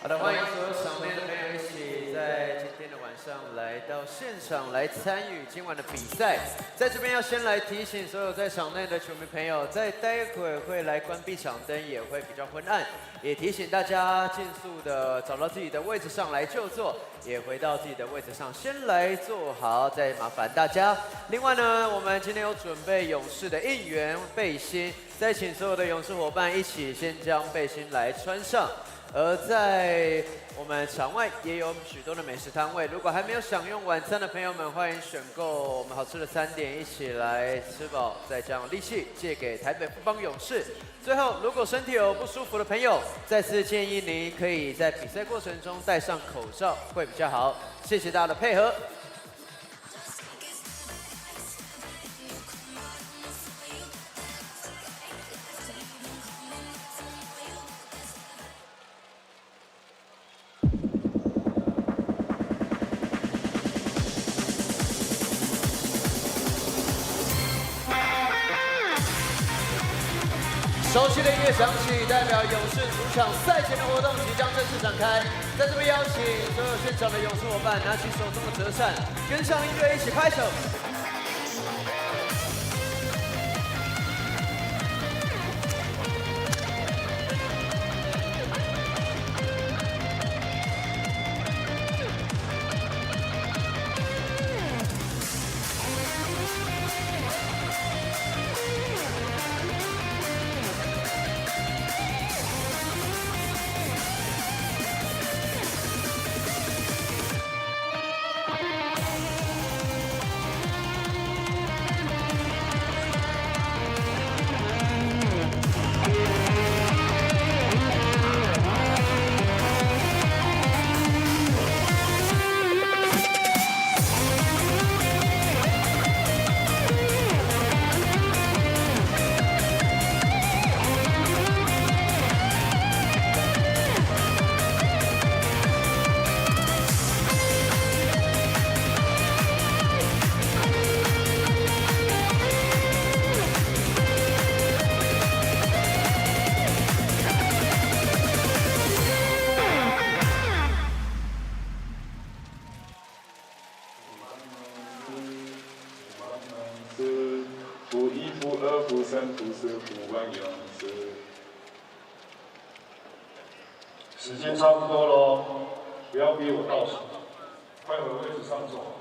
好的，欢迎所有场内的朋友一起在今天的晚上来到现场来参与今晚的比赛。在这边要先来提醒所有在场内的球迷朋友，在待会会来关闭场灯，也会比较昏暗，也提醒大家尽速的找到自己的位置上来就坐，也回到自己的位置上先来坐好，再麻烦大家。另外呢，我们今天有准备勇士的应援背心，再请所有的勇士伙伴一起先将背心来穿上。 而在我们场外也有许多的美食摊位，如果还没有享用晚餐的朋友们，欢迎选购我们好吃的餐点，一起来吃饱，再将力气借给台北富邦勇士。最后，如果身体有不舒服的朋友，再次建议您可以在比赛过程中戴上口罩，会比较好。谢谢大家的配合。 熟悉的音乐响起，代表勇士主场赛前的活动即将正式展开。在这边邀请所有现场的勇士伙伴拿起手中的折扇，跟上音乐一起拍手。 时间差不多喽，不要逼我倒数，快回位置上坐。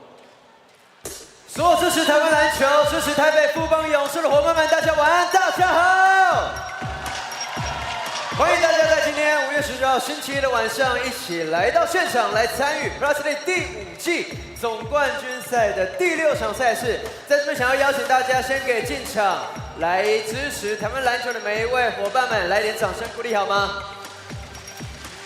所有支持台湾篮球、支持台北富邦勇士的伙伴们，大家晚安，大家好！欢迎大家在今天5月19号星期一的晚上，一起来到现场来参与 P.LEAGUE 第5季总冠军赛的第6场赛事。在这边想要邀请大家先给进场来支持台湾篮球的每一位伙伴们来点掌声鼓励好吗？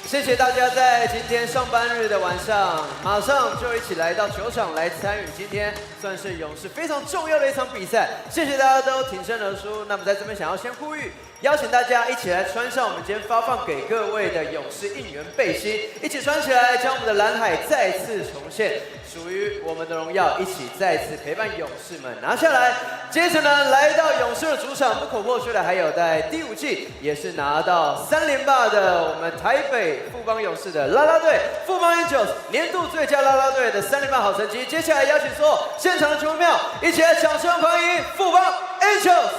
谢谢大家在今天上班日的晚上，马上就一起来到球场来参与今天算是勇士非常重要的一场比赛。谢谢大家都挺身而出。那么在这边想要先呼吁，邀请大家一起来穿上我们今天发放给各位的勇士应援背心，一起穿起来，将我们的蓝海再次重现，属于我们的荣耀，一起再次陪伴勇士们拿下来。接着呢，来到勇士的主场，不可或缺的还有在第5季也是拿到3连霸的我们台北 富邦勇士的啦啦队，富邦 Angels 年度最佳啦啦队的3连霸好成绩。接下来邀请所有现场的球迷朋友一起来掌声欢迎富邦 Angels。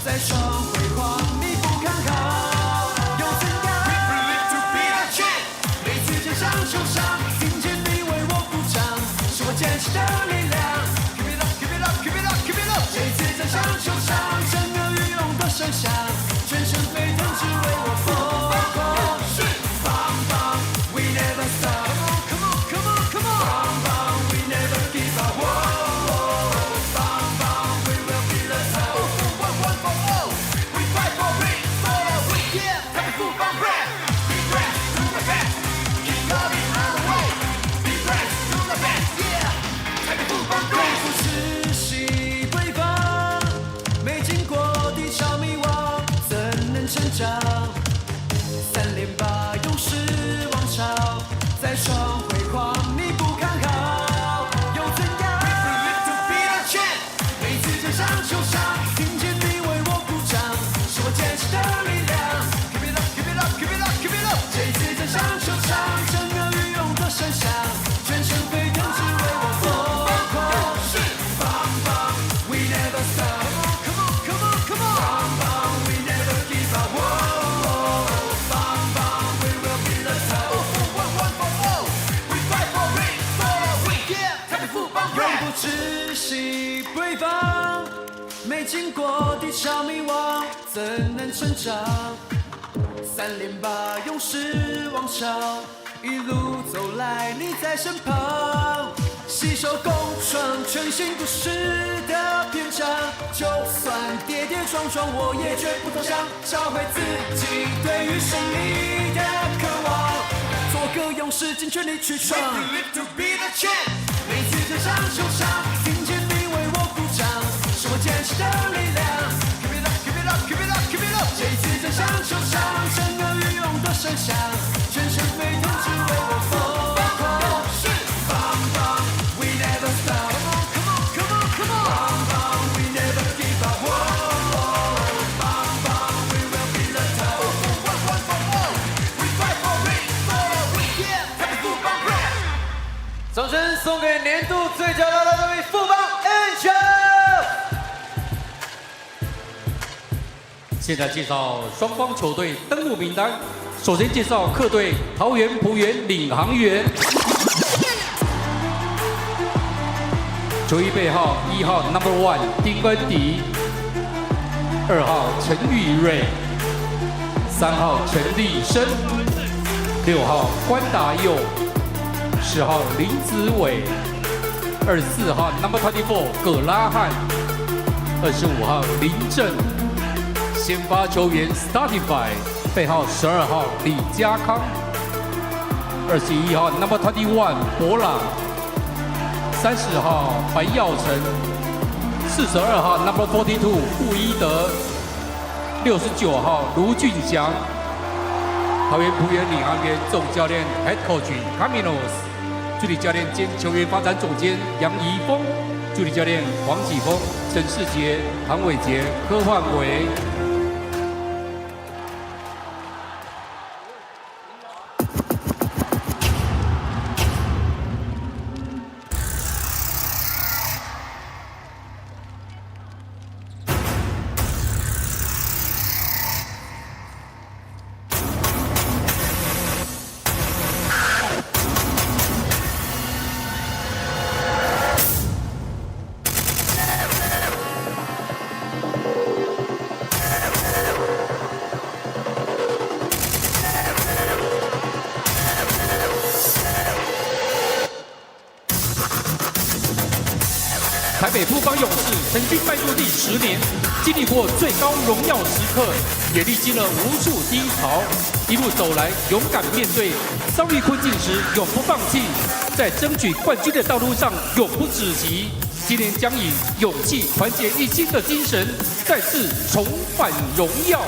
再双辉煌，你不看好，又怎样 ？We live to be the champ， 每次肩上受伤，听见你为我鼓掌，是我坚持的力量。Keep it up, keep it up, keep it up, keep it up。这次肩上受伤，震耳欲聋的声响，全身沸腾，只为我疯狂。是棒棒 ，We never stop。Come on, come on, come on。棒棒 ，We never give up。棒棒 ，We will be the top。One for all, we fight for it, for the win. Yeah， 他们不放 rap，Be brave to the best, keep loving all the way. Be brave to the best, yeah， 他们不放 rap。不是习规范，没经过地潮迷惘，怎能成长？3连霸，勇士王朝，再双辉煌，你不看好，又怎样 ？We live to be the champ， 每次肩上受伤，听见你为我鼓掌，是我坚持的力量。Keep it up, keep it up, keep it up, keep it up。这次肩上受伤，震耳欲聋的声响，全身沸腾，只为我疯狂。是棒棒 ，We never stop。Come on, come on, come on。棒棒 ，We never give up。棒棒 ，We will be the top。One for all, we fight for it, for the win. Yeah， 他们不放 rap。永不知悉规范，没经过地潮迷惘，怎能成长？3连霸，勇士王朝，一路走来你在身旁，携手共创全新故事的篇章。就算跌跌撞撞，我也绝不投降，找回自己对于胜利的渴望，做个勇士，尽全力去闯。We live to be the champ， 每次肩上受伤，听见你为我鼓掌，是我坚持的力量。Keep it up, keep it up, keep it up, keep it up。这次肩上受伤，震耳欲聋的声响，全身沸腾，只为我疯狂。是棒棒 ，We never stop。Come on, come on, come on。棒棒 ，We never give up。棒棒 ，We will be the top。One for all, we fight for it, for the win. Yeah， 他们不放 rap。掌声送给年度最佳啦啦队富邦 N 球。现在介绍双方球队登录名单。首先介绍客队桃园璞园领航员，球衣背号1号 Number One 丁恩迪，2号陈宇瑞，3号陈立生，6号关达佑，10号林子伟，24号 Number 24葛拉汉，25号林正。先发球员 Starting Five， 背号12号李家康，21号 Number 21博朗，30号白耀成，42号 Number 42布伊德，69号卢俊祥。桃园璞园领航员总教练 Head Coach Caminos， 助理教练兼球员发展总监杨怡峰，助理教练黄启峰、陈世杰、唐伟杰、柯焕伟。台北富邦勇士曾经迈入第10年，经历过最高荣耀时刻，也历经了无数低潮。一路走来，勇敢面对遭遇困境时永不放弃，在争取冠军的道路上永不止息。今年将以勇气、团结一心的精神，再次重返荣耀。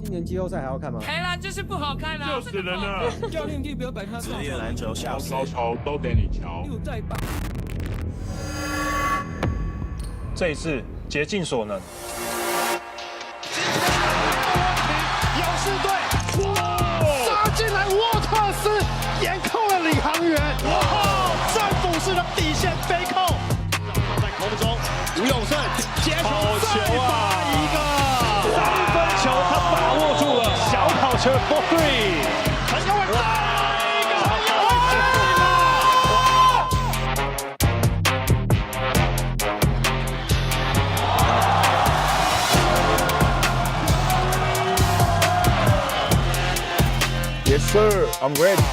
今年季后赛还要看吗？台篮就是不好看啦，死人了！教练可以不要摆他职业篮球小事，高潮都给你瞧。又在帮。这一次竭尽所能。勇士队，杀进来，沃特斯严控了领航员，战斧式的底线飞扣，在空中，吴永胜接球再发一个3分球，他把握住了小跑车 for three， 陈友伟再一个，陈友伟进了。Yes sir, I'm ready.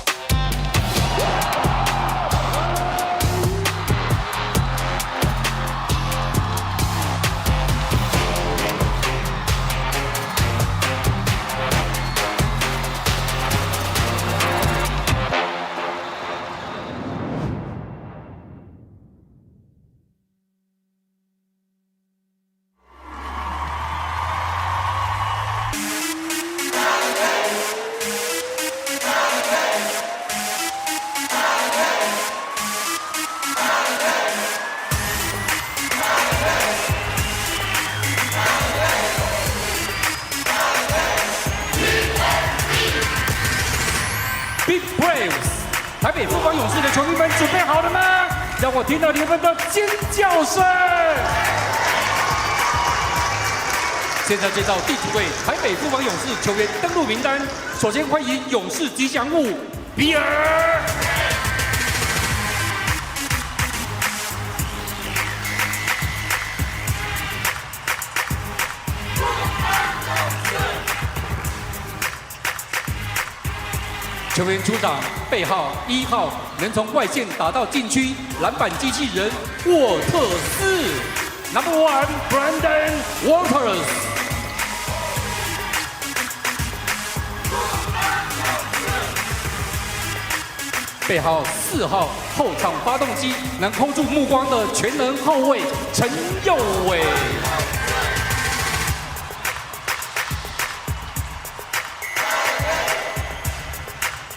Big Braves， 台北富邦勇士的球迷们准备好了吗？让我听到你们的尖叫声！现在介绍第9位台北富邦勇士球员登录名单。首先欢迎勇士吉祥物比尔。球员出场，背号1号，能从外线打到禁区，篮板机器人沃特斯 ，Number 1 Brandon Waters。背号4号，后场发动机，能 hold 住目光的全能后卫陈佑伟。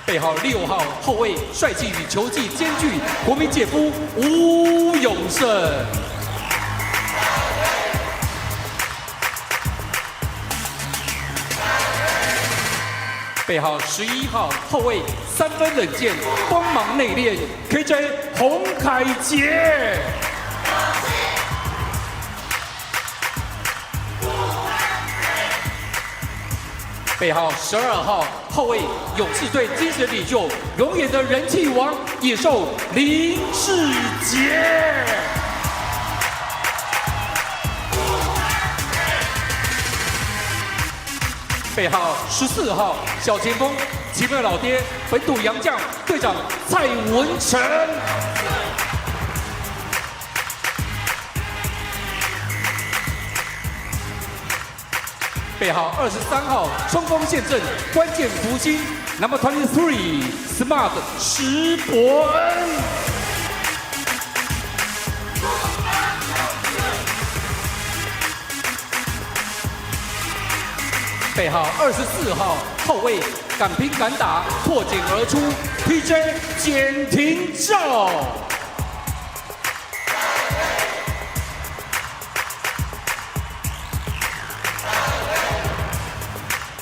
背号6号后卫，帅气与球技兼具，国民姐夫吴永胜。背号11号后卫，3分冷箭，光芒内敛 ，KJ 洪凯杰。背号12号后卫，勇士队精神领袖，永远的人气王，野兽林世杰。背号14号小前锋，奇妙老爹，本土洋将，队长蔡文成。背号23号冲锋陷阵，关键福星 ，Number 23 Smart 石伯恩。背号24号后卫，敢拼敢打，破茧而出 ，PJ 简廷照。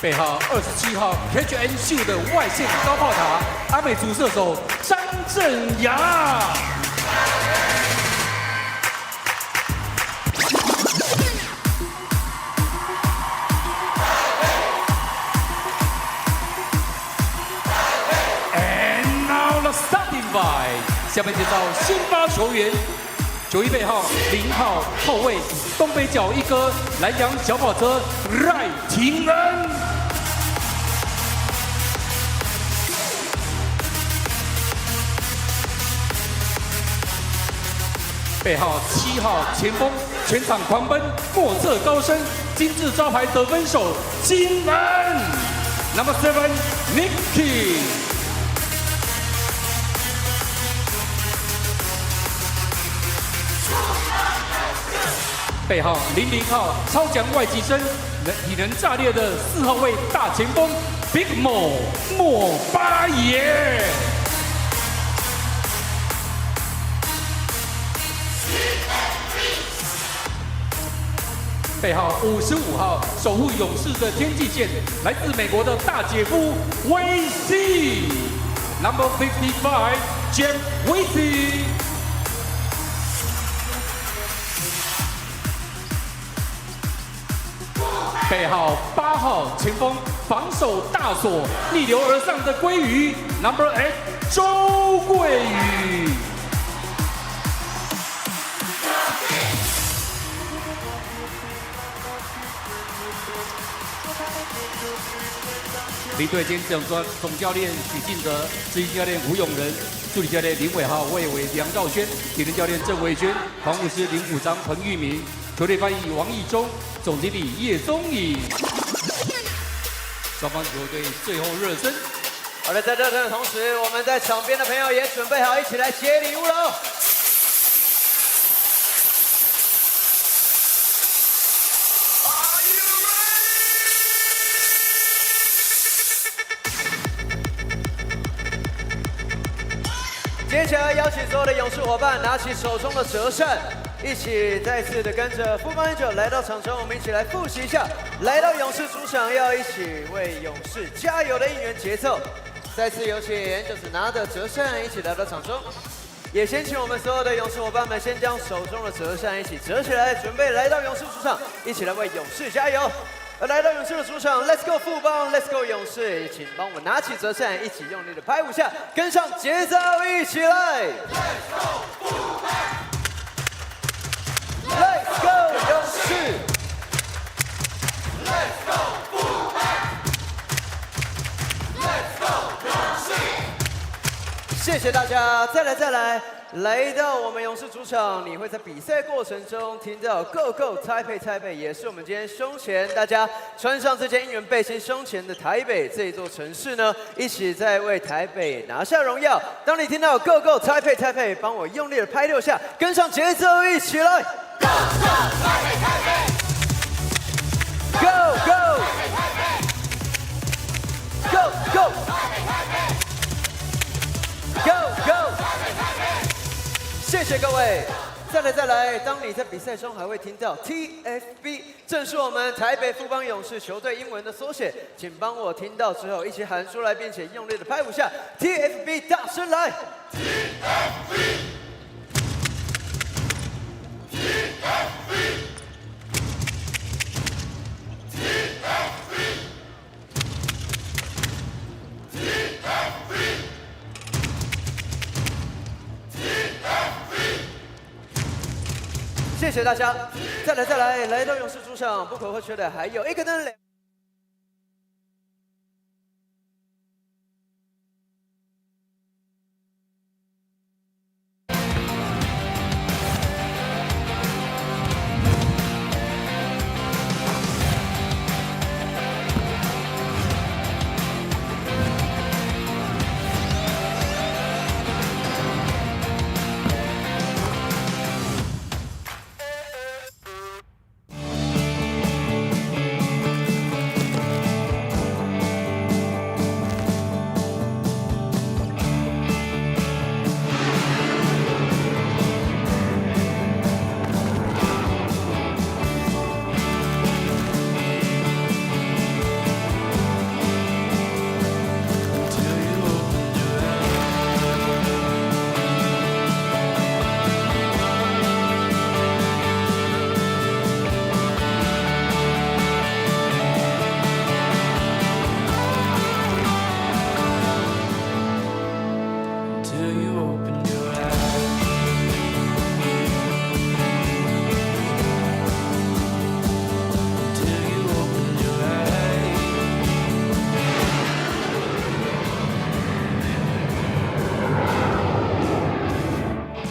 背号27号 Catch and Shoot 的外线高炮塔，阿美族射手张镇雅。And now the starting five， 下面介绍先发球员。91背号0号后卫，东北角一哥，南洋小跑车赖廷恩。背号7号前锋，全场狂奔，莫测高深，金字招牌得分手金恩 ，Number 7 Nicky。背背号00号超强外籍生，体能炸裂的4号位大前锋 Big Mo 莫巴耶。背号55号守护勇士的天际线，来自美国的大姐夫威西 ，Number 55 Jeff 威西。背号8号前锋防守大锁，逆流而上的鲑鱼 ，Number 8周桂宇。领队兼总教练许晋德，执行教练吴永仁，助理教练林伟豪、魏伟、梁兆轩，体能教练郑伟轩，防护师林虎章、彭玉明，球队翻译王义忠，总经理叶宗颖。双方球队最后热身。好的，在热身的同时，我们在场边的朋友也准备好，一起来接礼物喽。接下来邀请所有的勇士伙伴拿起手中的折扇，一起再次的跟着Fubon来到场中，我们一起来复习一下来到勇士主场要一起为勇士加油的应援节奏。再次有请就是拿着折扇一起来到场中，也先请我们所有的勇士伙伴们先将手中的折扇一起折起来，准备来到勇士主场，一起来为勇士加油。而来到勇士的主场 ，Let's go 富邦 ，Let's go 勇士，请帮我拿起折扇，一起用力的拍5下，跟上节奏，一起来 ！Let's go 富邦 ，Let's go 勇士 ，Let's go 富邦 ，Let's go 勇士。谢谢大家，再来。来到我们勇士主场，你会在比赛过程中听到 “Go Go Taipei”， 也是我们今天胸前大家穿上这件应援背心胸前的台北这一座城市呢，一起在为台北拿下荣耀。当你听到 “Go Go Taipei”， 帮我用力的拍6下，跟上节奏，一起来 ！Go Go Taipei Go Go Go Go Go Go。谢谢各位，再来！当你在比赛中还会听到 TFB， 正是我们台北富邦勇士球队英文的缩写，请帮我听到之后一起喊出来，并且用力的拍5下 TFB， 大声来 ！TFB， TFB， TFB， TFB。谢谢大家，再来！来到勇士主场，不可或缺的还有一个灯。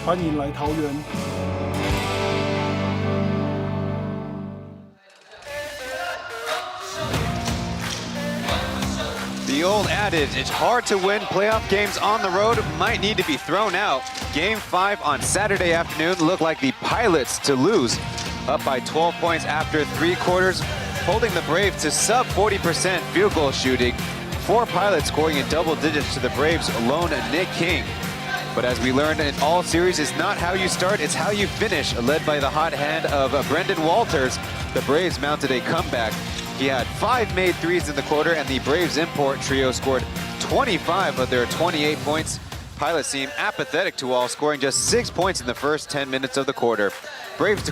欢迎来桃园。The old adage, it's hard to win playoff games on the road, might need to be thrown out. Game 5 on Saturday afternoon looked like the pilots to lose. up by 12 points after 3 quarters, holding the Braves to sub 40% field goal shooting. 4 pilots scoring in double digits to the Braves' lone Nick King. But as we learned in all series, it's not how you start, it's how you finish. Led by the hot hand of Brendan Walters, the Braves mounted a comeback. He had 5 made threes in the quarter, and the Braves import trio scored 25 of their 28 points. Pilots seem apathetic to all, scoring just 6 points in the first 10 minutes of the quarter. Braves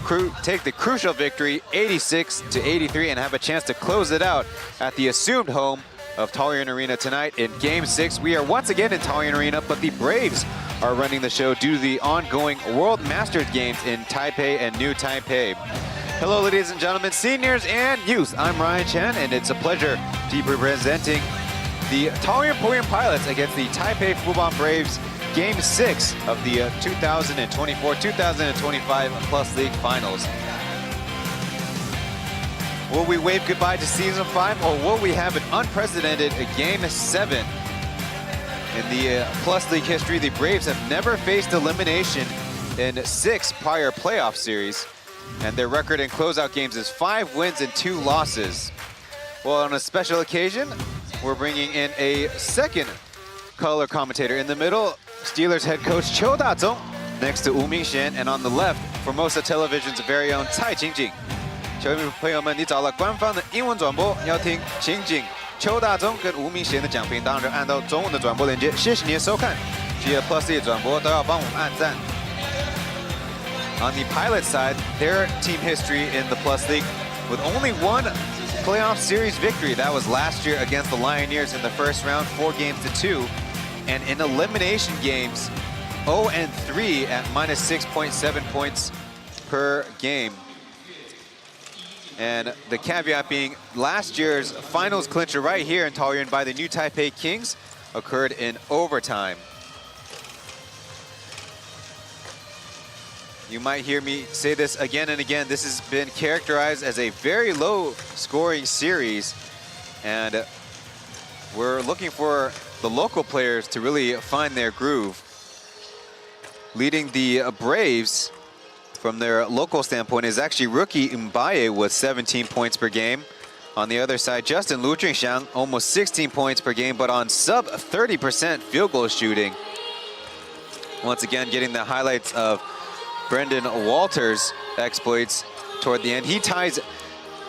take the crucial victory, 86-83, and have a chance to close it out at the assumed home of Taoyuan Arena tonight in Game 6. We are once again in Taoyuan Arena, but the Braves are running the show due to the ongoing World Masters Games in Taipei and New Taipei. Hello, ladies and gentlemen, seniors and youth. I'm Ryan Chen, and it's a pleasure to be presenting the Pauian Pilots against the Taipei Fubon Braves Game 6 of the 2024-2025 Plus League Finals. Will we wave goodbye to Season 5, or will we have an unprecedented Game 7? In the Plus League history, the Braves have never faced elimination in 6 prior playoff series, and their record in closeout games is 5 wins and 2 losses. Well, on a special occasion, we're bringing in a second color commentator. In the middle, Steelers head coach Qiu Dazong, next to Wu Mingxian, and on the left, Formosa Television's very own Clinching. 球迷朋友们，你找了官方的英文转播，要听情景邱大宗跟吴明贤的讲评，当然就按照中文的转播连接。谢谢您的收看，记得 Plus League 转播都要帮我们按赞。On the Pilot side, their team history in the Plus League with only 1 playoff series victory. That was last year against the Lioneers in the first round, 4-2. And in elimination games, 0-3 at -6.7 points per game. And the caveat being, last year's finals clincher right here in Taoyuan by the New Taipei Kings occurred in overtime. You might hear me say this again and again. This has been characterized as a very low-scoring series, and we're looking for the local players to really find their groove. Leading the Braves from their local standpoint is actually rookie Mbaye with 17 points per game. On the other side, Justin Lu Junxiang, almost 16 points per game, but on sub 30% field goal shooting. Once again, getting the highlights of Brendan Walters' exploits toward the end. He ties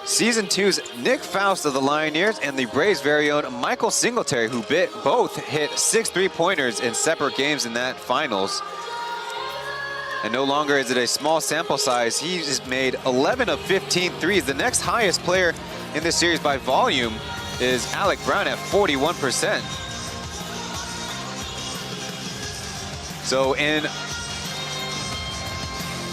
Season 2's Nick Faust of the Lioneers and the Braves' very own Michael Singletary, who both hit 6 3-pointers in separate games in that finals. And no longer is it a small sample size. He's made 11 of 15 threes. The next highest player in this series by volume is Alec Brown at 41%. So in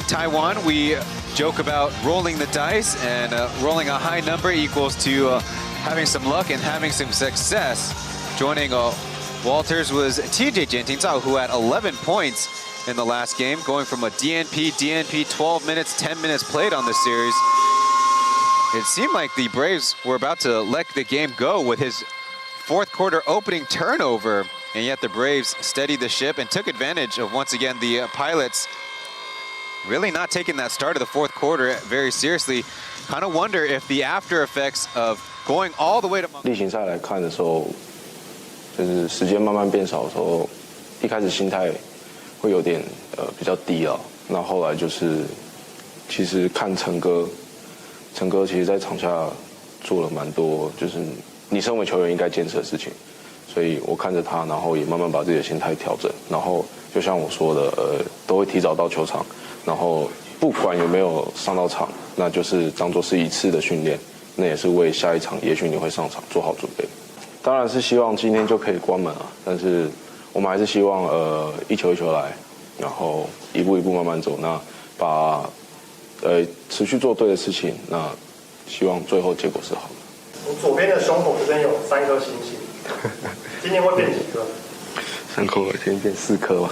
Taiwan, we joke about rolling the dice, and rolling a high number equals to having some luck and having some success. Joining Walters was TJ Jiantingzao, who had 11 points in the last game, going from a DNP, 12 minutes, 10 minutes played on this series. It seemed like the Braves were about to let the game go with his 4th quarter opening turnover, and yet the Braves steadied the ship and took advantage of, once again, the Pilots really not taking that start of the 4th quarter very seriously. Kind of wonder if the after effects of going all the way to 例行赛来看的时候，就是时间慢慢变少的时候，一开始心态会有点比较低啊。那后来就是其实看陈哥其实在场下做了蛮多，就是你身为球员应该坚持的事情。所以我看着他，然后也慢慢把自己的心态调整。然后就像我说的，都会提早到球场，然后不管有没有上到场，那就是当作是一次的训练，那也是为下一场也许你会上场做好准备。当然是希望今天就可以关门啊，但是我们还是希望一球一球来，然后一步一步慢慢走，那把持续做对的事情，那希望最后结果是好的。我左边的胸口这边有3颗星星，今天会变几颗？3颗，今天变4颗吧。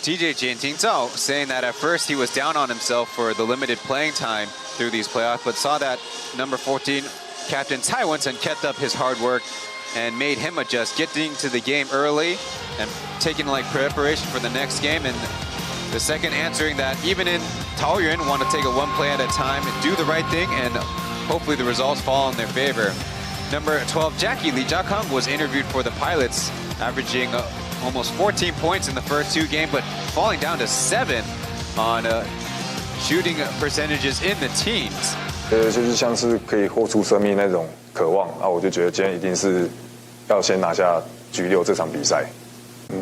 TJ Jiantingzao saying that at first he was down on himself for the limited playing time through these playoffs, but saw that number 14 captain Cai Wensen kept up his hard work and made him adjust, getting to the game early and taking like preparation for the next game. And The second answering that even in Taoyuan want to take it one play at a time, do the right thing, and hopefully the results fall in their favor. Number 12, Jackie Lee Jiakang was interviewed for the Pilots, averaging almost 14 points in the first 2 games, but falling down to 7 on shooting percentages in the teens. 就是像是可以豁出生命那种渴望啊，我就觉得今天一定是要先拿下局6这场比赛。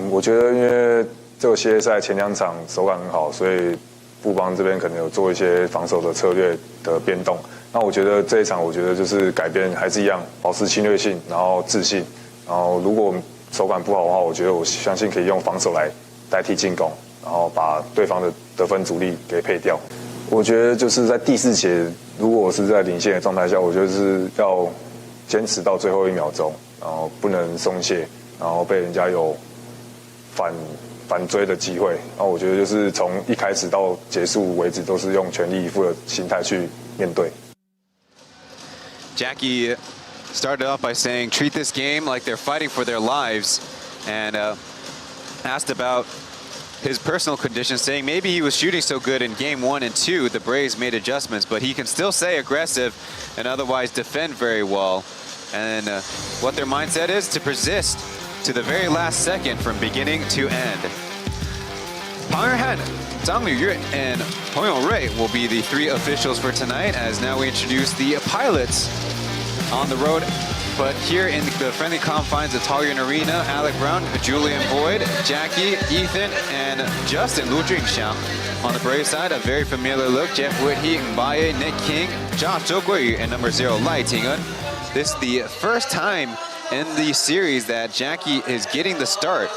我觉得因为这个系列赛前2场手感很好，所以富邦这边可能有做一些防守的策略的变动。那我觉得这一场，我觉得就是改变还是一样，保持侵略性，然后自信。然后如果手感不好的话，我觉得我相信可以用防守来代替进攻，然后把对方的得分主力给配掉。我觉得就是在第4节，如果我是在领先的状态下，我就是要坚持到最后1秒钟，然后不能松懈，然后被人家有反追的机会。然后我觉得就是从一开始到结束为止，都是用全力以赴的心态去面对。Jackie started off by saying, treat this game like they're fighting for their lives, and asked about his personal condition, saying maybe he was shooting so good in game 1 and 2, the Braves made adjustments, but he can still stay aggressive and otherwise defend very well. And what their mindset is to persist to the very last second from beginning to end. Pauian, Zhang Liyue, and Pauian Rui will be the 3 officials for tonight, as now we introduce the Pilots on the road. But here in the friendly confines of Taoyuan Arena, Alec Brown, Julian Boyd, Jackie, Ethan, and Justin Lu Jingxiang. On the Brave side, a very familiar look, Jeff Whithee, Mbaye, Nick King, Josh Zhou Guiyu, and number 0, Lai Tingan. This is the first time in the series that Jackie is getting the start.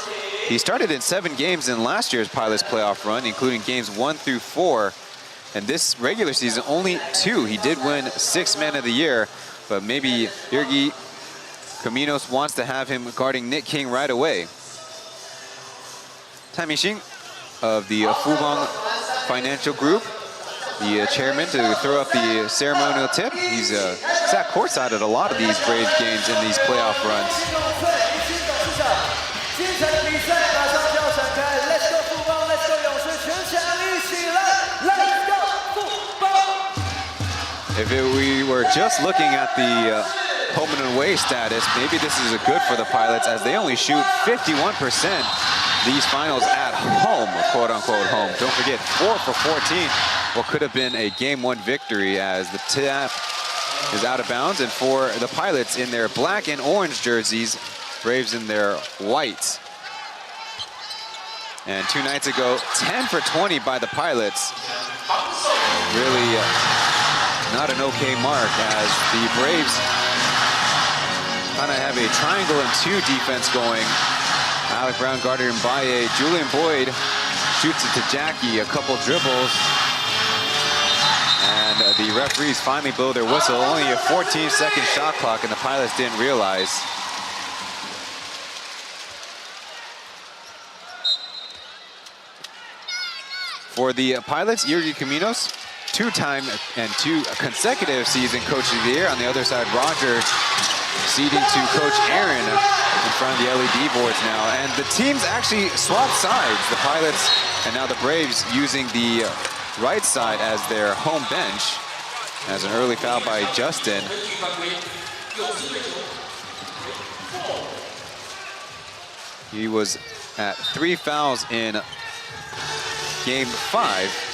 He started in 7 games in last year's Pilots playoff run, including games 1 through 4. And this regular season, only 2. He did win 6th Man of the Year, but maybe Yergi Caminos wants to have him guarding Nick King right away. Tai Mingxing of the Fubon Financial Group, the chairman, to throw up the ceremonial tip. He's sat courtside at a lot of these Braves games in these playoff runs. If we were just looking at the home and away status, maybe this is good for the Pilots, as they only shoot 51% these finals at home, quote unquote home. Don't forget, 4 for 14, what could have been a game 1 victory, as the tap is out of bounds. And for the Pilots in their black and orange jerseys, Braves in their white. And 2 nights ago, 10 for 20 by the Pilots. Really not an okay mark, as the Braves kind of have a triangle and 2 defense going. Alec Brown guarded Mbaye. Julian Boyd shoots it to Jackie, a couple dribbles. And the referees finally blow their whistle. Only a 14-second shot clock, and the Pilots didn't realize. For the Pilots, Yergi Caminos, 2-time and 2 consecutive season Coach of the Year. On the other side, Roger ceding to Coach Aaron in front of the LED boards now. And the teams actually swapped sides. The Pilots and now the Braves using the right side as their home bench, as an early foul by Justin. He was at 3 fouls in game 5.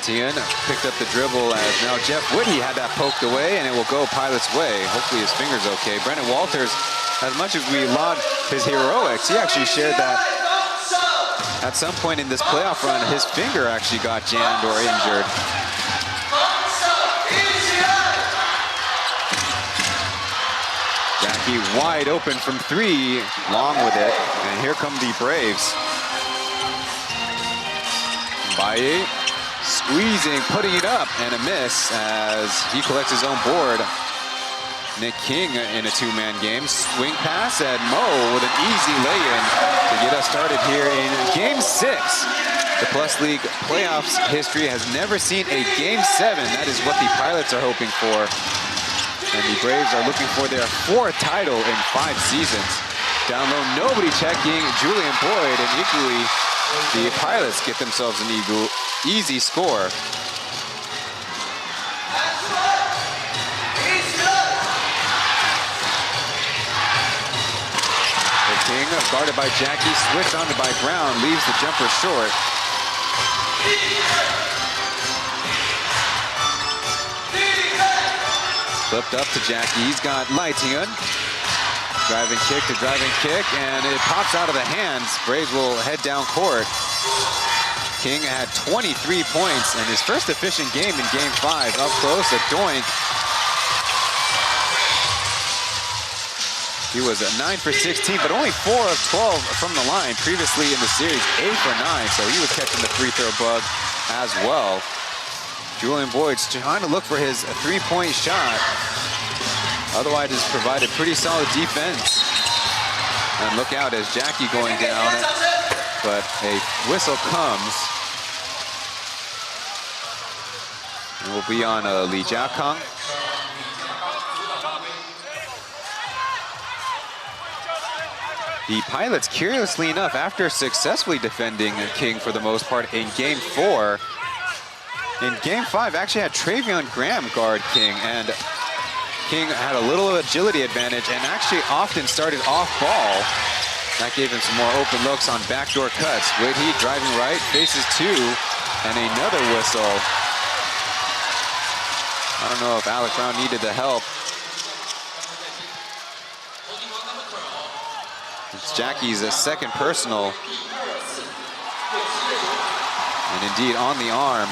Tian picked up the dribble, as now Jeff Whithee had that poked away, and it will go Pilots' way. Hopefully his finger's okay. Brendan Walters, as much as we laud his heroics, he actually shared that at some point in this playoff run, his finger actually got jammed or injured. Jackie wide open from 3, long with it, and here come the Braves. Mbaye squeezing, putting it up, and a miss as he collects his own board. Nick King in a 2-man game. Swing pass, and Mo with an easy lay-in to get us started here in game 6. The Plus League playoffs history has never seen a game 7. That is what the Pilots are hoping for. And the Braves are looking for their 4th title in 5 seasons. Down low, nobody checking. Julian Boyd and equally the Pilots get themselves an easy score. King guarded by Jackie, switched onto by Brown, leaves the jumper short. Flipped up to Jackie, he's got Taoyuan. Driving kick to driving kick, and it pops out of the hands. Braves will head down court. King had 23 points in his first efficient game in Game 5. Up close, a doink. He was 9 for 16, but only 4 of 12 from the line. Previously in the series, 8 for 9, so he was catching the free throw bug as well. Julian Boyd's trying to look for his three-point shot. Otherwise, it's provided pretty solid defense. And look out as Jackie going down, but a whistle comes. And we'll be on Lee Jiakang. The Pilots, curiously enough, after successfully defending King for the most part in Game 4, in Game 5 actually had Travion Graham guard King, and King had a little agility advantage and actually often started off ball. That gave him some more open looks on backdoor cuts. Whitty driving right, faces 2, and another whistle. I don't know if Alec Brown needed the help. It's Jackie's second personal. And indeed on the arm.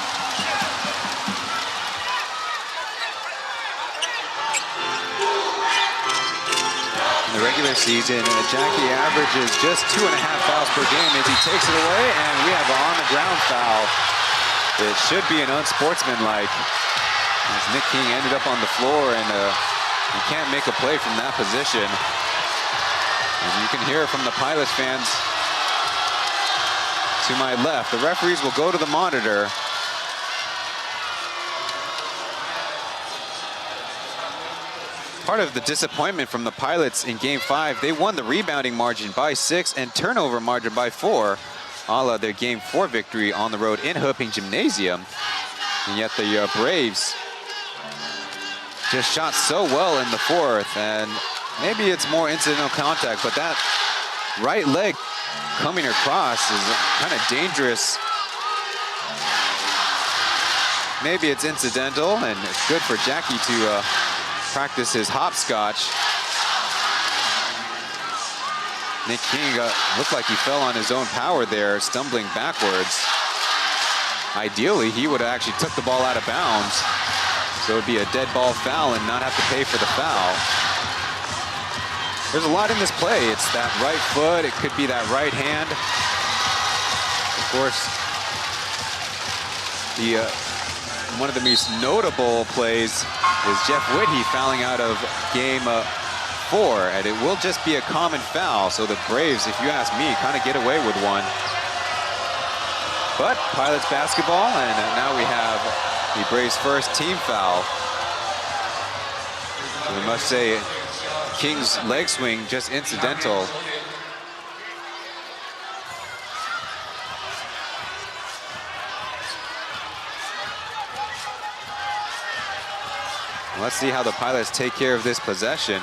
In the regular season, Jackie averages just 2.5 fouls per game as he takes it away, and we have an on-the-ground foul. It should be an unsportsmanlike. As Nick King ended up on the floor, and he can't make a play from that position. And you can hear from the Pilots fans to my left. The referees will go to the monitor. Part of the disappointment from the Pilots in Game 5, they won the rebounding margin by 6 and turnover margin by 4, a la their Game 4 victory on the road in Hoping Gymnasium. And yet the Braves just shot so well in the fourth, and maybe it's more incidental contact, but that right leg coming across is kind of dangerous. Maybe it's incidental, and it's good for Jackie to practice his hopscotch. Nick King looked like he fell on his own power there, stumbling backwards. Ideally, he would have actually took the ball out of bounds, so it would be a dead ball foul and not have to pay for the foul. There's a lot in this play. It's that right foot. It could be that right hand. Of course, one of the most notable plays is Jeff Whitty fouling out of Game 4, and it will just be a common foul. So the Braves, if you ask me, kind of get away with one. But Pilots basketball, and now we have the Braves' first team foul. So we must say King's leg swing just incidental. Let's see how the Pilots take care of this possession.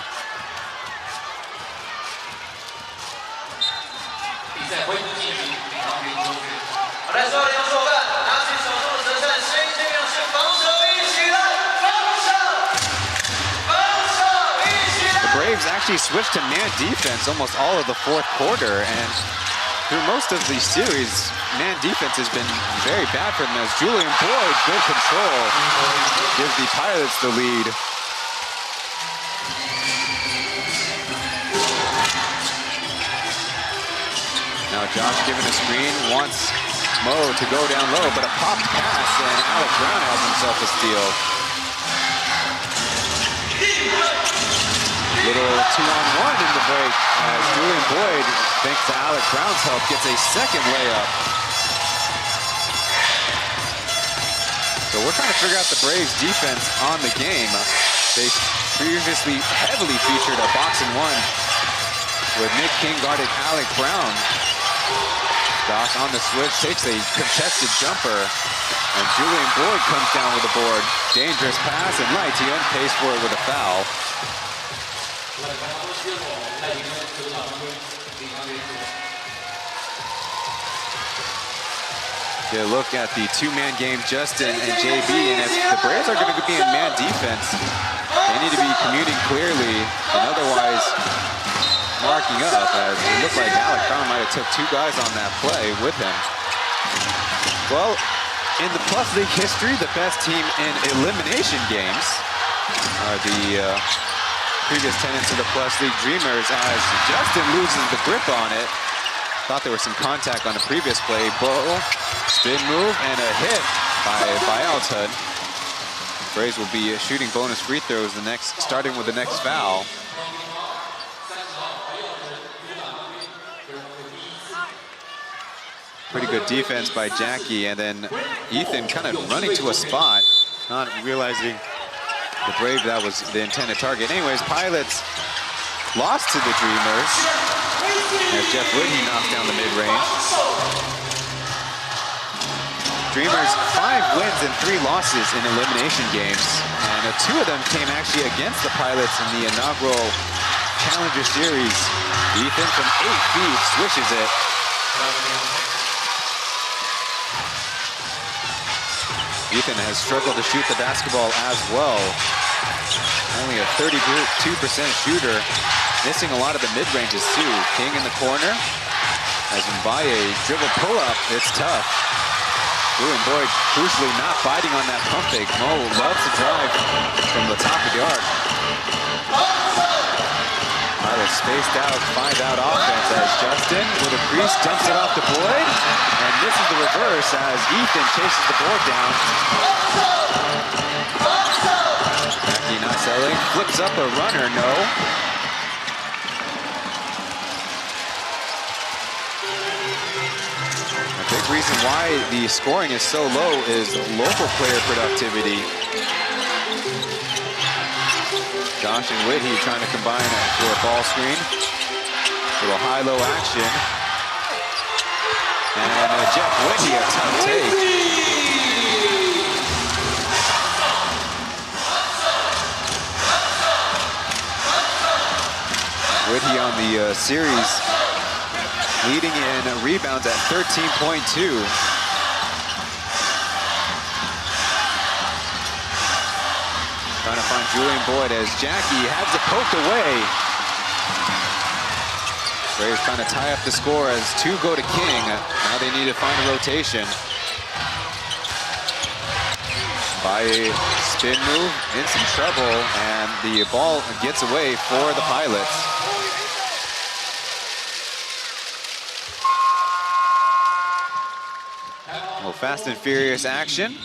The Braves actually switched to man defense almost all of the fourth quarter, and through most of the series, man defense has been very bad for them as Julian Boyd, good control, gives the Pilots the lead. Now Josh giving a screen, wants Mo to go down low, but a popped pass, and Alec Brown has himself a steal. Little 2-on-1 in the break as Julian Boyd, thanks to Alec Brown's help, gets a second layup. So we're trying to figure out the Braves' defense on the game. They previously heavily featured a box-and-one with Nick King guarded Alec Brown. Josh on the switch, takes a contested jumper, and Julian Boyd comes down with the board. Dangerous pass, and Lai Tian pays for it with a foul. Get a look at the two-man game, Justin and JB, and if the Braves are going to be in man defense, they need to be commuting clearly and otherwise marking up, as it looked like Alec Brown might have took two guys on that play with him. Well, in the Plus League history, the best team in elimination games are the previous tenants of the Plus League Dreamers, as Justin loses the grip on it. Thought there was some contact on the previous play. Bo, spin move, and a hit by Altun. Braves will be shooting bonus free throws starting with the next foul. Pretty good defense by Jackie, and then Ethan kind of running to a spot, not realizing the Brave that was the intended target. Anyways, Pilots lost to the Dreamers as Jeff Whitney knocked down the mid-range. Dreamers 5 wins and 3 losses in elimination games, and 2 of them came actually against the Pilots in the inaugural Challenger Series. Ethan from 8 feet swishes it. Ethan has struggled to shoot the basketball as well. Only a 32% shooter, missing a lot of the mid-ranges too. King in the corner, as Mbaye dribble pull-up, it's tough. Julian Boyd crucially not biting on that pump fake. Mo loves to drive from the top of the arc. Pilots spaced out, 5-out offense as Justin with a crease dumps it off to Boyd, and this is the reverse as Ethan chases the board down. Jackie not selling, flips up a runner, no. A big reason why the scoring is so low is local player productivity. Josh and Whitney trying to combine for a ball screen. Little high-low action. And Jeff Whitney, a tough take. Whitney on the series, leading in rebounds at 13.2. Trying to find Julian Boyd as Jackie has it poked away. Braves trying to tie up the score as 2 go to King. Now they need to find a rotation. By a spin move, in some trouble, and the ball gets away for the Pilots. Well, fast and furious action.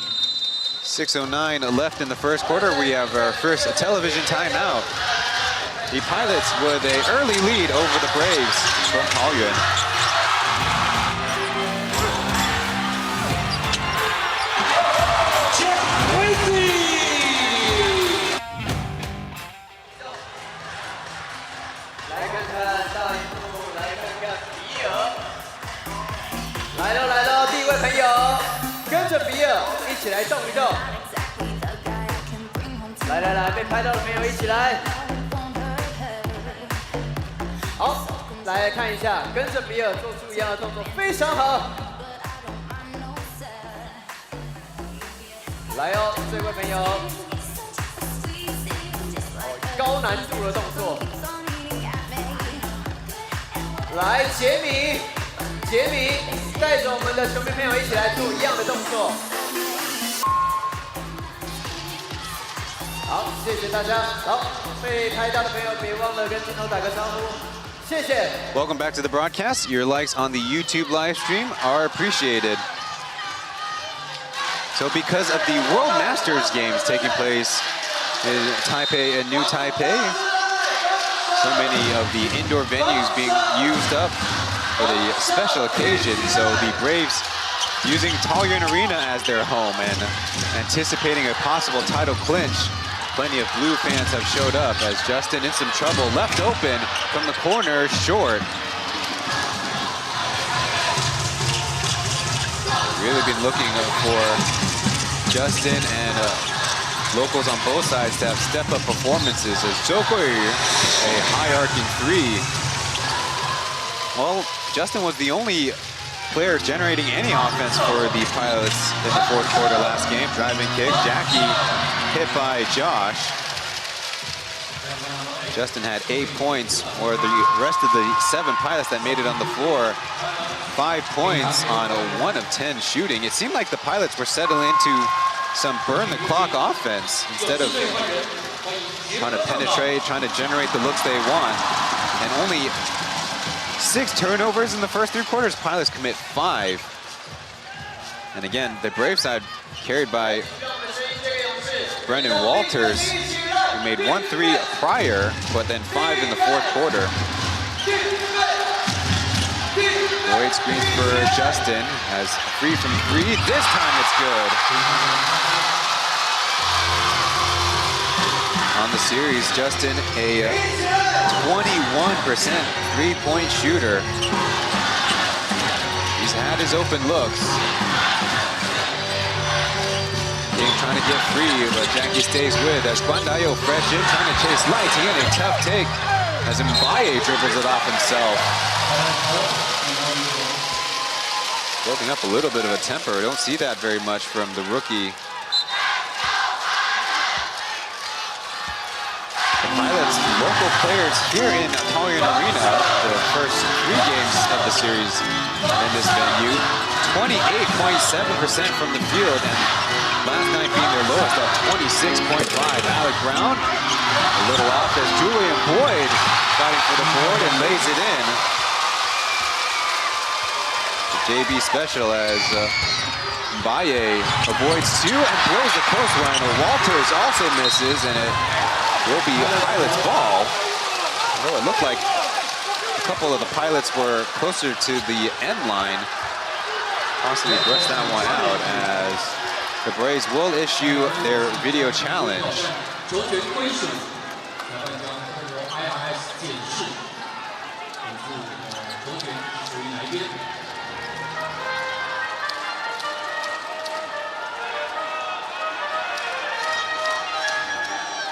6:09 left in the first quarter. We have our first television timeout. The Pilots with an early lead over the Braves from Pauian.来了，第一位朋友，跟着比尔一起来动一动。来，被拍到的朋友一起来。好，来看一下，跟着比尔做出一样的动作，非常好。来哦，这位朋友，高难度的动作。来，杰米带着我们的球迷朋友一起来做一样的动作。好，谢谢大家。好，被拍到的朋友别忘了跟镜头打个招呼，谢谢。Welcome back to the broadcast. Your likes on the YouTube live stream are appreciated. So because of the World Masters games taking place in Taipei and New Taipei, so many of the indoor venues being used up for the special occasion. So the Braves using Taoyuan Arena as their home and anticipating a possible title clinch plenty of blue fans have showed up as Justin in some trouble. Left open from the corner, short. Really been looking for Justin and locals on both sides to have step-up performances as Zhokui, a high-arcing three. Well, Justin was the only player generating any offense for the Pilots in the fourth quarter last game. Driving kick, Jackie hit by Josh. Justin had 8 points, or the rest of the 7 Pilots that made it on the floor, 5 points on a 1 of 10 shooting. It seemed like the Pilots were settling into some burn the clock offense instead of trying to penetrate, trying to generate the looks they want. And only 6 turnovers in the first 3 quarters. Pilots commit 5. And again, the Brave side carried by Brendan Walters, who made 1 3 prior, but then 5 in the fourth quarter. Boyd screens for Justin as free from 3. This time it's good. On the series, Justin, a 21% three-point shooter. He's had his open looks. King trying to get free, but Jackie stays with as Guandayo fresh in, trying to chase Light. He had a tough take as Mbaye dribbles it off himself. Building up a little bit of a temper. I don't see that very much from the rookie. The Pilots' local players here in Taoyuan Arena, the first 3 games of the series in this venue, 28.7% from the field, and last night being their lowest at 26.5. Alec Brown, a little off as Julian Boyd fighting for the board and lays it in. JB special as Mbaye avoids 2 and blows the close one. Walters also misses, and it will be Pilots' ball. Although it looked like a couple of the Pilots were closer to the end line. Possibly brushed that one out as the Braves will issue their video challenge.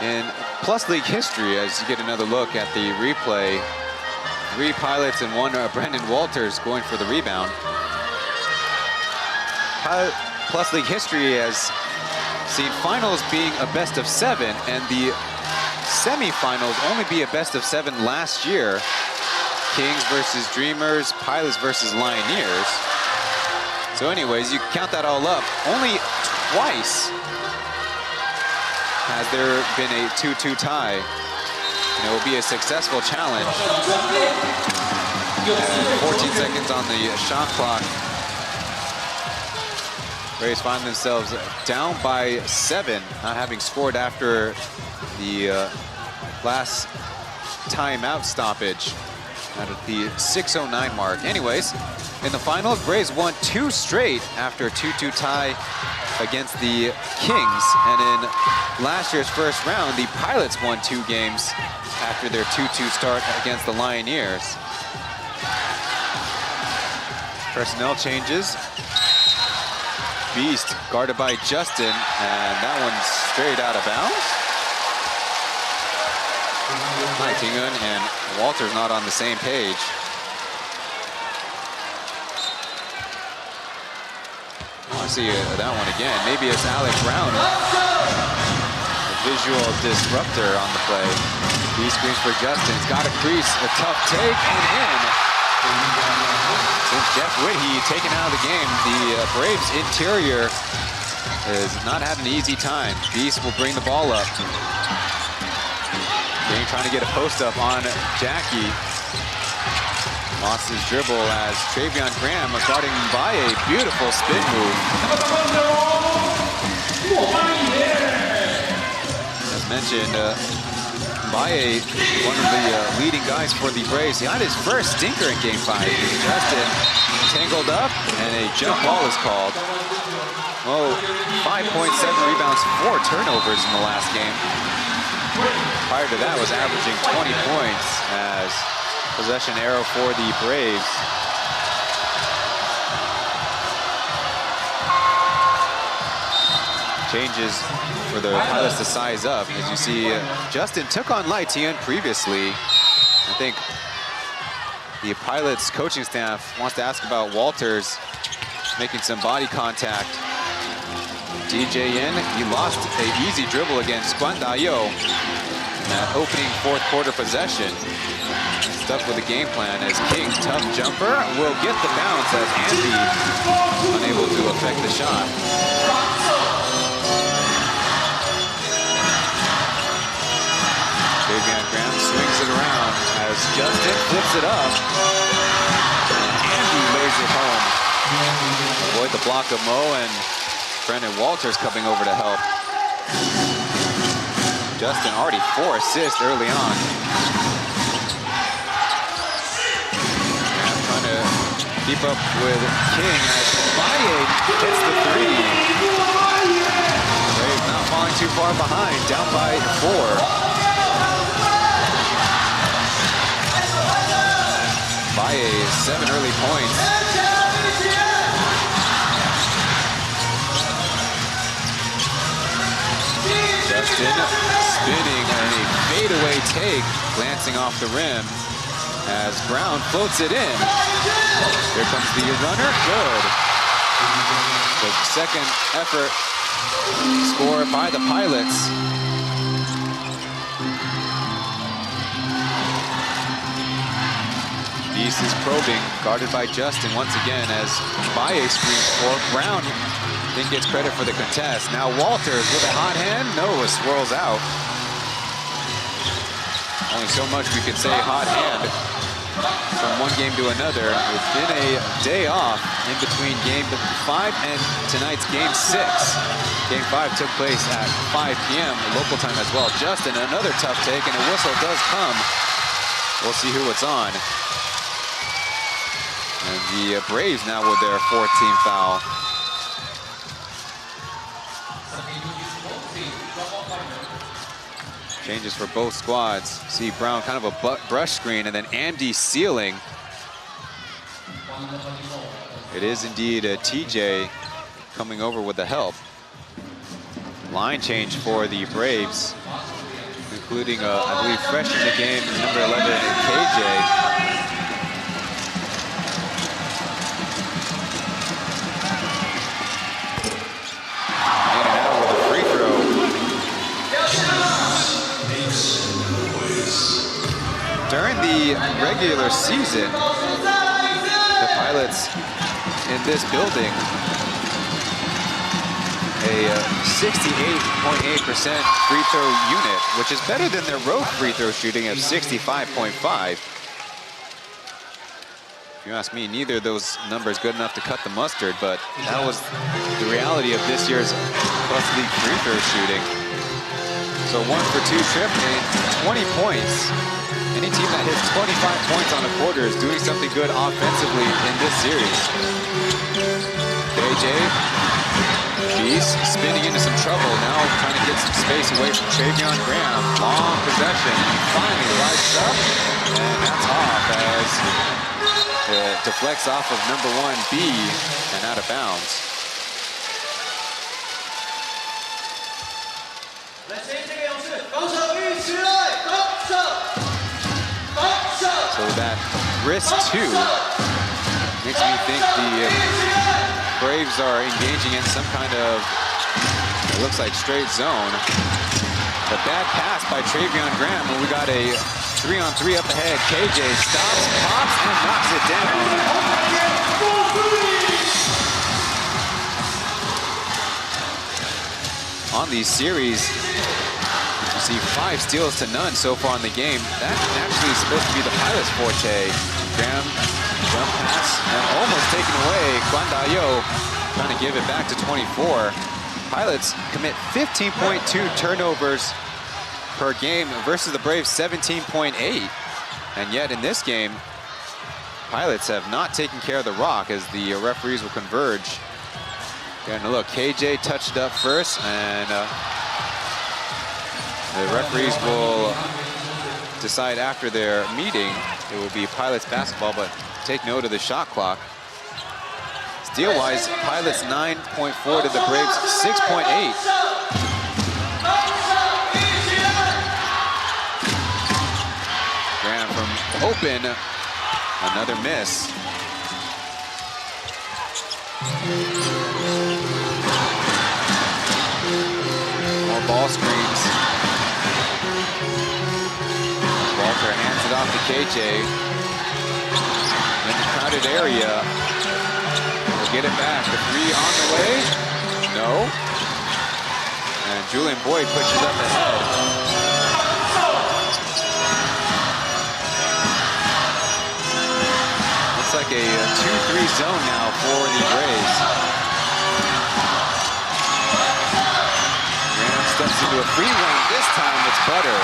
In Plus League history, as you get another look at the replay, 3 Pilots and 1 Brendan Walters going for the rebound. Plus League history has seen finals being a best of 7, and the semifinals only be a best of 7 last year. Kings versus Dreamers, Pilots versus Lioneers. So anyways, you count that all up, only twice has there been a 2-2 tie. And it will be a successful challenge. And 14 seconds on the shot clock. Braves find themselves down by 7, not having scored after the last timeout stoppage at the 6:09 mark. Anyways, in the finals, Braves won 2 straight after a 2-2 tie against the Kings. And in last year's first round, the Pilots won 2 games after their 2-2 start against the Lioneers. Personnel changes. Beast guarded by Justin, and that one's straight out of bounds. Taoyuan and Walter's not on the same page. I see that one again. Maybe it's Alec Brown, the visual disruptor on the play. He screens for Justin. He's got a crease, a tough take, and in. Since Jeff Whitty taken out of the game, the Braves interior has not had an easy time. Beast will bring the ball up. King trying to get a post up on Jackie. Lost his dribble as Travion Graham guarding Mbaye. Beautiful spin move. As mentioned, Mbaye, one of the leading guys for the Braves. He had his first stinker in Game 5. Justin tangled up, and a jump ball is called. Oh, 5.7 rebounds, 4 turnovers in the last game. Prior to that was averaging 20 points as possession arrow for the Braves. Changes for the Pilots to size up. As you see, Justin took on Lai Tian previously. I think the Pilots coaching staff wants to ask about Walters making some body contact. DJ Yen, he lost an easy dribble against Guan Dayo in that opening fourth quarter possession. Stuck with the game plan as King, tough jumper, will get the bounce as Andy unable to affect the shot. Tavian Graham swings it around as Justin flips it up. Andy lays it home. Avoid the block of Mo and Brendan Walters coming over to help. Justin already 4 assists early on. Graham trying to keep up with King as Baye hits the three. Braves not falling too far behind, down by 4. Baye, 7 early points. Justin spinning and a fadeaway take, glancing off the rim as Brown floats it in. Here comes the runner, good. The second effort score by the Pilots. Beast is probing, guarded by Justin once again as Baye screens for Brown. Then gets credit for the contest. Now Walters with a hot hand. No, it swirls out. Only so much we can say hot hand from one game to another. It's been a day off in between game 5 and tonight's game 6. Game 5 took place at 5 p.m. local time as well. Justin, another tough take, and a whistle does come. We'll see who it's on. And the Braves now with their 4th team foul. Changes for both squads. See Brown kind of a brush screen and then Andy sealing. It is indeed a TJ coming over with the help. Line change for the Braves, including, I believe, fresh in the game, number 11, KJ. During the regular season, the Pilots in this building, a 68.8% free throw unit, which is better than their road free throw shooting of 65.5. If you ask me, neither of those numbers good enough to cut the mustard, but that was the reality of this year's Plus League free throw shooting. So 1 for 2 trip and 20 points. Any team that hits 25 points on a quarter is doing something good offensively in this series. KJ, Beast spinning into some trouble. Now trying to get some space away from Tavian Graham. Long possession. Finally lights up. And that's off as it deflects off of number 1, B, and out of bounds. So that wrist 2 makes me think the Braves are engaging in some kind of, it looks like straight zone. The bad pass by Tavian Graham, and we got a 3-on-3 up ahead. KJ stops, pops, and knocks it down. On these series, you see 5 steals to none so far in the game. That actually is supposed to be the Pilots' forte. Graham, jump pass, and almost taken away. Guan Dayo trying to give it back to 24. Pilots commit 15.2 turnovers per game versus the Braves 17.8. And yet in this game, Pilots have not taken care of the rock as the referees will converge. Getting a look, KJ touched up first, and The referees will decide after their meeting. It will be Pilots basketball, but take note of the shot clock. Steal-wise, Pilots 9.4 to the Braves 6.8. Graham from open, another miss. More ball screens. Walter hands it off to KJ. In the crowded area. We'll get it back. The three on the way. No. And Julian Boyd pushes up ahead. Looks like a 2-3 zone now for the Braves. Graham steps into a free run. This time it's Butter.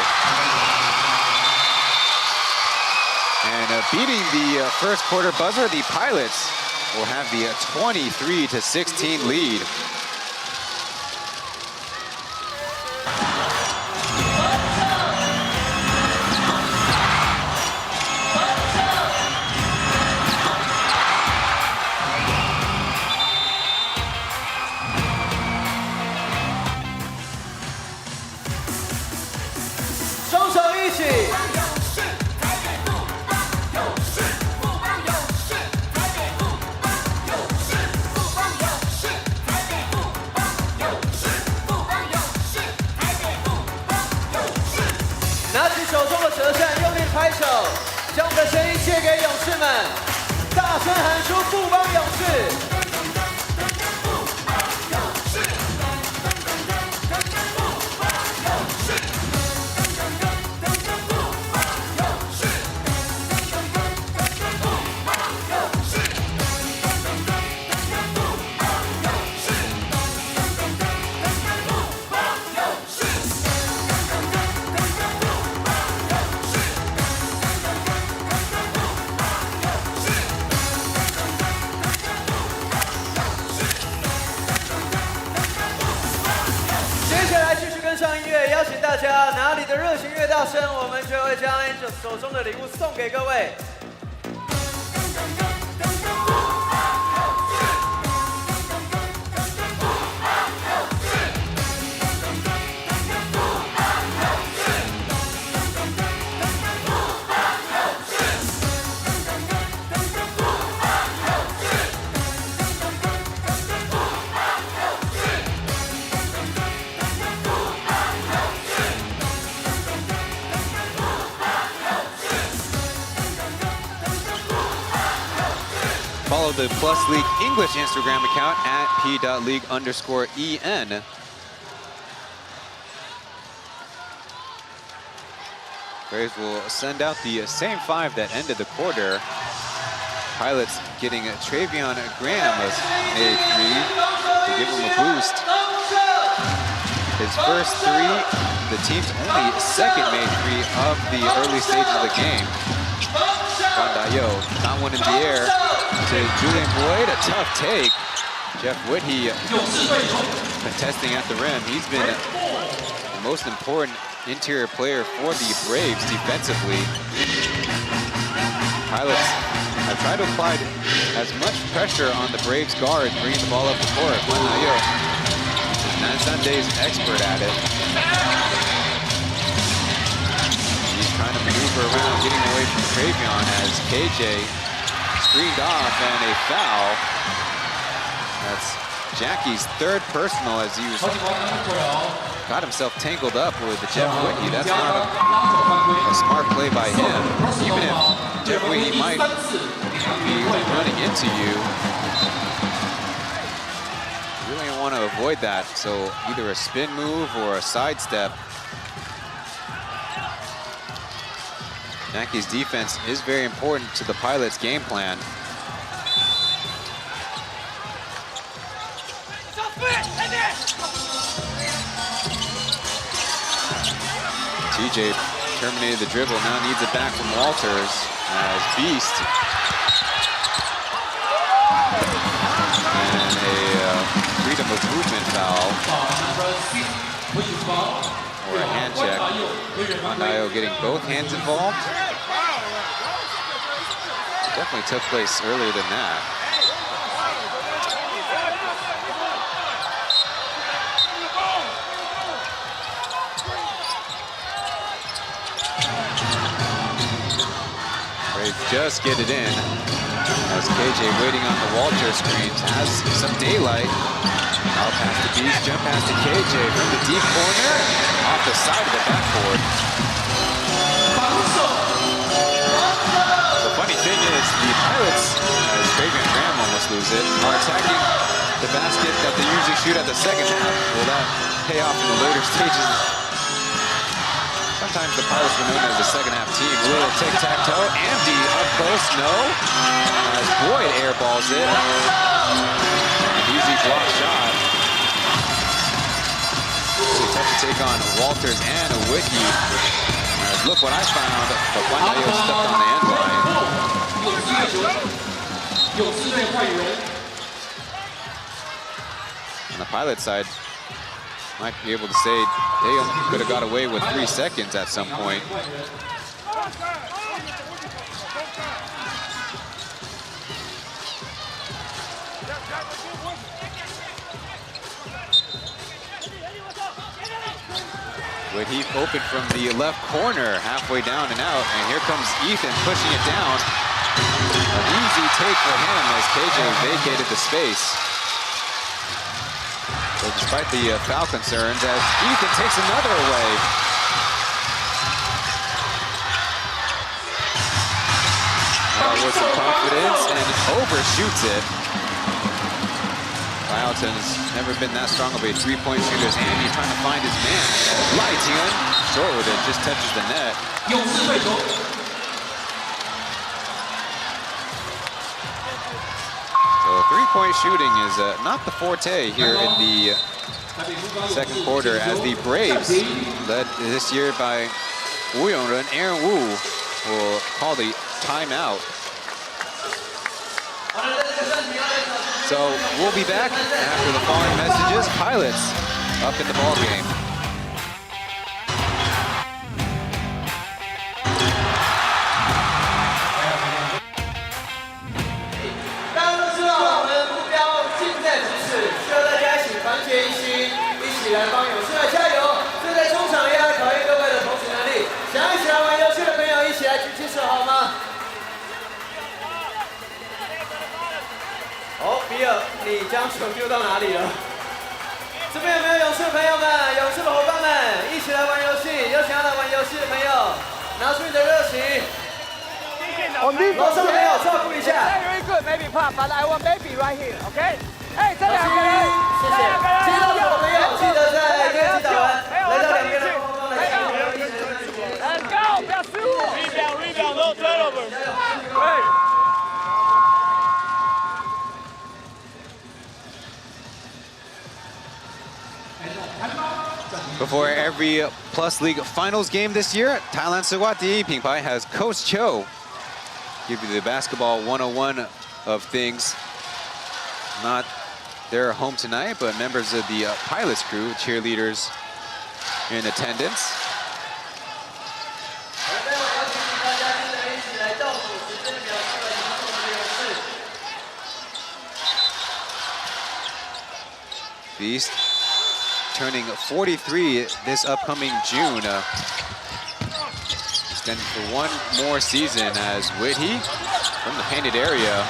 And beating the first quarter buzzer, the Pilots will have the 23-16 lead.将我们的声音借给勇士们，大声喊出富邦勇士！邀请大家，哪里的热情越大声，我们就会将 Angel 手中的礼物送给各位。Follow the Plus League English Instagram account at P.LEAGUE_EN. Braves will send out the same five that ended the quarter. Pilots getting Travion Graham a three to give him a boost. His first three, the team's only second made three of the early stages of the game. Bandayo, not one in the air to Julian Boyd, a tough take. Jeff Whitty contesting at the rim. He's been the most important interior player for the Braves defensively. Pilots have tried to apply as much pressure on the Braves guard, bringing the ball up the court. Bandayo, Nansanday's expert at it. Trying to maneuver around, getting away from Travion as KJ screened off and a foul. That's Jackie's third personal as he was got himself tangled up with Jeff Whitty. That's not a smart play by him. Even if Jeff Whitty might be running into you, you really want to avoid that. So either a spin move or a sidestep. Yankees defense is very important to the Pilots' game plan. TJ terminated the dribble, now needs it back from Walters as Beast. And a freedom of movement foul. or a hand check. Mondayo getting both hands involved. Definitely took place earlier than that. Braves just get it in as KJ waiting on the Walter screens has some daylight. Now pass to Beast, jump pass to KJ from the deep corner off the side of the backboard. The funny thing is the Pilots, as Fabian Graham almost lose it, are attacking the basket that they usually shoot at the second half. Will that pay off in the later stages? Sometimes the Pilots were known as the second half team. A little tic-tac-toe. Andy up close, no. As Boyd airballs it. An easy block shot. Really tough to take on Walters and a Wiki. As look what I found. The Mondayo stuck on the end line. On the Pilot side, might be able to say they could have got away with 3 seconds at some point. But he opened from the left corner, halfway down and out, and here comes Ethan pushing it down. An easy take for him as KJ vacated the space. So despite the foul concerns, as Ethan takes another away. With some confidence and overshoots it. Lyleton's never been that strong of a three-point shooter as Andy trying to find his man. Lyleton, short with it, just touches the net. So three-point shooting is not the forte here in the second quarter as the Braves, led this year by Wu Yongren, Aaron Wu will call the timeout. So we'll be back after the following messages. Pilots up in the ball game.比尔，你将球丢到哪里了？这边有没有勇士的朋友们、勇士的伙伴们，一起来玩游戏？有想要来玩游戏的朋友，拿出你的热情。楼上的朋友照顾一下。Very good, maybe pop, but I want baby right here, OK？ 哎，这两个人，谢谢。接到球的朋友，记得在电击打完，来到两边的后方来抢。Let's go， 不要失误。Rebound, no turnover。对。 Before every Plus League Finals game this year, Thailand Sawati Pingpai has Coach Cho give you the basketball 101 of things. Not their home tonight, but members of the Pilots crew, cheerleaders in attendance. Beast turning 43 this upcoming June. Extended for one more season as Whitty from the painted area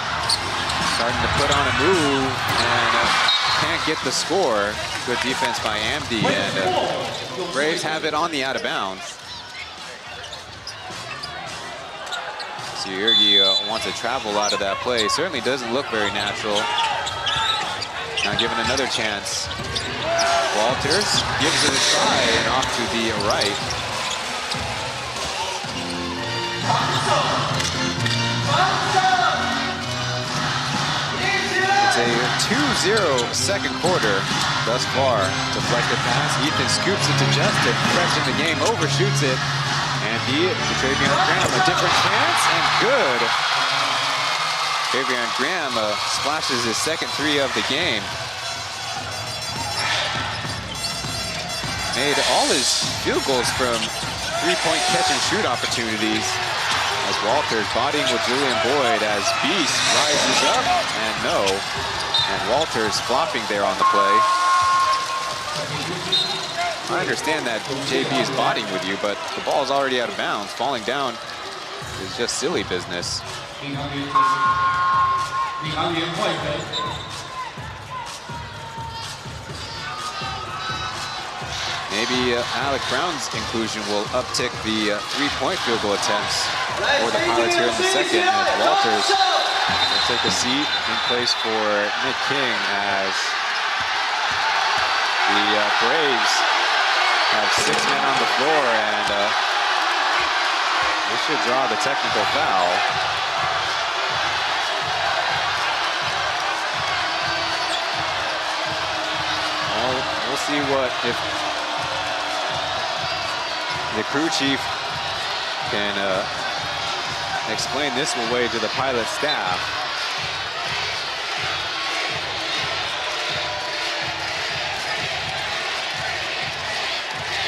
starting to put on a move and can't get the score. Good defense by Amdi, and Braves have it on the out of bounds. So Yurgi wants to travel out of that play. Certainly doesn't look very natural. Now given another chance. Walters gives it a try and off to the right. It's a 2-0 second quarter thus far. Deflected pass. Ethan scoops it to Justin, fresh in the game, overshoots it. And to Travion Graham, a different chance, and good. Travion Graham splashes his second three of the game. made all his field goals from three-point catch and shoot opportunities. As Walters bodying with Julian Boyd as Beast rises up and no. And Walters flopping there on the play. I understand that JB is bodying with you, but the ball is already out of bounds. Falling down is just silly business. Maybe Alec Brown's inclusion will uptick the three-point field goal attempts for the Pilots here in the second, as Walters will take a seat in place for Nick King as the Braves have 6 men on the floor, and they should draw the technical foul. We'll see if the crew chief can explain this away to the Pilot staff.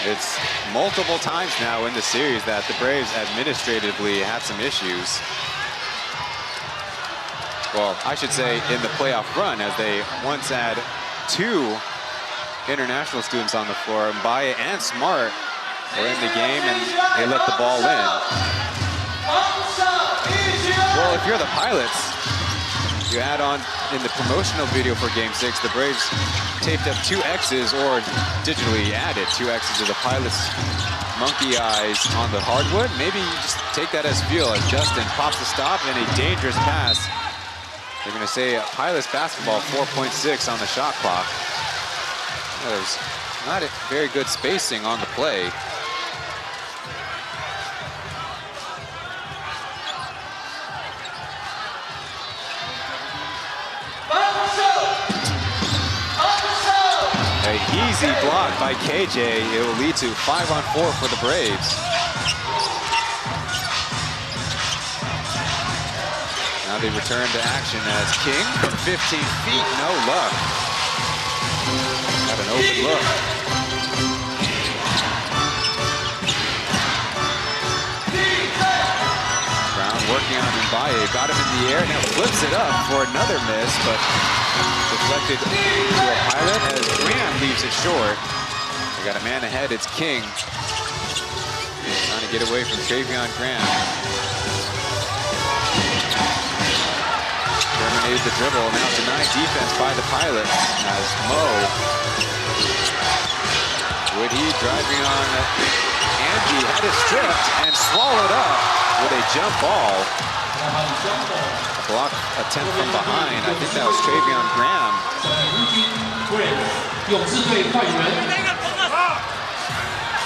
It's multiple times now in the series that the Braves administratively had some issues. Well, I should say in the playoff run, as they once had 2 international students on the floor. Mbaye and Smart were in the game, and they let the ball in. Well, if you're the Pilots, you add on in the promotional video for Game 6, the Braves taped up 2 X's, or digitally added 2 X's to the Pilots' monkey eyes on the hardwood. Maybe you just take that as feel, as Justin pops a stop and a dangerous pass. They're going to say Pilots basketball, 4.6 on the shot clock. There's not a very good spacing on the play. An easy block by KJ. It will lead to 5-on-4 for the Braves. Now they return to action as King from 15 feet, no luck. Got an open look. Brown working on Mbaye, got him in the air, now flips it up for another miss, but deflected to a Pilot as Graham leaves it short. They got a man ahead, it's King. Trying to get away from Travion Graham. Terminated the dribble, now denied defense by the Pilots as Mo. Woody driving on Andy, had it stripped and swallowed up with a jump ball. A block attempt from behind. I think that was Travion Graham.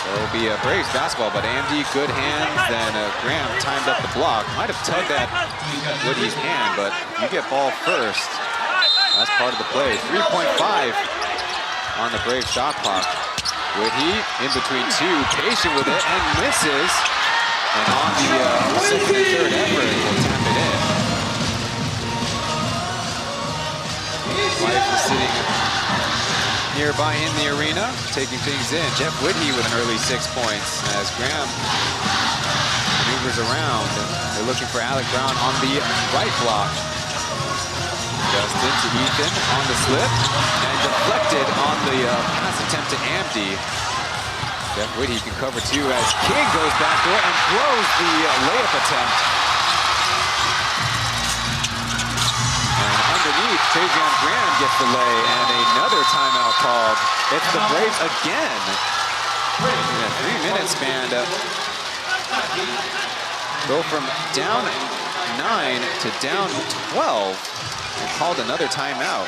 So it'll be a Braves basketball, but Andy, good hands, then Graham timed up the block. Might have tugged at Woody's hand, but you get ball first. That's part of the play. 3.5 on the Braves shot clock. Woody in between 2, patient with it, and misses. And on the second and third effort, will tap it in. Wife is sitting nearby in the arena, taking things in. Jeff Whitney with an early 6 points as Graham maneuvers around. They're looking for Alec Brown on the right block. Justin to Ethan on the slip and deflected on the pass attempt to Amdi. Jeff Whitty can cover 2 as King goes backdoor and throws the layup attempt. And underneath, Travion Graham gets the lay and another timeout called. It's the Braves again. In a 3-minute span to go from down 9 to down 12 and called another timeout.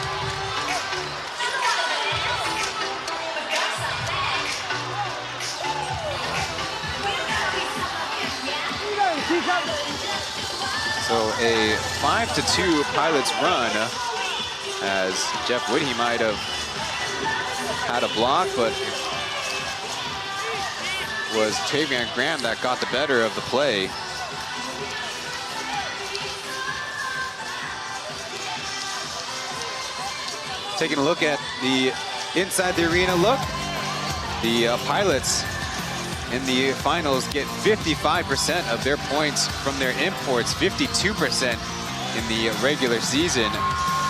So a 5-2 Pilots run as Jeff Whitty might have had a block, but it was Travion Graham that got the better of the play. Taking a look at the inside the arena look. The Pilots in the finals get 55% of their points from their imports, 52% in the regular season.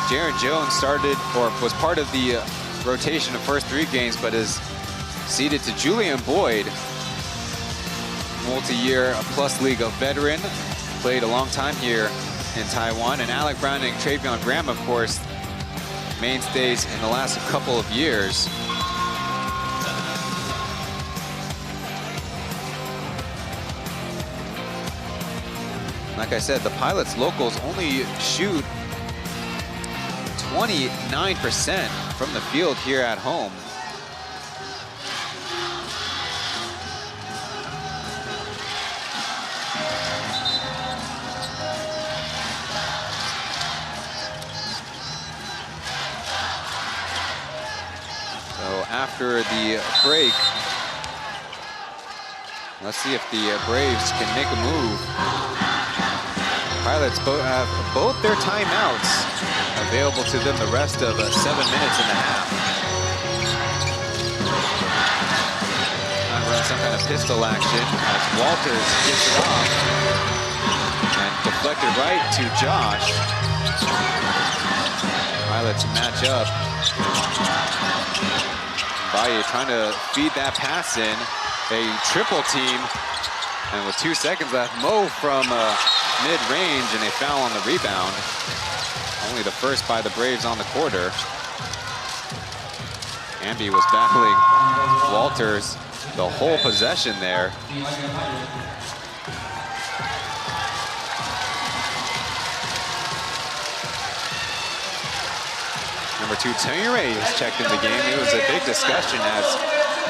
Jaron Jones started, or was part of the rotation of first 3 games, but is ceded to Julian Boyd, multi-year Plus League veteran, played a long time here in Taiwan, and Alec Brown and Travion Graham, of course, mainstays in the last couple of years. Like I said, the Pilots locals only shoot 29% from the field here at home. So after the break, let's see if the Braves can make a move. Pilots have both their timeouts available to them the rest of 7 minutes and a half. Trying to run some kind of pistol action as Walters gets it off and deflected right to Josh. Pilots match up. Baye trying to feed that pass in. A triple team, and with 2 seconds left, Mo from mid-range, and a foul on the rebound. Only the first by the Braves on the quarter. Amby was battling Walters the whole possession there. Number 2, Taoyuan is checked in the game. It was a big discussion as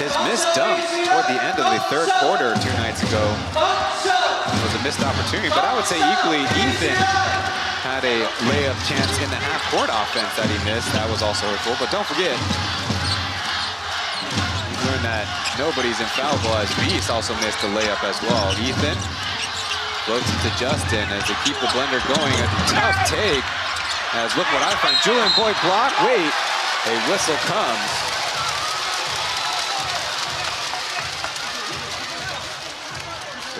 his missed dunk toward the end of the third quarter 2 nights ago was a missed opportunity, but I would say equally Ethan had a layup chance in the half-court offense that he missed. That was also hurtful, but don't forget, you learned that nobody's infallible, as Beast also missed a layup as well. Ethan floats it to Justin as they keep the blender going. A tough take, as look what I find. Julian Boyd block, wait, a whistle comes.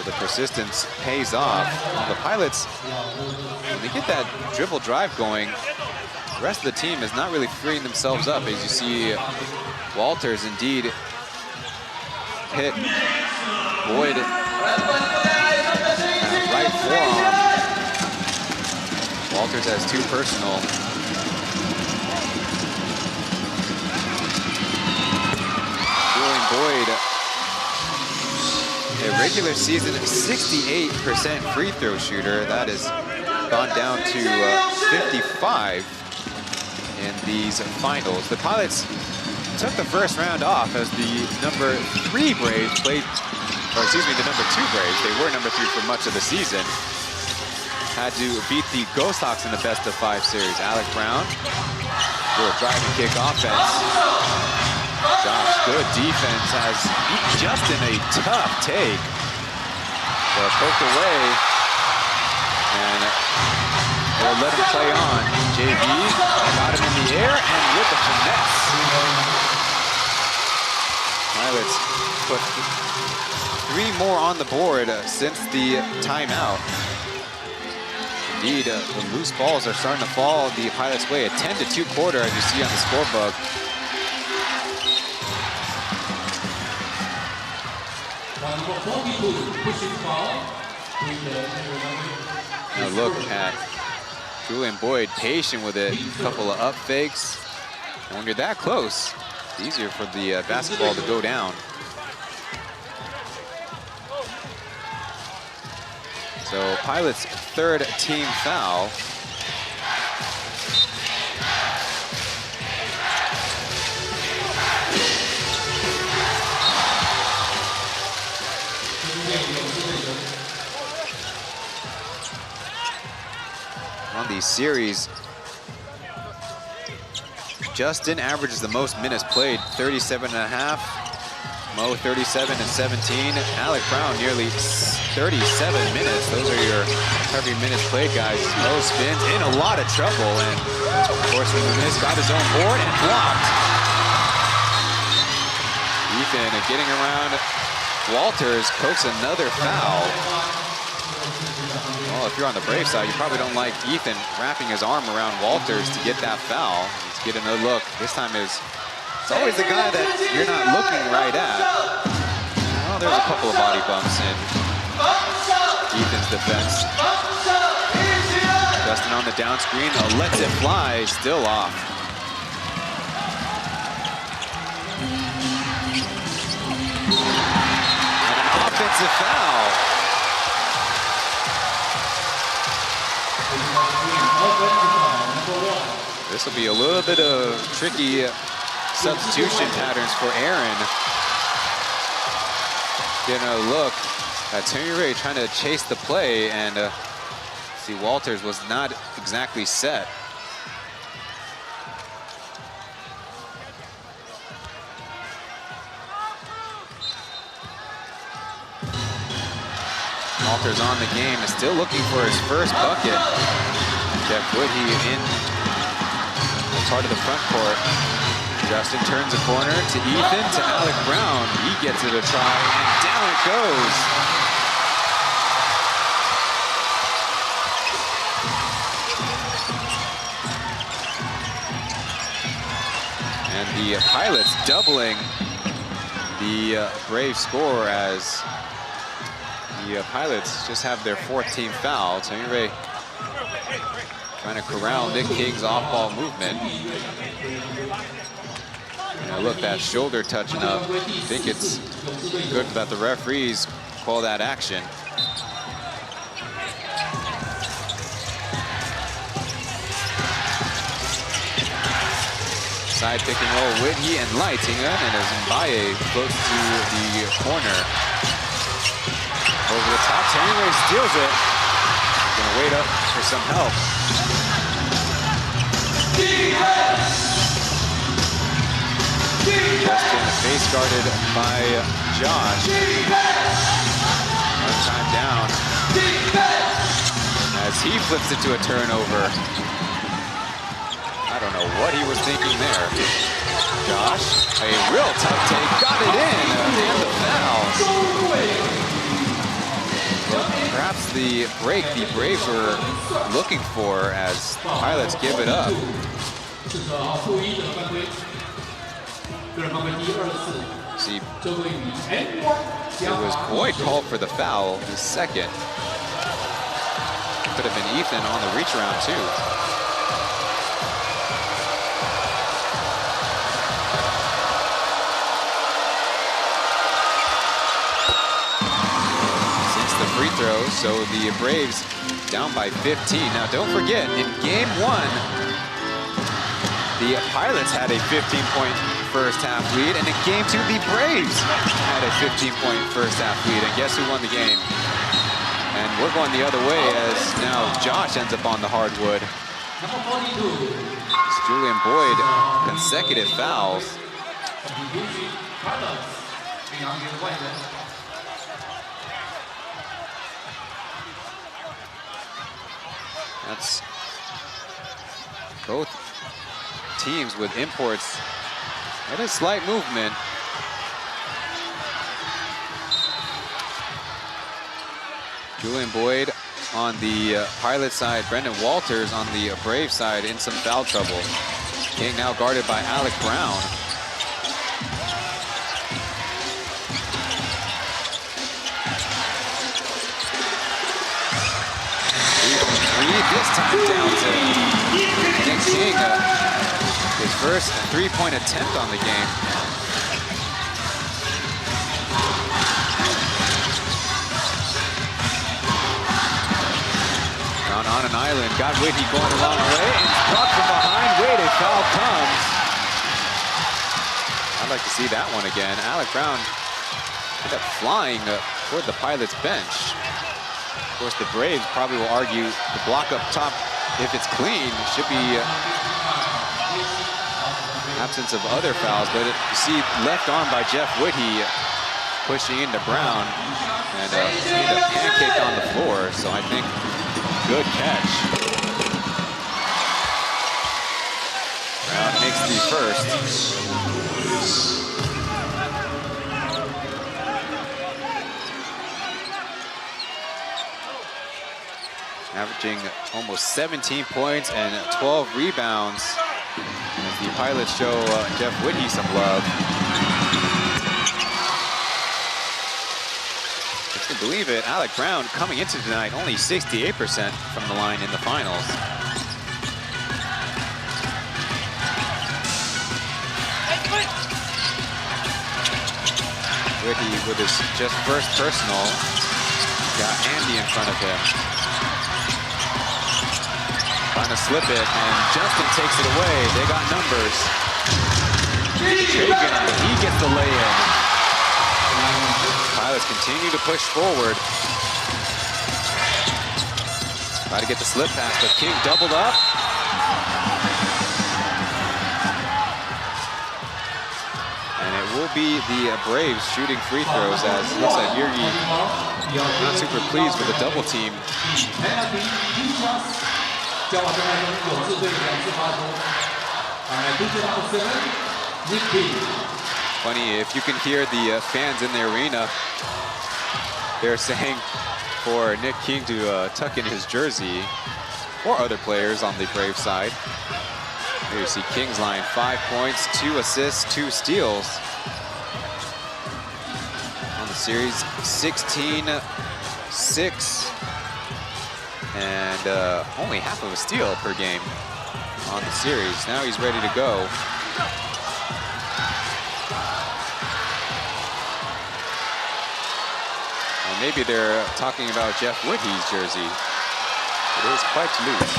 The persistence pays off. The Pilots, when they get that dribble drive going, the rest of the team is not really freeing themselves up. As you see, Walters indeed hit Boyd right forearm. Walters has 2 personal. Julian Boyd, a regular season 68% free throw shooter. That has gone down to 55 in these finals. The Pilots took the first round off as the number 3 Braves played, or excuse me, the number 2 Braves. They were number 3 for much of the season. Had to beat the Ghost Hawks in the best-of-5 series. Alec Brown, little drive and kick offense. Josh, good defense, has beat Justin a tough take. So poked away, and they'll let him play on. JB got him in the air, and with the finesse. Pilots put 3 more on the board since the timeout. Indeed, the loose balls are starting to fall the Pilots' way. A 10-2 quarter, as you see on the scorebook. Now look at Julian Boyd, patient with it. A couple of up fakes. And when you're that close, it's easier for the basketball to go down. So Pilots' 3rd team foul. On the series, Justin averages the most minutes played, 37.5. Mo 37 and 17. Alec Brown nearly 37 minutes. Those are your heavy minutes played guys. Mo spins in a lot of trouble, and of course when the miss got his own board and blocked. Ethan getting around Walters, coax another foul. Well, if you're on the Brave side, you probably don't like Ethan wrapping his arm around Walters to get that foul. Let's get another look. This time it's always the guy that you're not looking right at. Well, there's a couple of body bumps in Ethan's defense. Justin on the down screen, lets it fly, still off. And an offensive foul. This will be a little bit of tricky substitution patterns for Aaron. Getting a look at Taoyuan trying to chase the play, and see Walters was not exactly set. Walters on the game, is still looking for his first bucket. Jeff Woodhey in part of the front court. Justin turns a corner to Ethan, to Alec Brown. He gets it a try, and down it goes. And the Pilots doubling the Brave score as the Pilots just have their 4th team foul. Taoyuan trying to corral Nick King's off-ball movement. And look, that shoulder touching up. I think it's good that the referees call that action. Side pick and roll, Whitney and Lightinga, and as Mbaye floats to the corner. Over the top, Taoyuan steals it. Gonna wait up for some help. Justin face guarded by Josh. One time down. As he flips it to a turnover. I don't know what he was thinking there. Josh, a real tough take, got it in, and the foul. Well, perhaps the break the Braves were looking for as the Pilots give it up. See, it was Boyd called for the foul, his second. Could have been Ethan on the reach around too. Free throws, so the Braves down by 15. Now don't forget, in game 1, the Pilots had a 15-point first half lead, and in game 2, the Braves had a 15-point first half lead, and guess who won the game? And we're going the other way as now Josh ends up on the hardwood. It's Julian Boyd, consecutive fouls. That's both teams with imports and a slight movement. Julian Boyd on the Pilot side, Brendan Walters on the Brave side in some foul trouble. King now guarded by Alec Brown. This time down to Nick King, his first 3-point attempt on the game. Brown on an island, got Whitney going a long way, and blocked from behind. Wait, a foul comes. I'd like to see that one again. Alec Brown ended up flying toward the Pilots bench. Of course, the Braves probably will argue the block up top, if it's clean, should be absence of other fouls. But you see left arm by Jeff Whitney pushing into Brown, and he ended up pancaked on the floor. So I think good catch. Brown makes the first. averaging almost 17 points and 12 rebounds. As the Pilots show Jeff Whitty some love. If you can believe it, Alec Brown coming into tonight only 68% from the line in the finals. Whitty with his just first personal. Got Andy in front of him. Trying to slip it, and Justin takes it away. They got numbers. Tavion, he gets the lay-in. Pilots continue to push forward. Try to get the slip pass, but King doubled up. And it will be the Braves shooting free throws, as it looks like Yuri not super pleased with the double team. Funny, if you can hear the fans in the arena, they're saying for Nick King to tuck in his jersey, or other players on the Brave side. Here you see King's line, 5 points, 2 assists, 2 steals. On the series, 16-6. And only half of a steal per game on the series. Now he's ready to go. And maybe they're talking about Jeff Whitty's jersey. It is quite loose.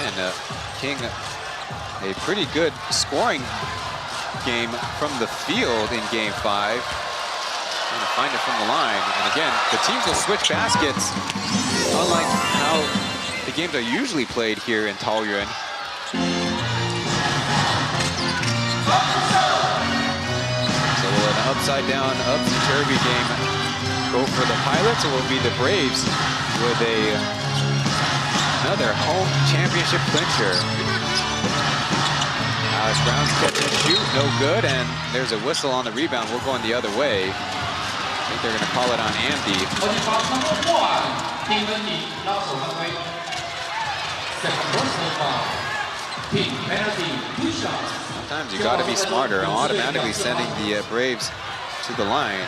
And King, a pretty good scoring game from the field in Game 5. Trying to find it from the line. And again, the teams will switch baskets, unlike how the games are usually played here in Taoyuan. So will an upside-down, upsy-turvy game go for the Pilots, or will it be the Braves with another home championship clincher? Alex Brown's catch and shoot, no good, and there's a whistle on the rebound. We're going the other way. I think they're going to call it on Andy. Sometimes you got to be smarter, automatically sending the Braves to the line.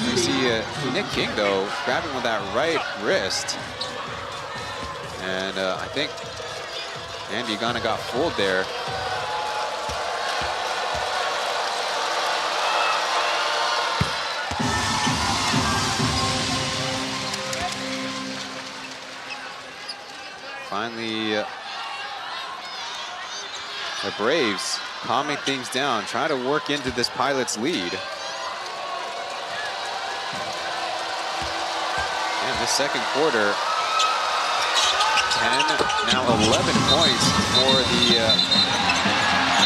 You see Nick King, though, grabbing with that right wrist. And I think Andy kind of got fooled there. Finally, the Braves calming things down, trying to work into this Pilots lead. And the second quarter, 10, now 11 points for the,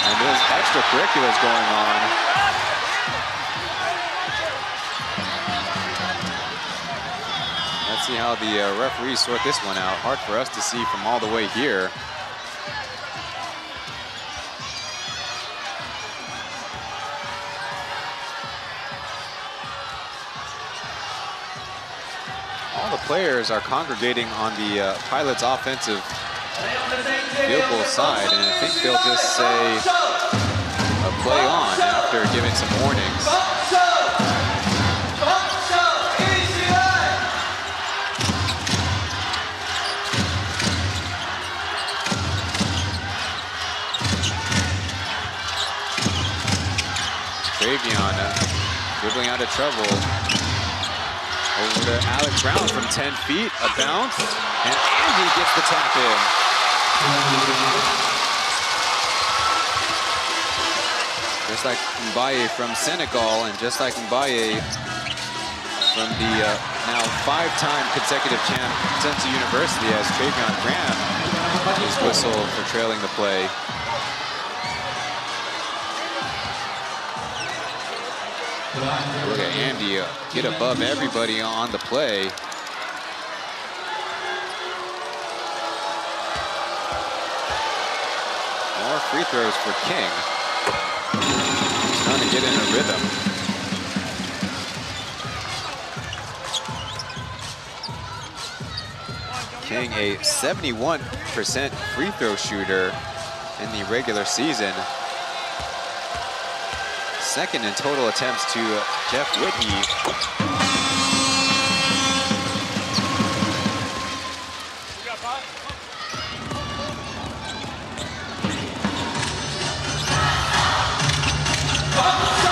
and there's extracurriculars going on. Let's see how the referees sort this one out. Hard for us to see from all the way here. All the players are congregating on the Pilots' offensive field goal side, and I think they'll just say a play on after giving some warnings. Tavion dribbling out of trouble. Over to Alex Brown from 10 feet, a bounce, and Andy gets the tap in. Just like Mbaye from Senegal, and just like Mbaye from the now 5-time consecutive champ Tsinghua University, as Tavion Graham is whistled for trailing the play. Look at Andy get above everybody on the play. More free throws for King. None get in a rhythm. King, a 71% free throw shooter in the regular season. Second in total attempts to Jeff Whitney.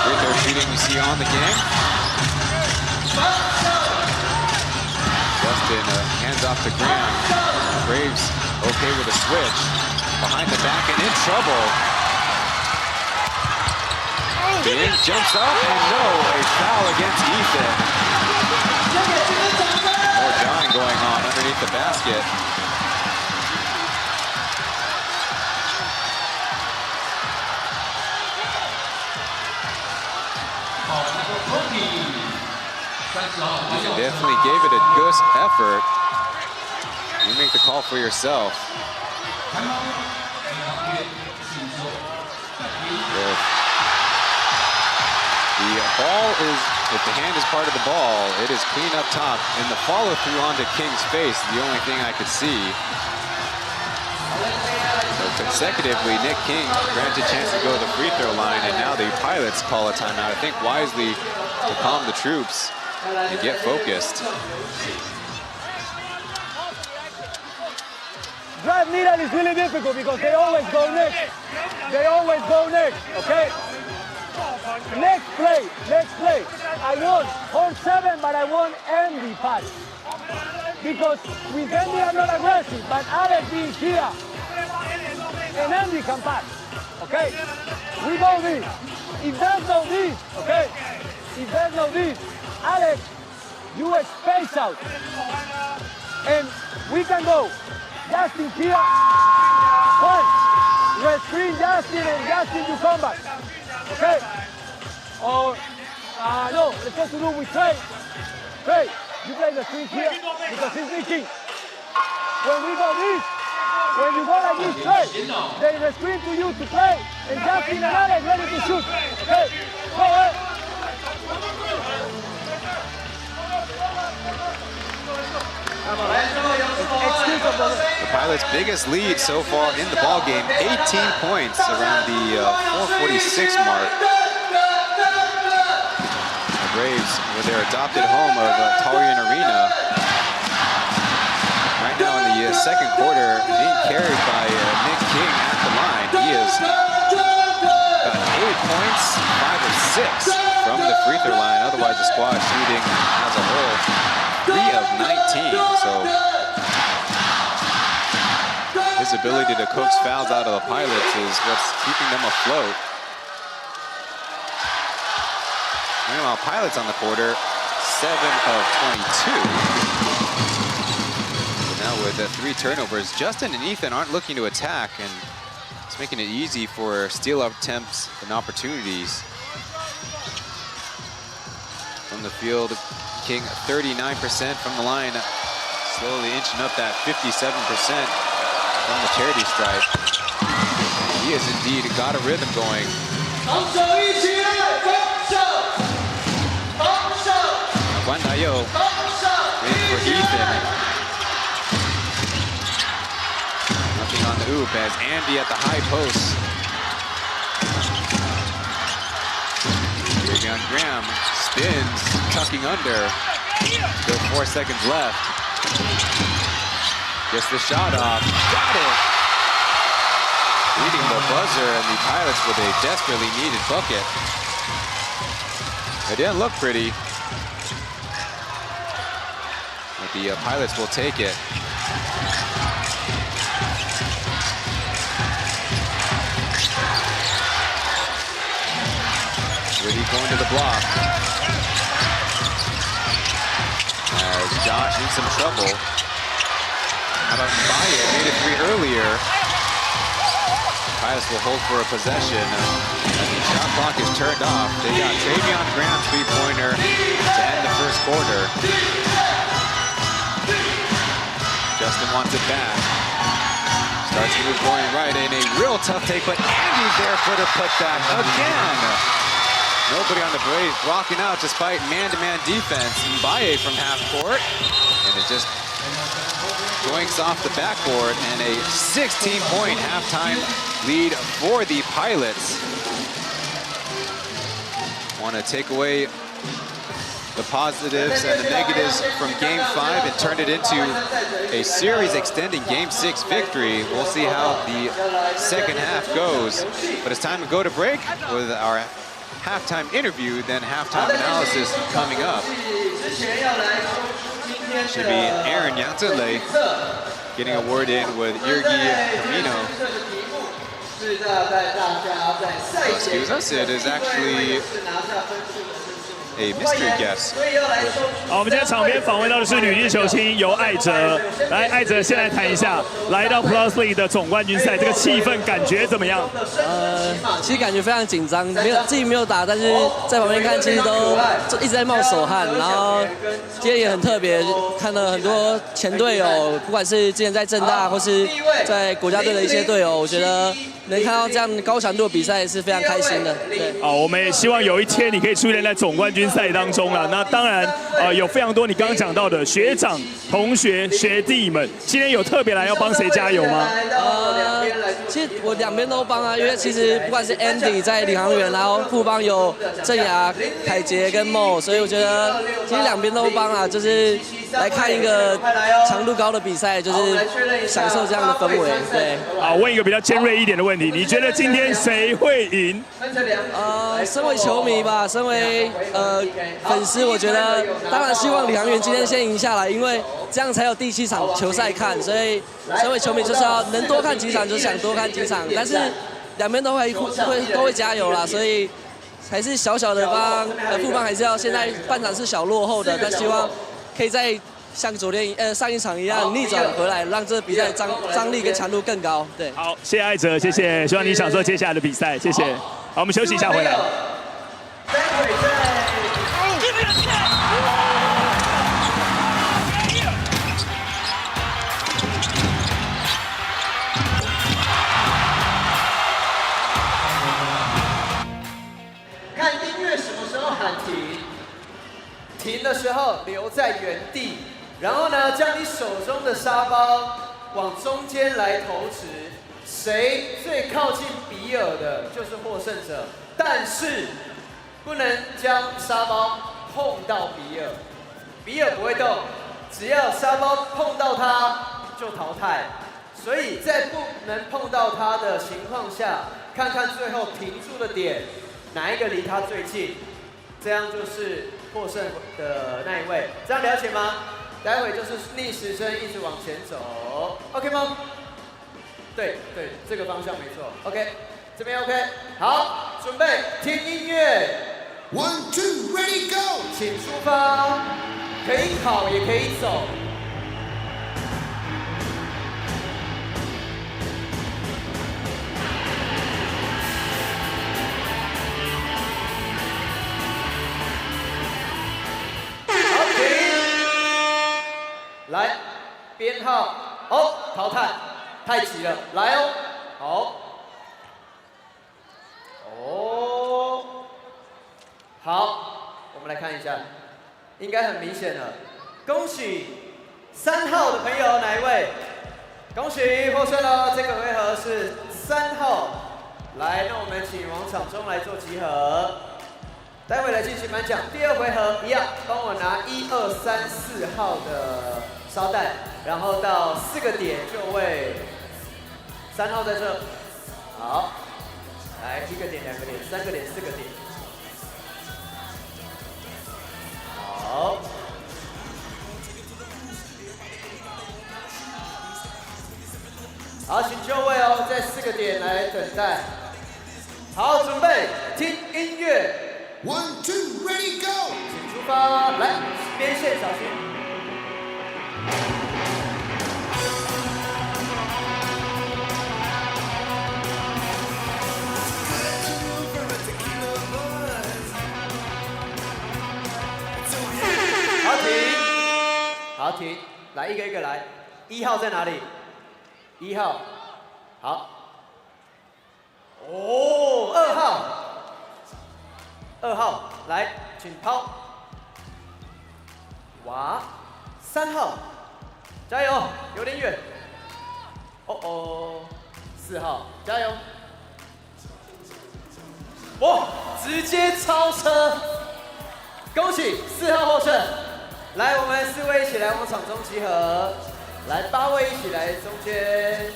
Free throw shooting you see on the game. Justin hands off to Graham. Braves okay with a switch. Behind the back and in trouble. Ben jumps up and no, a foul against Ethan. More jawing going on underneath the basket. You definitely gave it a good effort. You make the call for yourself. The ball is, if the hand is part of the ball, it is clean up top. And the follow through onto King's face, the only thing I could see. So consecutively, Nick King granted chance to go to the free throw line, and now the Pilots call a timeout. I think wisely to calm the troops and get focused. Drive needle is really difficult because they always go next. They always go next, okay? Next play. I want hold 7, but I want Andy pass. Because with Andy I'm not aggressive, but Alex being here, and Andy can pass, okay? We go this. If there's no this, okay? If there's no this, Alex, you space out. And we can go. Justin here. One. Red screen Justin and Justin to come back. Okay? Or, no, let's supposed to do with Trey. Trey, you play the screen here because he's leaking. When we go this, when you go like this, Trey, they red screen to you to play, and Justin and Alex ready to shoot. Okay? Go ahead. The Pilots' biggest lead so far in the ball game, 18 points around the 4:46 mark. The Braves with their adopted home of Taoyuan Arena. Right now in the second quarter, being carried by Nick King at the line. He has got 8 points, 5 of 6 from the free throw line. Otherwise, the squad shooting as a whole 3 of 19. So his ability to coax fouls out of the Pilots is what's keeping them afloat. Meanwhile, Pilots on the quarter, 7 of 22. So now with 3 turnovers, Justin and Ethan aren't looking to attack, and it's making it easy for steal-up attempts and opportunities. From the field, King 39% from the line, slowly inching up that 57% from the charity stripe. He has indeed got a rhythm going. Guan Dayo in for Ethan. Nothing on the oop as Andy at the high post. Davion Graham spins, tucking under. Still 4 seconds left. Gets the shot off. Got it! Beating the buzzer, and the Pilots with a desperately needed bucket. It didn't look pretty. But the Pilots will take it. Whitty going to the block. As Josh in some trouble. How about Bayet? Made it 3 earlier. Pilots will hold for a possession. As the shot clock is turned off. They got Tavion Graham 3-pointer to end the first quarter. Justin wants it back. Starts to move going right, and a real tough take, but Andy's there for the putback again. Nobody on the Braves blocking out despite man-to-man defense. Mbaye from half court. And it just joinks off the backboard. And a 16-point halftime lead for the Pilots. Want to take away the positives and the negatives from Game 5 and turn it into a series-extending Game 6 victory. We'll see how the second half goes. But it's time to go to break with our halftime interview, then halftime analysis coming up. Should be Aaron Yanzele getting a word in with Irgi Camino. Excuse us, it is actually a mystery guest. 好，我们今天场边访问到的是女力球星由艾哲。来，艾哲先来谈一下，来到 P.LEAGUE 的总冠军赛，这个气氛感觉怎么样？其实感觉非常紧张，自己没有打，但是在旁边看，其实都一直在冒手汗。然后今天也很特别，看了很多前队友，不管是之前在政大或是在国家队的一些队友，我觉得能看到这样高强度的比赛是非常开心的。对，好，我们也希望有一天你可以出现在总冠军赛当中了。那当然，有非常多你刚刚讲到的学长、同学、学弟们，今天有特别来要帮谁加油吗？其实我两边都帮啊，因为其实不管是 Andy 在领航员，然后富邦有郑雅、凯杰跟 Mo， 所以我觉得其实两边都帮啊，就是来看一个强度高的比赛，就是享受这样的氛围。对。好，问一个比较尖锐一点的问题，你觉得今天谁会赢？身为球迷吧，身为粉丝，我觉得当然希望领航员今天先赢下来，因为这样才有第7场球赛看。所以身为球迷就是要能多看几场就想多看几场，但是两边都会加油啦，所以还是小小的帮富邦还是要现在半场是小落后的，但希望可以再像上一场一样逆转回来，让这比赛张力跟强度更高。对，好，谢谢艾哲，谢谢，希望你享受接下来的比赛，谢谢。好，我们休息一下，回来。看音乐什么时候喊停，停的时候留在原地，然后呢，将你手中的沙包往中间来投掷，谁最靠近比尔的就是获胜者，但是不能将沙包碰到比尔，比尔不会动，只要沙包碰到他就淘汰，所以在不能碰到他的情况下，看看最后停住的点。哪一个离他最近，这样就是获胜的那一位，这样了解吗？待会就是逆时针一直往前走 ，OK 吗？对，这个方向没错 ，OK， 这边 OK， 好，准备听音乐 ，1 2 ready go， 请出发，可以跑也可以走。来，编号哦，淘汰，太急了，来哦，好，哦，好，我们来看一下，应该很明显了，恭喜3号的朋友哪一位？恭喜获胜了，这个回合是3号，来，那我们请往场中来做集合。待会来进行颁奖，第2回合一样，帮我拿1、2、3、4号的烧弹，然后到4个点就位。3号在这，好，来1个点、2个点、3个点、4个点，好，好，请就位哦，在4个点来等待。好，准备听音乐。1 2 ready go， 请出发，来边线小心。好停，好停，来一个一个来。1号在哪里？1号，好。哦，2号。2号来，请抛。哇，3号，加油，有点远。4号，加油。哇，直接超车！恭喜4号获胜。来，我们4位一起来往场中集合。来，8位一起来中间。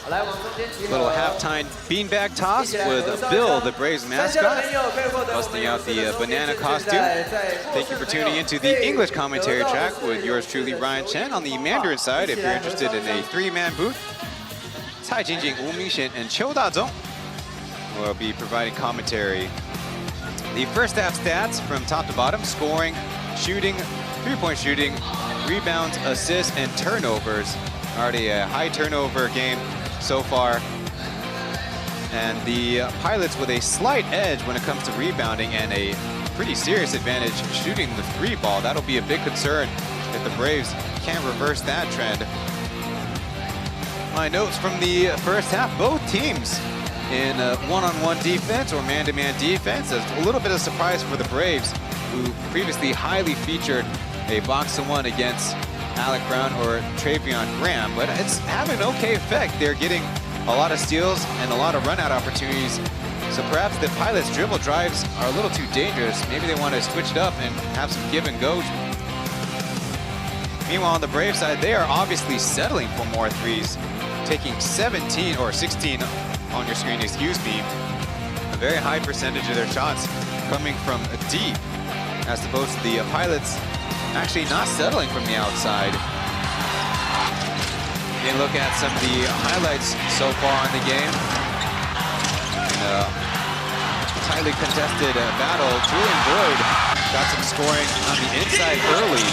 来，往中间集合。 Little halftime beanbag toss with Bill, the Braves mascot, busting out the banana costume. Thank you for tuning into the English commentary track with yours truly, Ryan Chen. On the Mandarin side, if you're interested in a 3-man booth, Clinching, Wu Mingxian, and Qiu Dazhong will be providing commentary. The first half stats from top to bottom: scoring, shooting, 3-point shooting, rebounds, assists, and turnovers. Already a high turnover game so far. And the Pilots with a slight edge when it comes to rebounding and a pretty serious advantage shooting the 3 ball. That'll be a big concern if the Braves can't reverse that trend. My notes from the first half: both teams in one-on-one defense or man-to-man defense. A little bit of surprise for the Braves, who previously highly featured a box-to-1 against Alec Brown or Taoyuan Graham, but it's having an okay effect. They're getting a lot of steals and a lot of run-out opportunities. So perhaps the Pilots' dribble drives are a little too dangerous. Maybe they want to switch it up and have some give and go. Meanwhile, on the Brave side, they are obviously settling for more threes, taking 17 or 16 on your screen, excuse me. A very high percentage of their shots coming from deep, as opposed to the Pilots actually not settling from the outside. You look at some of the highlights so far in the game. Tightly contested battle. Julian Boyd got some scoring on the inside early.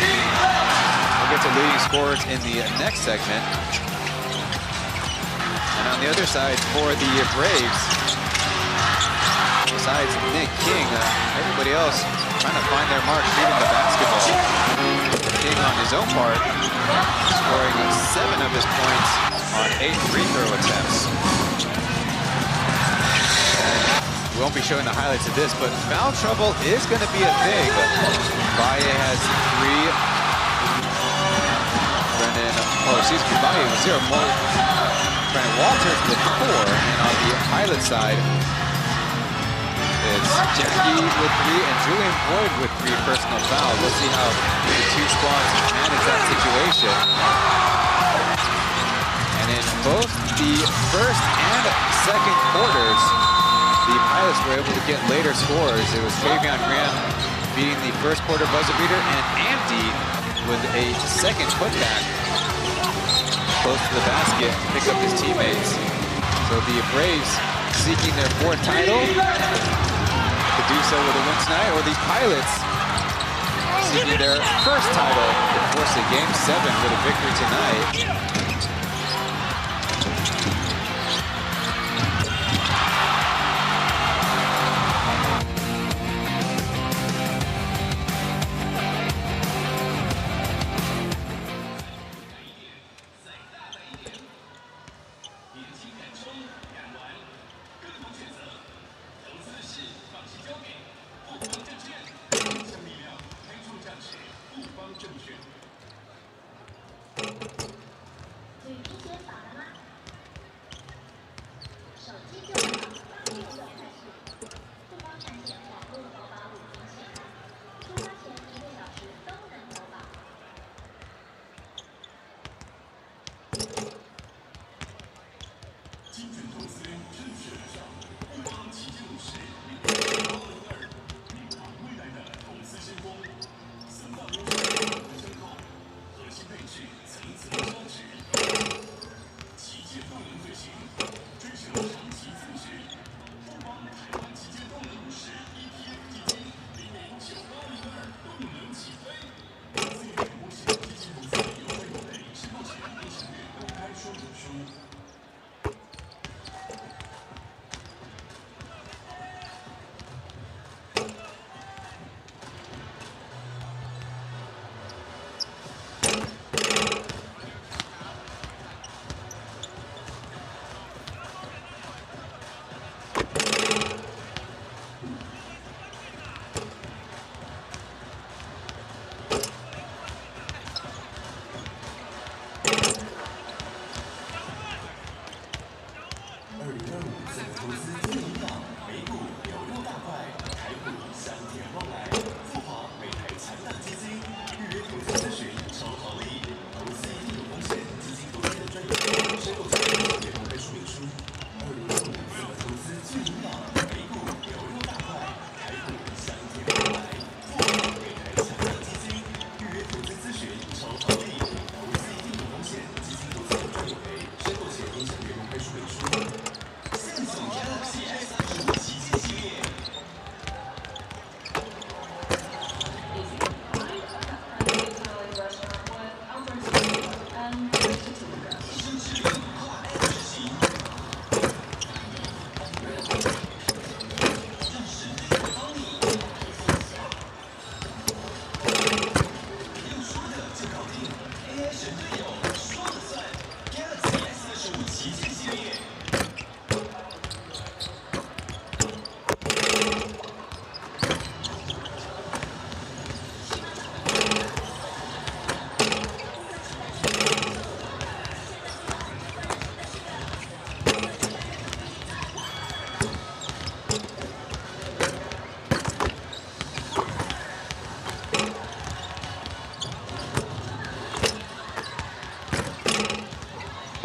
We'll get to leading scorers in the next segment. And on the other side for the Braves, besides Nick King, everybody else trying to find their mark shooting the basketball. King on his own part, scoring 7 of his points on 8 free throw attempts. We won't be showing the highlights of this, but foul trouble is going to be a thing. Baye has 3. Baye with 0 more. Brandon Walters with 4, and on the Pilot side, it's Jackie with 3 and Julian Boyd with 3 personal fouls. We'll see how the 2 squads manage that situation. And in both the first and second quarters, the Pilots were able to get later scores. It was Taoyuan Graham beating the first quarter buzzer beater, and Amdi with a second putback close to the basket, pick up his teammates. So the Braves seeking their 4th title, could do so with a win tonight, or the Pilots seeking their 1st title, of course, a Game 7 with a victory tonight.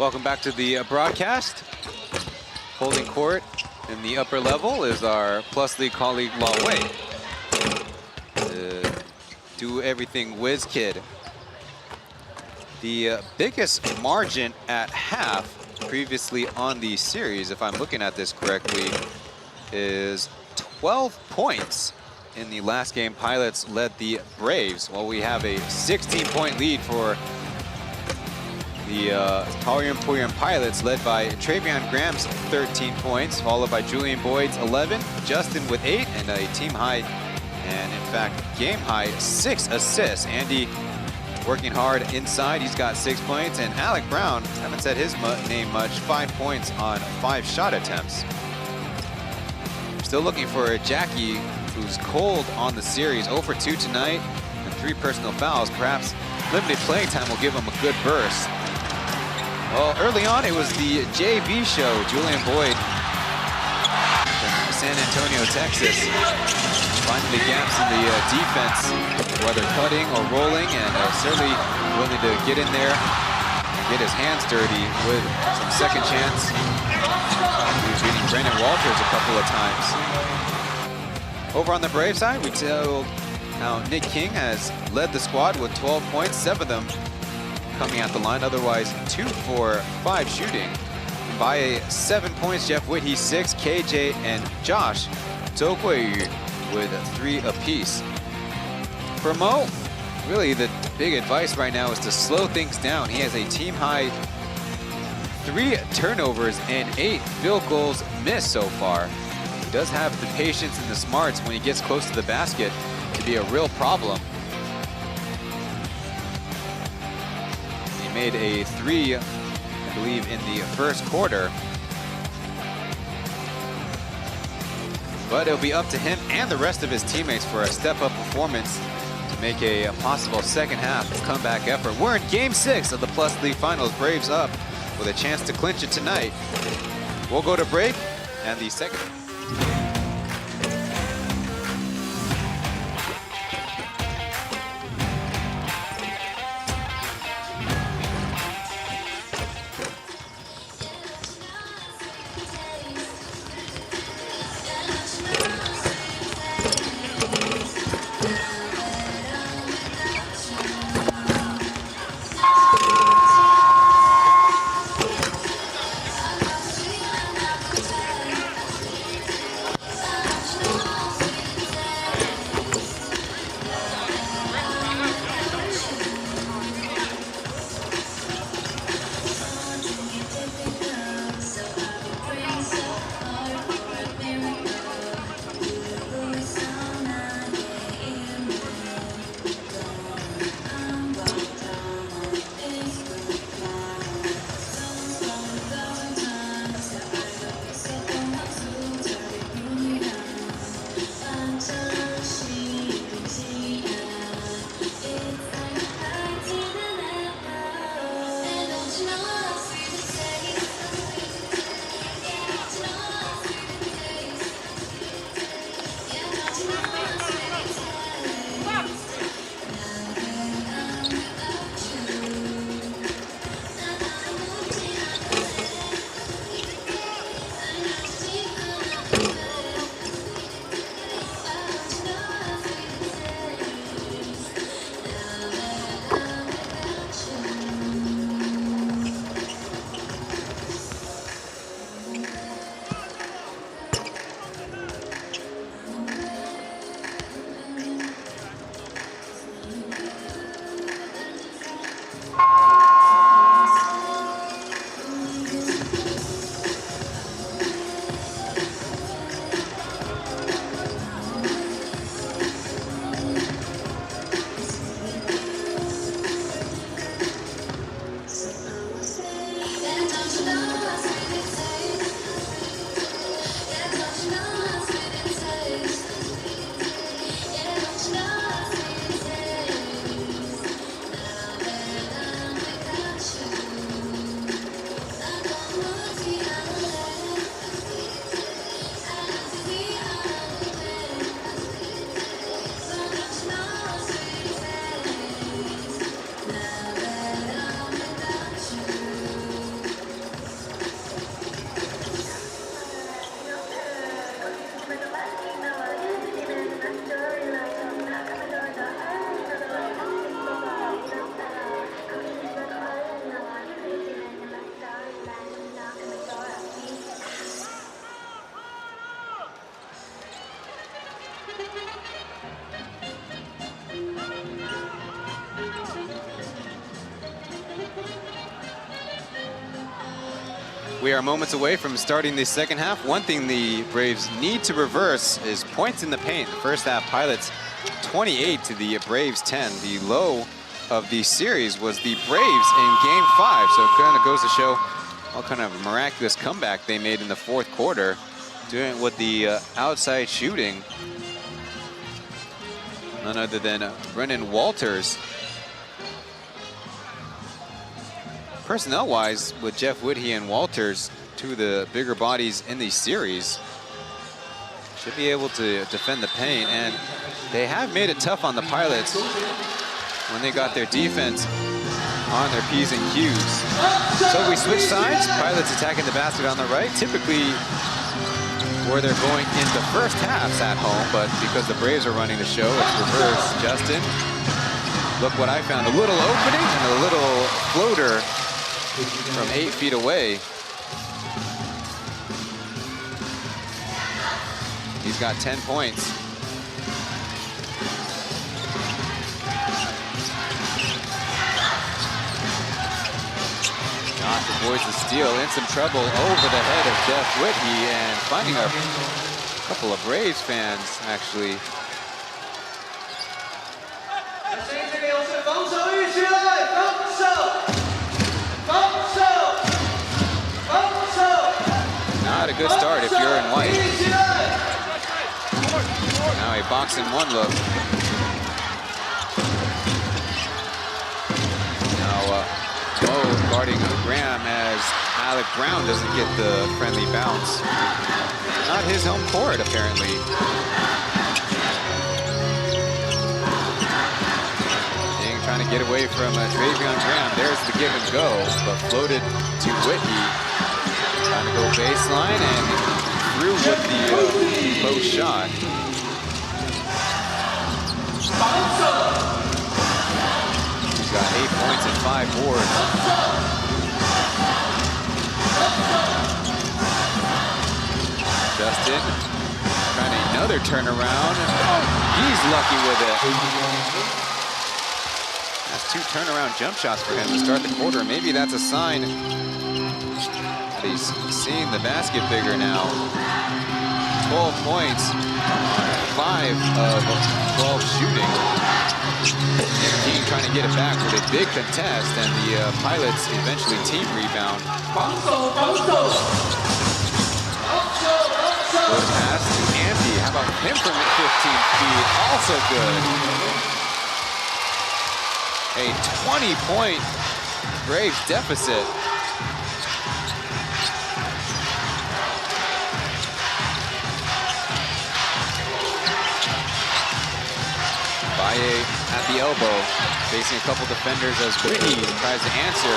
Welcome back to the broadcast. Holding court in the upper level is our Plus League colleague La Wei. Do everything whiz kid. The biggest margin at half previously on the series, if I'm looking at this correctly, is 12 points. In the last game, Pilots led the Braves, while we have a 16-point lead for the Pauian Pilots, led by Travion Graham's 13 points, followed by Julian Boyd's 11, Justin with 8, and a team high, and in fact, game high, 6 assists. Andy working hard inside, he's got 6 points, and Alec Brown, haven't said his name much, 5 points on 5 shot attempts. Still looking for Jackie, who's cold on the series, 0 for 2 tonight, and 3 personal fouls. Perhaps limited playing time will give him a good burst. Well, early on, it was the JV show. Julian Boyd from San Antonio, Texas, finding the gaps in the defense, whether cutting or rolling, and certainly willing to get in there, get his hands dirty with some second chance. He was beating Brandon Walters a couple of times. Over on the Brave side, we told how Nick King has led the squad with 12 points, 7 of them coming at the line, otherwise 2 for 5 shooting. And by 7 points, Jeff Witt, he's 6, KJ and Josh Zhou Guiyu with 3 apiece. For Mo, really the big advice right now is to slow things down. He has a team high 3 turnovers and 8 field goals missed so far. He does have the patience and the smarts when he gets close to the basket to be a real problem. He made a 3, I believe, in the first quarter. But it'll be up to him and the rest of his teammates for a step-up performance to make a possible second half comeback effort. We're in Game 6 of the Plus League Finals. Braves up with a chance to clinch it tonight. We'll go to break, and the second. We are moments away from starting the second half. One thing the Braves need to reverse is points in the paint. The first half, Pilots 28 to the Braves 10. The low of the series was the Braves in Game 5. So it kind of goes to show what kind of miraculous comeback they made in the fourth quarter, doing it with the outside shooting. None other than Brendan Walters. Personnel-wise, with Jeff Whitty and Walters, two of the bigger bodies in the series, should be able to defend the paint, and they have made it tough on the Pilots when they got their defense on their P's and Q's. So we switch sides. Pilots attacking the basket on the right, typically where they're going in the first halves at home, but because the Braves are running the show, it's reversed. Justin, look what I found, a little opening and a little floater from 8 feet away. He's got 10 points. Josh avoids the steal, in some trouble over the head of Jeff Whitty, and finding a couple of Braves fans actually. Not a good start if you're in white. Now a box and one look. Now Mo guarding Graham as Alec Brown doesn't get the friendly bounce. Not his home court, apparently. Trying to get away from Travion Graham. There's the give and go, but floated to Whitney. Trying to go baseline and through with the post shot. He's got 8 points and 5 boards. Justin trying another turnaround. He's lucky with it. That's 2 turnaround jump shots for him to start the quarter. Maybe that's a sign that he's seeing the basket bigger now. 12 points, 5 of 12 shooting. And King trying to get it back with a big contest, and the Pilots eventually team rebound. Goes pass to Andy. How about him from 15 feet? Also good. A 20-point Braves deficit. Baye at the elbow, facing a couple defenders as Whitney tries to answer.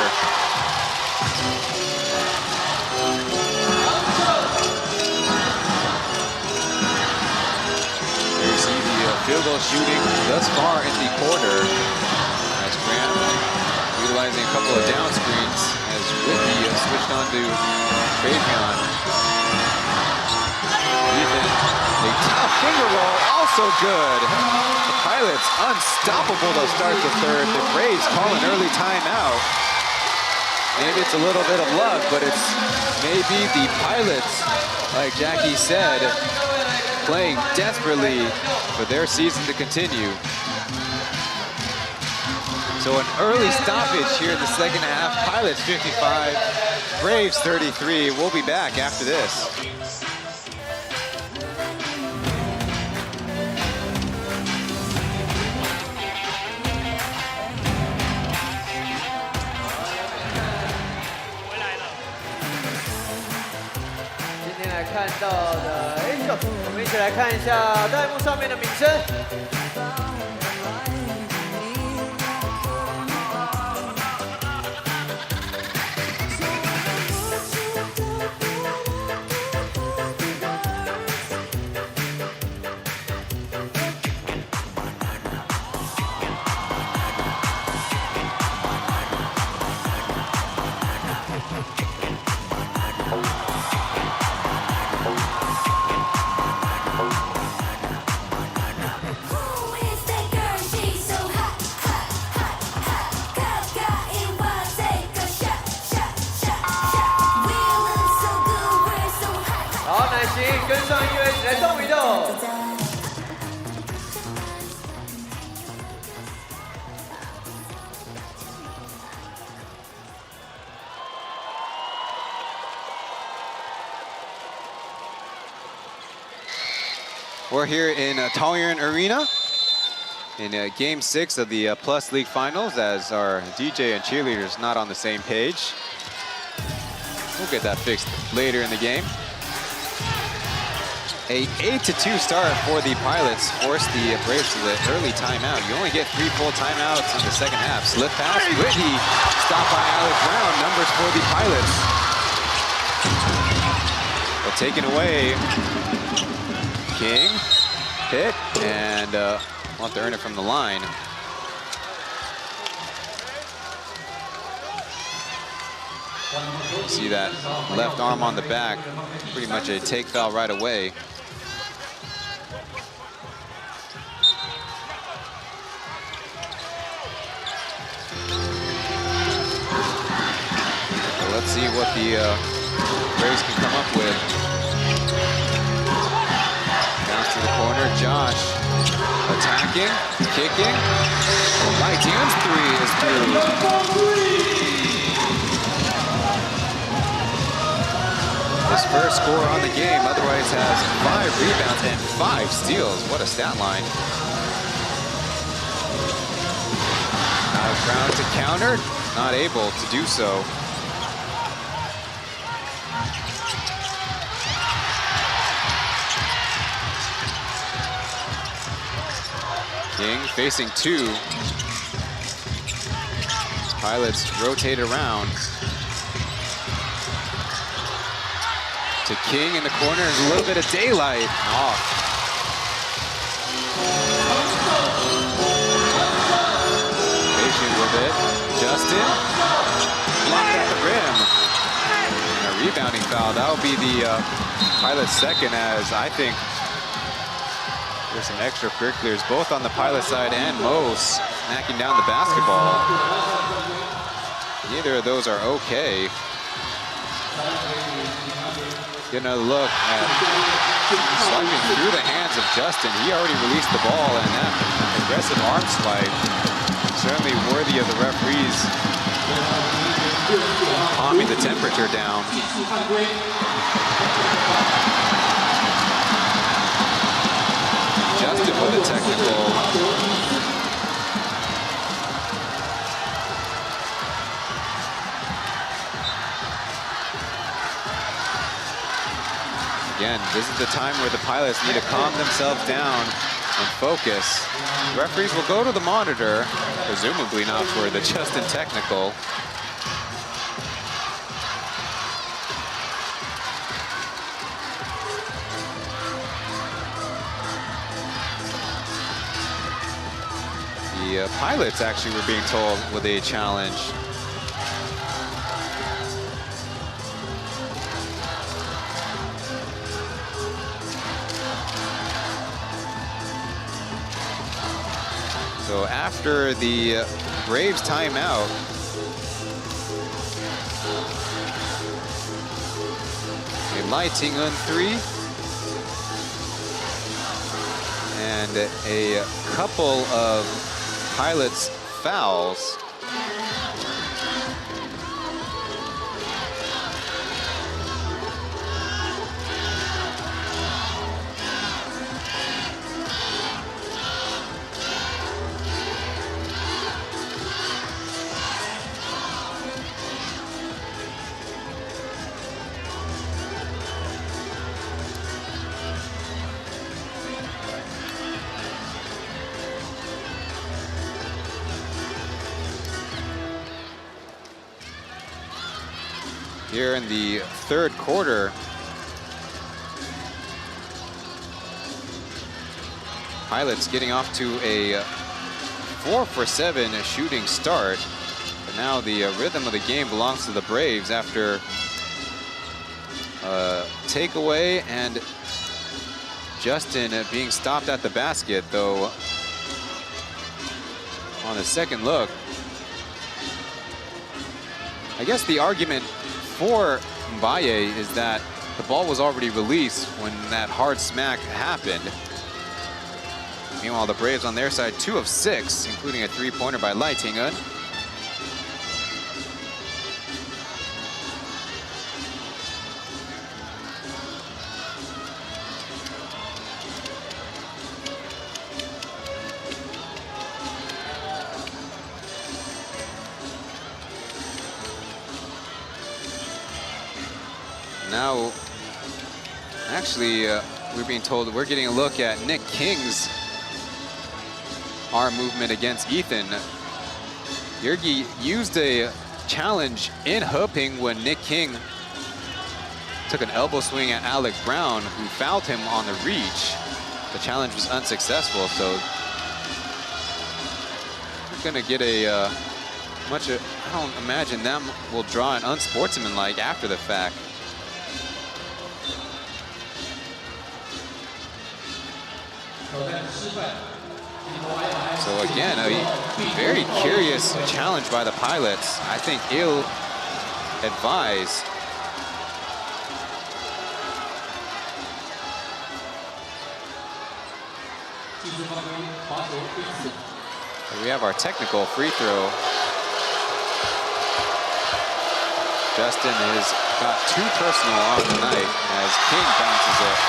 There you see the field goal shooting thus far in the quarter. Graham utilizing a couple of down screens as Whitney switched on to Travion. Ethan, a tough finger roll, also good. The Pilots unstoppable to start the third. The Braves call an early timeout. Maybe it's a little bit of luck, but it's maybe the Pilots, like Jackie said, playing desperately for their season to continue. So an early stoppage here in the second half. Pilots 55, Braves 33. We'll be back after this.今天来看到的 Angel， 我们一起来看一下弹幕上面的名称。跟上音乐，一起来动一动。We're here in Taoyuan Arena in Game 6 of the Plus League Finals, as our DJ and cheerleaders not on the same page. We'll get that fixed later in the game. A 8-2 start for the Pilots forced the Braves to the early timeout. You only get 3 full timeouts in the second half. Slip pass, Whitney, stopped by Alex Brown. Numbers for the Pilots. But taken away. King, hit, and we'll have to earn it from the line. See that left arm on the back, pretty much a take foul right away. So let's see what the Braves can come up with. To the corner, Josh attacking, kicking. My team's 3 is through. His first score on the game, otherwise has 5 rebounds and 5 steals. What a stat line. Brown to counter, not able to do so. King facing 2. Pilots rotate around. To King in the corner, there's a little bit of daylight. Off. Patient with it. Justin, blocked at the rim. And a rebounding foul. That'll be the Pilots' second, as I think there's some extracurriculars both on the Pilot side and Mo smacking down the basketball. Neither of those are okay. Get another look at swiping through the hands of Justin. He already released the ball, and that aggressive arm swipe certainly worthy of the referees calming the temperature down. Justin with a technical. Again, this is the time where the Pilots need to calm themselves down and focus. Referees will go to the monitor, presumably not for the Justin technical. The Pilots actually were being told with a challenge. So after the Braves timeout, a Lai Ting-eun 3 and a couple of Pilots fouls. Here in the third quarter, Pilots getting off to a 4-for-7 shooting start. But now the rhythm of the game belongs to the Braves after takeaway and Justin being stopped at the basket, though on the second look, I guess the argument for Mbaye is that the ball was already released when that hard smack happened. Meanwhile, the Braves on their side, 2 of 6, including a 3-pointer by PLEAGUE. Now, actually, we're being told that we're getting a look at Nick King's arm movement against Ethan. Yergi used a challenge in Heping when Nick King took an elbow swing at Alec Brown, who fouled him on the reach. The challenge was unsuccessful, so we're gonna get a I don't imagine them will draw an unsportsmanlike after the fact. So again, a very curious challenge by the pilots. I think ill-advised. So we have our technical free throw. Justin has got 2 personal on the night as King bounces it.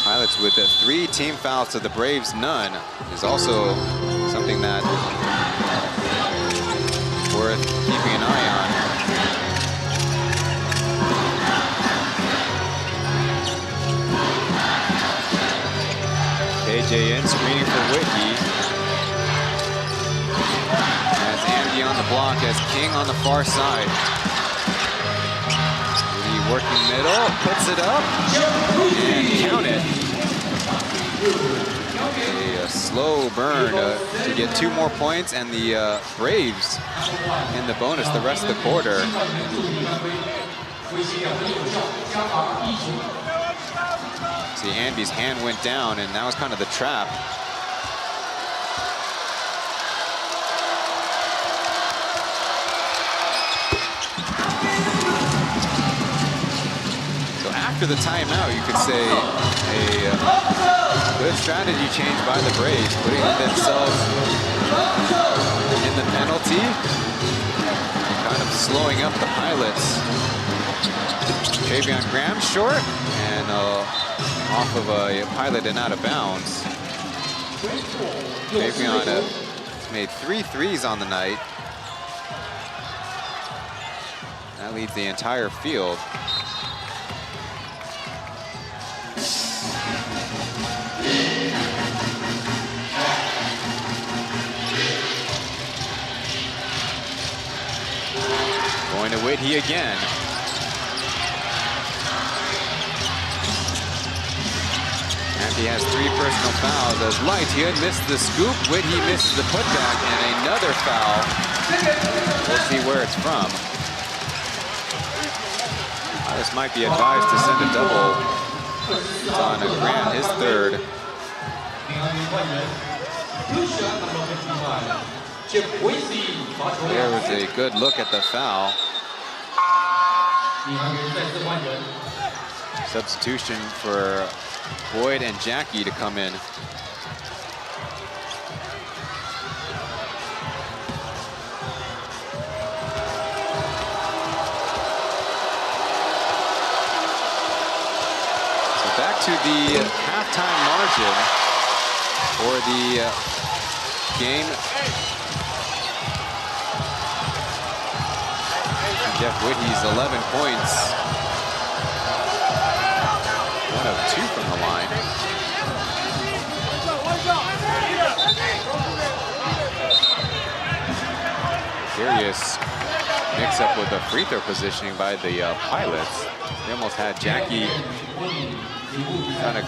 Pilots with 3 team fouls to the Braves, none, is also something that worth keeping an eye on. KJ in, screening for Whitney. As Andy on the block, as King on the far side. Whitney working middle, puts it up, and count it. A slow burn to get 2 more points, and the Braves in the bonus the rest of the quarter. See, Andy's hand went down, and that was kind of the trap. So after the timeout, you could say a good strategy change by the Braves, putting themselves in the penalty, kind of slowing up the Pilots. Travion Graham short, and off of a Pilot and out of bounds. Travion has made 3 threes on the night. That leads the entire field. Going to Whitney again. And he has 3 personal fouls as Light here missed the scoop. Whitney misses the putback, and another foul. We'll see where it's from. This might be advised to send a double. It's on a Graham, his 3rd. There was a good look at the foul. Substitution for Boyd and Jackie to come in. So back to the halftime margin for the game. Jeff Whitney's 11 points. 1 of 2 from the line. Curious mix-up with the free throw positioning by the Pilots. They almost had Jackie trying to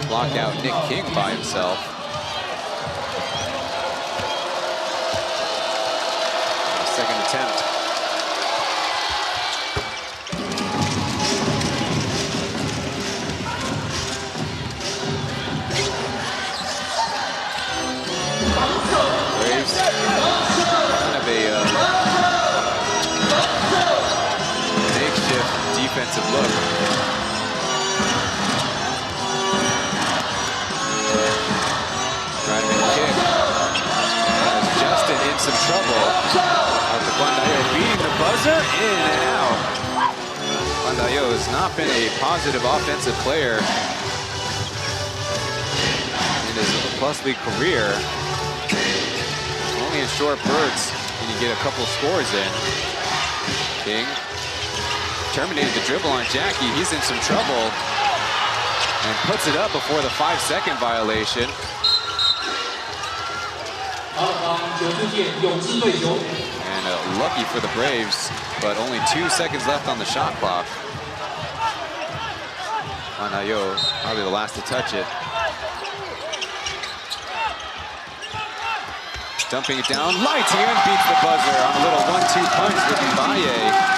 block out Nick King by himself. Second attempt. defensive look. Driving kick. Justin in some trouble. Guandayo beating the buzzer, in and out. Guandayo has not been a positive offensive player in his Plus League career. Only in short bursts can you get a couple scores in. King terminated the dribble on Jackie. He's in some trouble and puts it up before the 5-second violation. And lucky for the Braves, but only 2 seconds left on the shot clock. Guandayo probably the last to touch it. Dumping it down, Taoyuan beats the buzzer on a little 1-2 punch with Mbaye.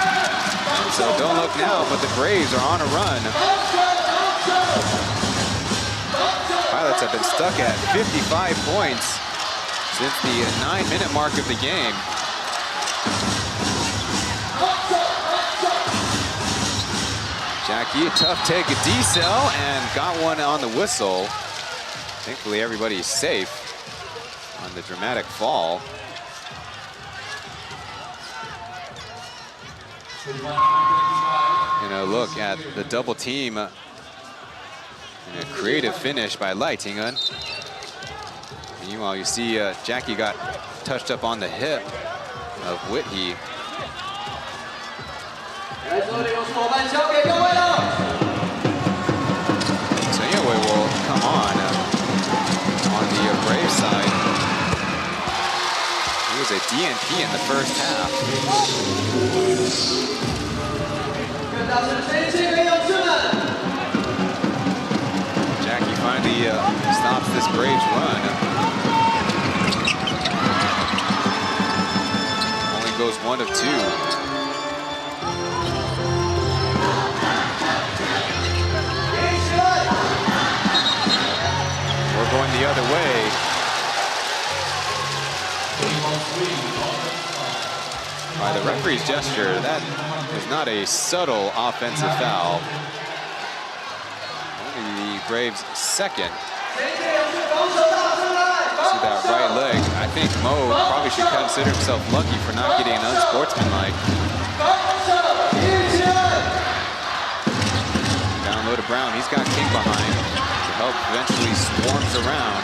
So don't look now, but the Braves are on a run. Pilots have been stuck at 55 points since the 9-minute mark of the game. Jackie, tough take, a decel, and got one on the whistle. Thankfully, everybody's safe on the dramatic fall. And a look at the double team and a creative finish by Taoyuan. Meanwhile, you see Jackie got touched up on the hip of Whitney. Taoyuan will come on the Brave side. He was a DNP in the first half. Jackie finally stops this Braves run. Only goes 1 of 2. We're going the other way. By the referee's gesture, that is not a subtle offensive foul. Only the Braves' second. See that right leg. I think Mo probably should consider himself lucky for not getting an unsportsmanlike. Down low to Brown. He's got King behind to help eventually swarms around.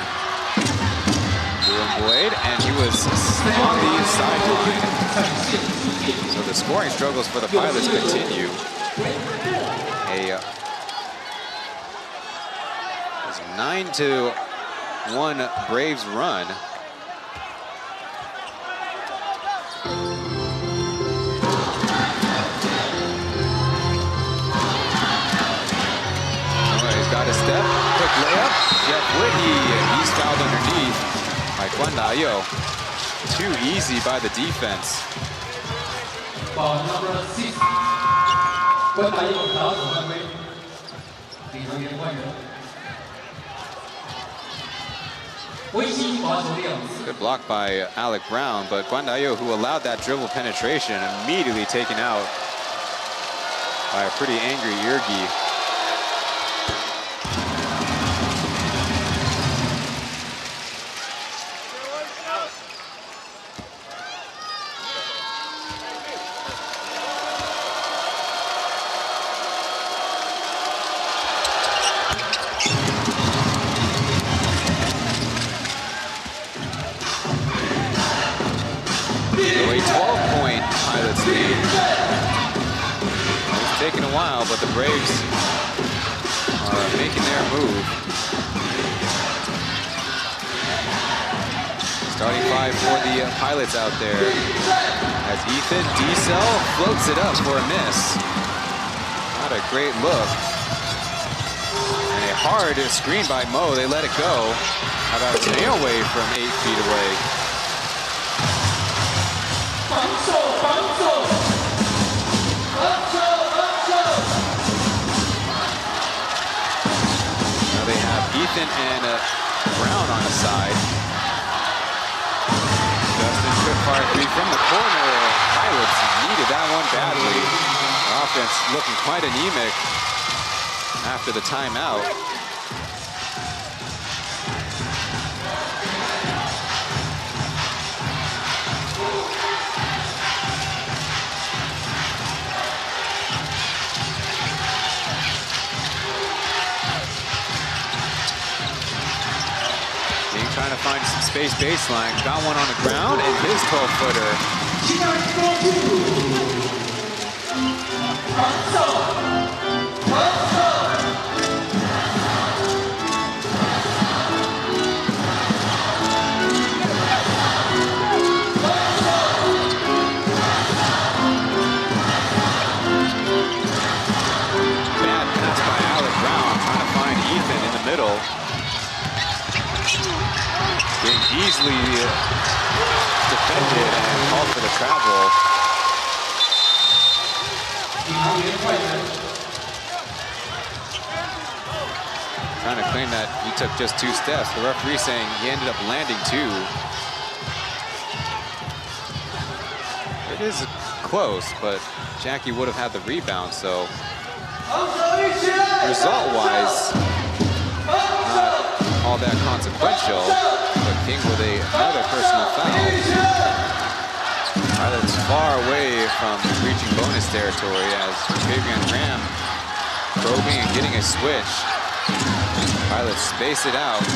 Blade, and he was on the sideline. So the scoring struggles for the Pilots continue. A 9-1 Braves run. He's got a step, quick layup. Jeff Whitney, and he's fouled underneath by Guandayo. Too easy by the defense. Good block by Alec Brown, but Guandayo, who allowed that dribble penetration, immediately taken out by a pretty angry Irgi. But the Braves are making their move. Starting 5 for the Pilots out there. As Ethan Diesel floats it up for a miss. Not a great look. And a hard screen by Mo. They let it go. How about Taoyuan away from 8 feet away? Ethan and Brown on the side. Justin quick fire 3 from the corner. Pilots needed that one badly. Off offense looking quite anemic after the timeout. Trying to find some space baseline. Got one on the ground, and his 12-footer. Bad pass by Alec Brown, trying to find Ethan in the middle. Being easily defended and called for the travel. Trying to claim that he took just 2 steps. The referee saying he ended up landing 2. It is close, but Jackie would have had the rebound, so result-wise, not all that consequential. But King with another personal foul. That's far away from reaching bonus territory as Fabian Ram probing and getting a switch. Pilots space it out to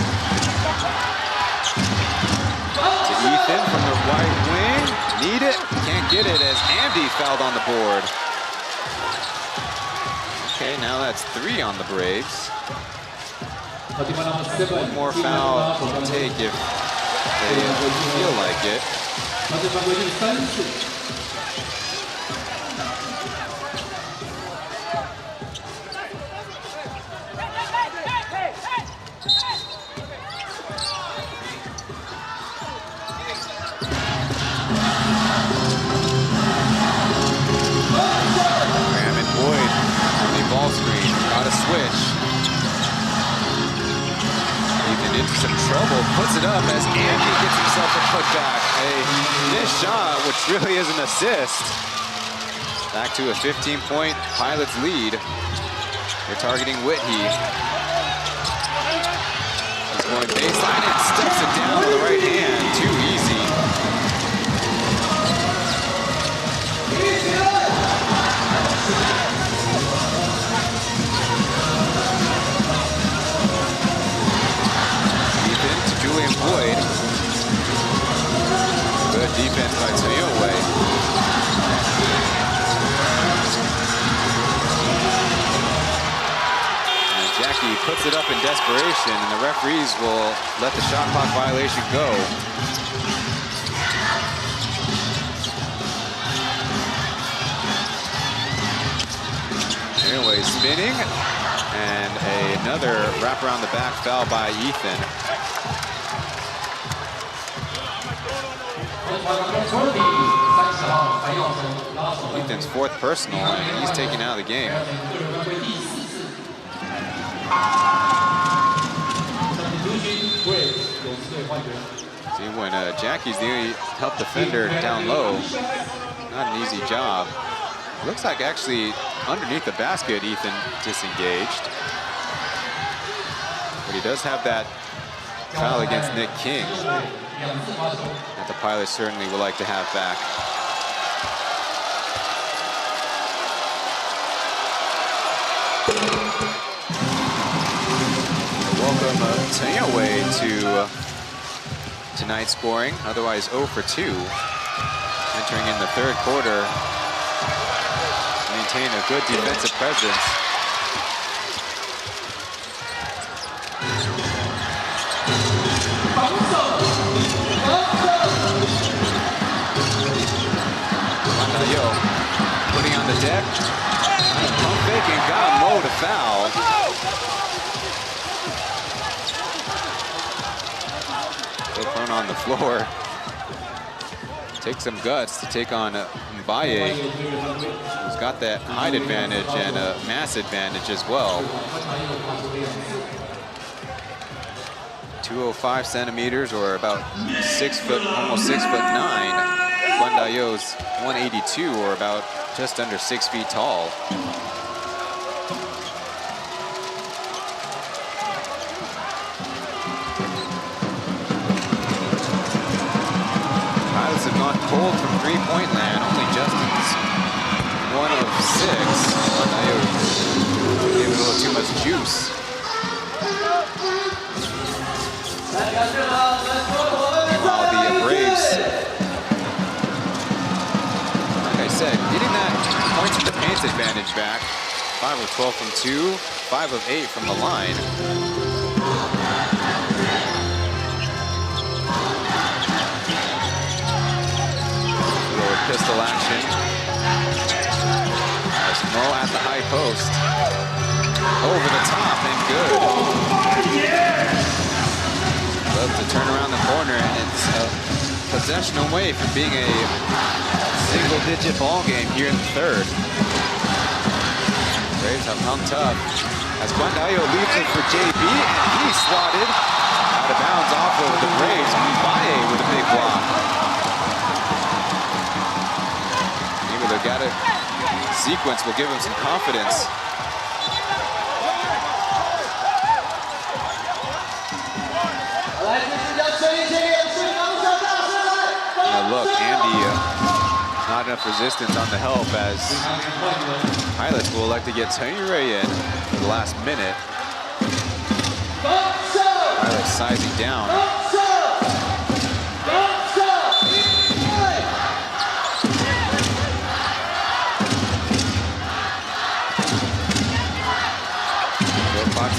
Ethan from the right wing. Need it, can't get it as Andy fouled on the board. Okay, now that's 3 on the Braves. One more foul to take if they feel like it. Graham and Boyd on the ball screen. Got a switch. Into some trouble, puts it up as Andy gets himself a putback. A missed shot, which really is an assist. Back to a 15-point Pilots lead. They're targeting Whitney. He's going baseline and steps it down with the right hand. Too easy. Julian Boyd. Good defense by Taoyuan. And Jackie puts it up in desperation, and the referees will let the shot clock violation go. Anyway, spinning, and another wrap around the back foul by Ethan. Ethan's 4th personal, and he's taken out of the game. See, when Jackie's the only help defender down low, not an easy job. Looks like actually underneath the basket, Ethan disengaged. But he does have that foul against Nick King that the Pilots certainly would like to have back. Welcome Taoyuan to tonight's scoring, otherwise 0 for 2. Entering in the 3rd quarter, maintain a good defensive presence. Putting on the deck, pump fake and got Mo to foul. Still prone on the floor. Takes some guts to take on Mbaye, who's got that height advantage and a mass advantage as well. 205 centimeters, or about 6 foot, almost 6'9". Guandayo's 182, or about just under 6 feet tall. Pilots have gone cold from three-point land. Only Justin's 1 of 6. Gave it a little too much juice. Meanwhile, the Braves, like I said, getting that points at the paint advantage back. 5 of 12 from 2, 5 of 8 from the line. Pistol action. As Mo at the high post. Over the top and good. Love to turn around the corner, and it's a possession away from being a single-digit ball game here in the third. Braves have hung tough. As Guandayo leaves it for JB, and he's swatted out of bounds off of the Braves. Mbaye with a big block. They've got a sequence will give him some confidence. Now look, Andy, not enough resistance on the help as Pilots will elect to get Taoyuan in for the last minute. Pilots sizing down.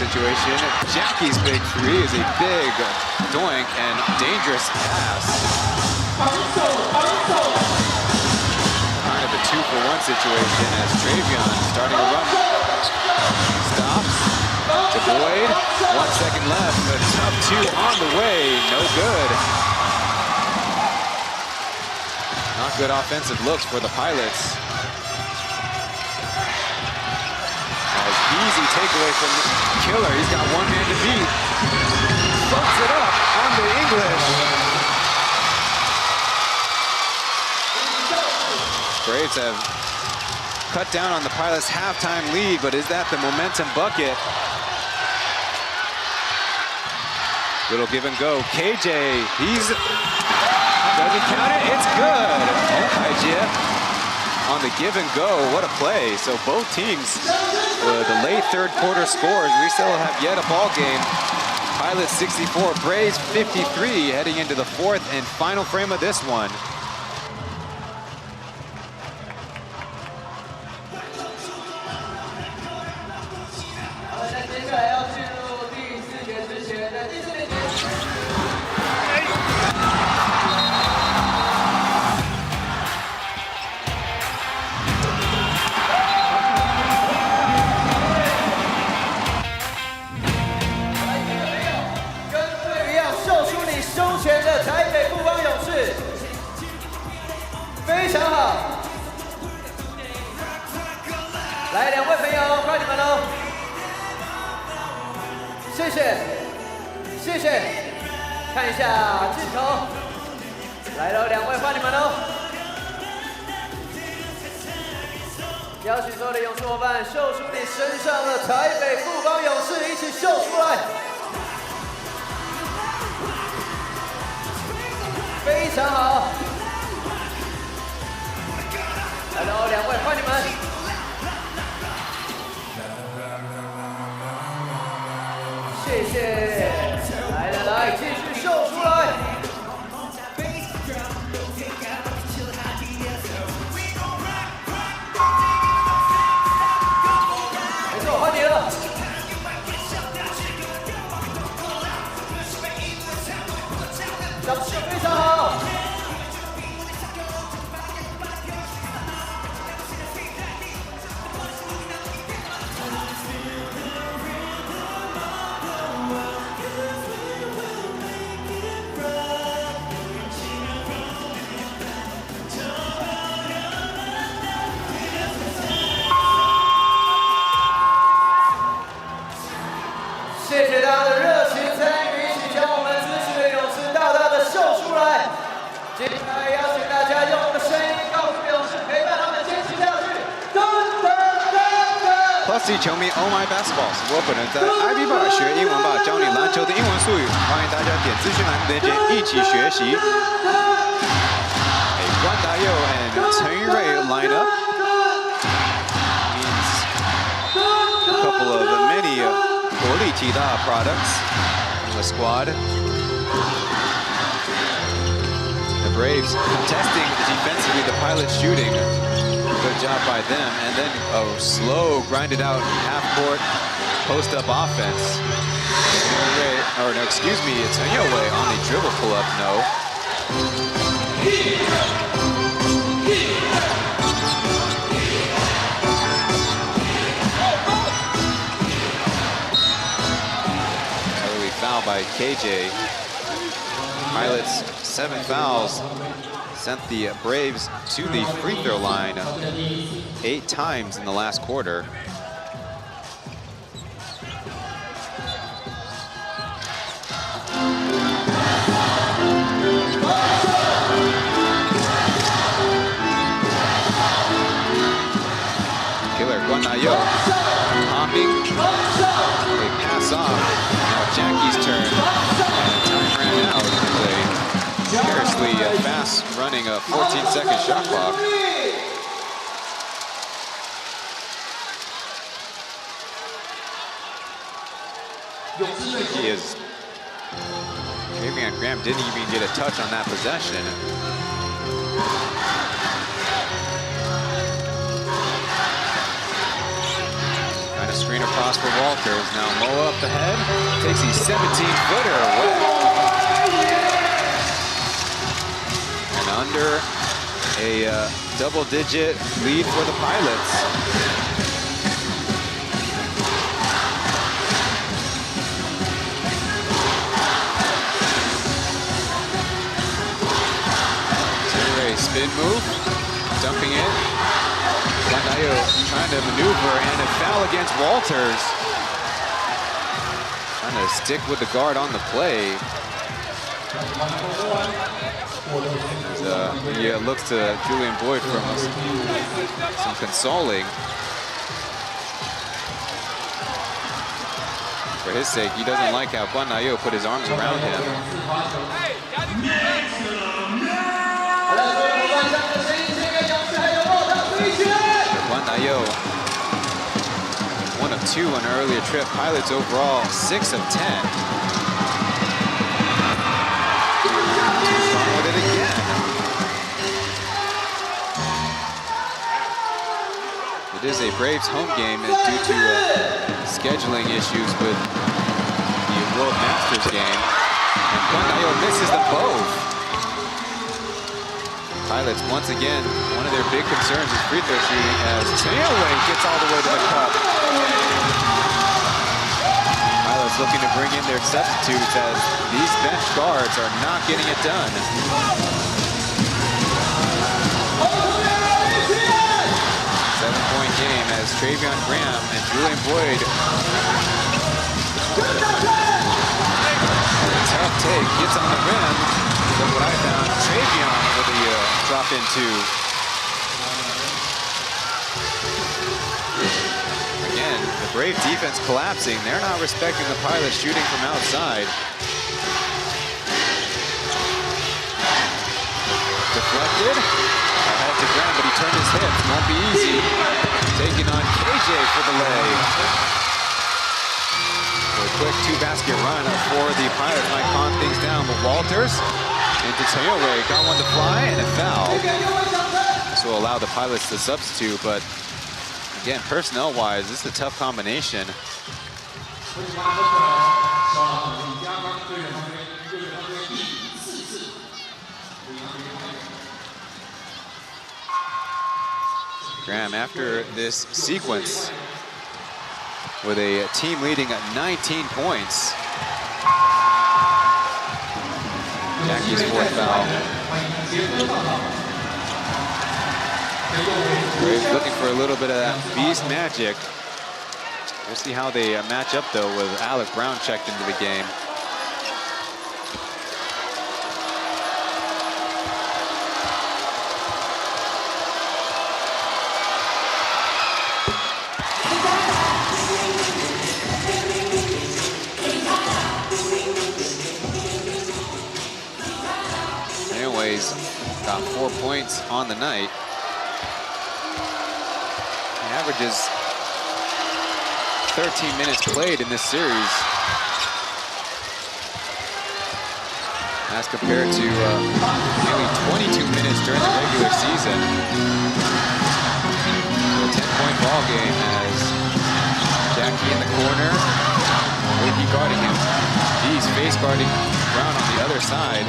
Situation. Jackie's big three is a big doink and dangerous pass. Kind of a 2-for-1 situation as Travion starting to run. Stops to Boyd. 1 second left. A tough 2 on the way. No good. Not good offensive looks for the Pilots. Easy takeaway from Killer. He's got one man to beat. Bumps it up on the English. Braves have cut down on the Pilots' halftime lead, but is that the momentum bucket? Little give and go. KJ, doesn't count it. It's good. Oh, on the give and go, what a play. So both teams, the late third quarter scores, we still have yet a ball game. Pilots 64, Braves 53, heading into the fourth and final frame of this one.台北富邦勇士，非常好。来，两位朋友，快你们喽！谢谢，谢谢。看一下镜头，来喽，两位换你们喽！邀请所有的勇士伙伴秀出你身上的台北富邦勇士，一起秀出来！非常好，来喽，两位换你们，谢谢，来，继续秀出来，没错，换你了。掌声非常好。Plus 球迷 Oh My Basketball 直播，本人在 IB 吧学英文吧，教你篮球的英文术语，欢迎大家点资讯栏链接一起学习。A Guan Dayou and Chen Yurui lineup means a couple of many Guoli Tida products in the squad. The Braves contesting defensively the Pilot shooting. Good job by them. And then a slow, grinded out half-court post-up offense. Or no, excuse me, it's Chen Yurui on the dribble pull-up, no. Early foul by KJ. Pilots 7 fouls. Sent the Braves to the free throw line 8 times in the last quarter. Killer Guan Dayou hopping. They pass off. Now Jackie's turn. And time ran out. Seriously fast running a 14-second shot clock. He is. Pauian Graham didn't even get a touch on that possession. Trying to screen across for Walters. Now Mo up the head. Takes the 17-footer away. Under a double-digit lead for the Pilots. Chen spin move, dumping it. Guan Dayou trying to maneuver, and a foul against Walters. Trying to stick with the guard on the play. He looks to Julian Boyd for some consoling. For his sake, he doesn't like how Guan Dayou put his arms around him. Guan Dayou, 1 of 2 on an earlier trip. Pilots overall 6 of 10. With it again. It is a Braves home game due to scheduling issues with the World Masters game. And Guan Dayou misses them both. Pilots, once again, one of their big concerns is free throw shooting as Chen Yurui gets all the way to the cup. Pilots looking to bring in their substitutes as these bench guards are not getting it done. 7-point game as Travion Graham and Julian Boyd. Tough take, gets on the rim. Look what I found. Travion with the drop in 2. Again, the Brave defense collapsing. They're not respecting the Pilots shooting from outside. Deflected. Ahead to Graham, but he turned his hips. Won't be easy. Taking on KJ for the leg. So a quick 2-basket run for the Pilots might calm things down, but Walters into Chen Yurui got one to fly and a foul. This will allow the Pilots to substitute, but again, personnel-wise, this is a tough combination. Graham, after this sequence, with a team leading at 19 points. Jackie's 4th foul. Braves looking for a little bit of that beast magic. We'll see how they match up, though, with Alec Brown checked into the game. He's got 4 points on the night. He averages 13 minutes played in this series, as compared to nearly 22 minutes during the regular season. So a 10-point ball game as Jackie in the corner. Wakey guarding him. He's face guarding Brown on the other side.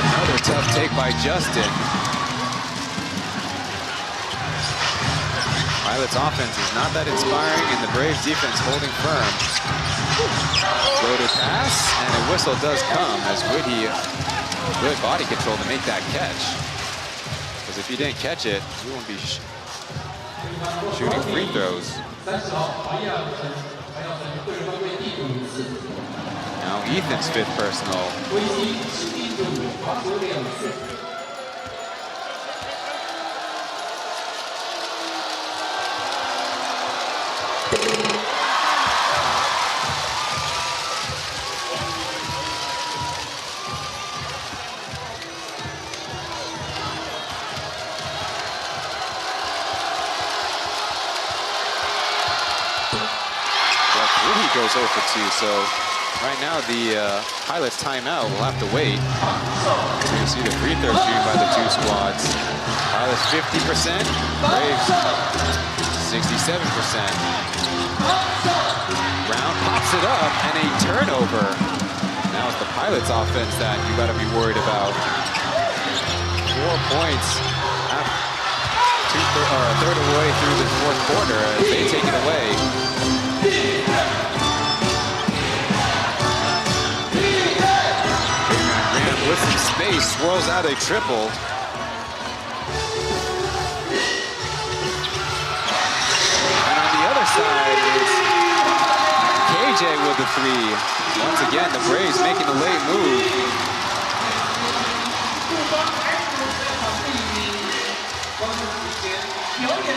Another tough take by Justin. Pilot's offense is not that inspiring, and the Braves defense holding firm. Floater pass, and a whistle does come as Whitty, good body control to make that catch. Because if he didn't catch it, he won't be shooting free throws. Now Ethan's 5th personal. Goes 0 for 2, so right now the Pilots timeout will have to wait. So you see the free throw shooting by the two squads. Pilots 50%, Braves 67%. Brown pops it up and a turnover. Now it's the Pilots offense that you gotta be worried about. 4 points a third of the way through the 4th quarter as they take it away. With some space, swirls out a triple. And on the other side is KJ with the 3. Once again, the Braves making a late move.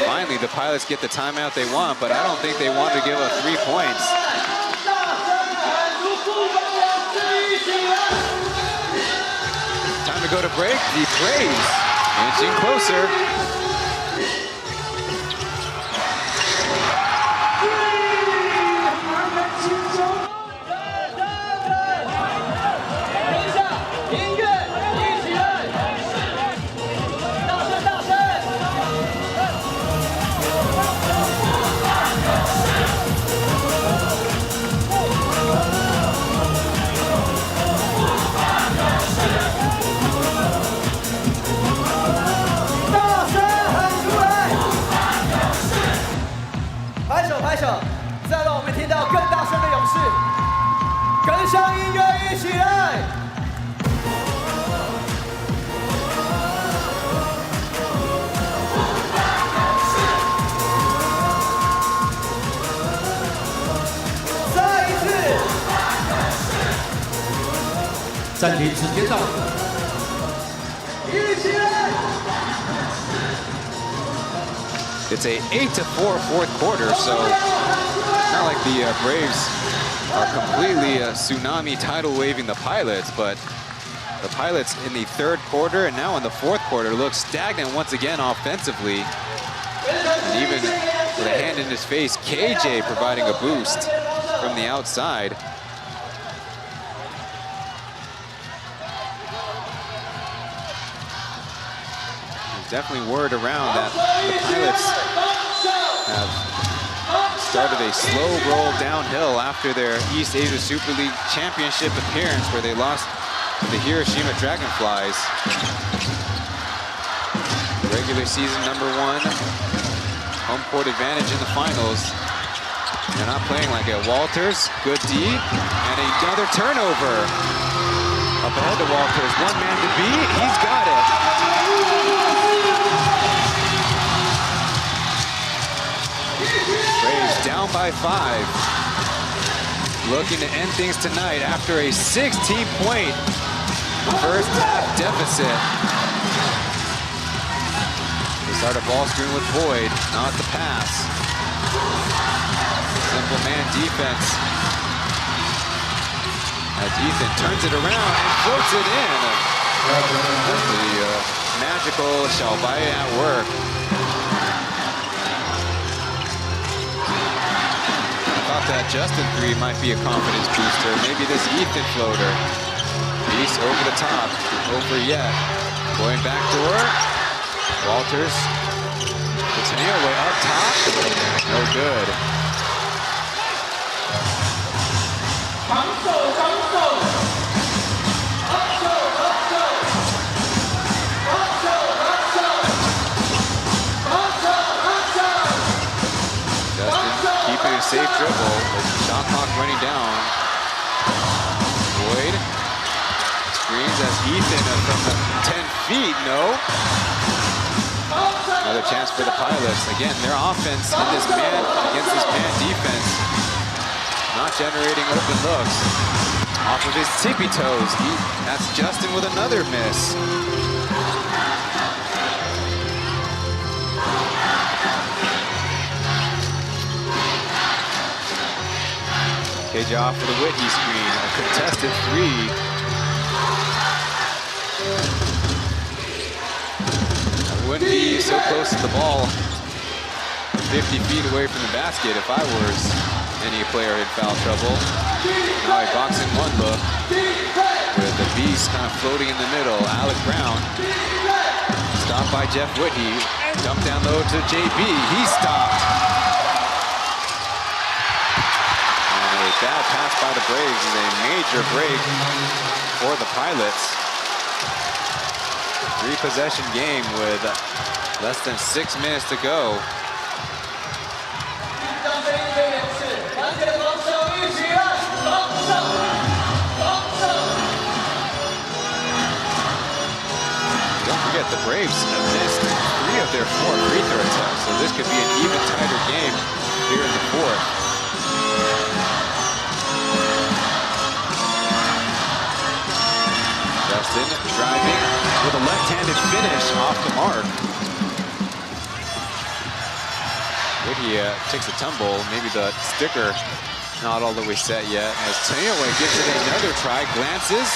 Finally, the Pilots get the timeout they want, but I don't think they want to give up 3 points. Time to go to break. The Braves inching closer.再让我们听到更大声的勇士，跟上音乐一起来！再一次，暂停时间到。一起来！ It's a 8-4 4th quarter, so not like the Braves are completely tsunami tidal waving the Pilots, but the Pilots in the 3rd quarter and now in the 4th quarter look stagnant once again offensively. And even with a hand in his face, KJ providing a boost from the outside. Definitely word around that the Pilots have started a slow roll downhill after their East Asia Super League Championship appearance where they lost to the Hiroshima Dragonflies. Regular season #1, home court advantage in the finals. They're not playing like it. Walters, good D, and another turnover. Up ahead to Walters, one man to beat, he's got it. Braves down by 5. Looking to end things tonight after a 16-point first half deficit. They start a ball screen with Boyd, not the pass. Simple man defense. As Ethan turns it around and floats it in. That's the magical Pauian at work. I thought that Justin 3 might be a confidence booster. Maybe this Ethan floater. Beast over the top. Over yet. Going back door. Walters. It's Taoyuan way up top. No good. Keeping a safe dribble. Shot clock running down. Boyd screens as Ethan from the 10 feet. No. Another chance for the Pilots. Again, their offense in this man against this man defense, not generating open looks. Off of his tippy toes. That's Justin with another miss. KJ off for the Whitney screen. A contested 3. I wouldn't be so close to the ball, 50 feet away from the basket if I was any player in foul trouble. Now he boxing one look with the Beast kind of floating in the middle. Alec Brown stopped by Jeff Whitney. Dump down low to JB. He stopped. Bad pass by the Braves is a major break for the Pilots. 3-possession game with less than 6 minutes to go. Don't forget, the Braves have missed 3 of their 4 free throw attempts, so this could be an even tighter game here in the 4th. Justin driving with a left-handed finish off the mark. Whitney takes a tumble. Maybe the sticker not all the way set yet. As Taoyuan gives it another try, glances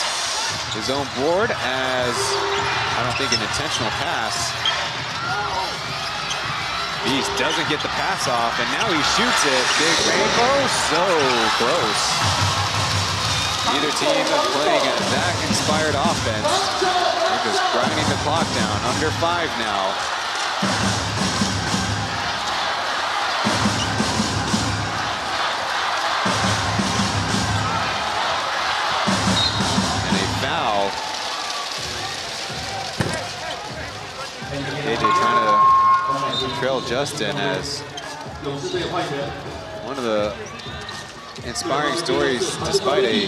his own board as I don't think an intentional pass. Beast doesn't get the pass off, and now he shoots it. Big rainbow, so close. Neither team playing that inspired offense. They're just grinding the clock down. Under 5 now. And a foul. KJ trying to trail Justin as one of the inspiring stories, despite a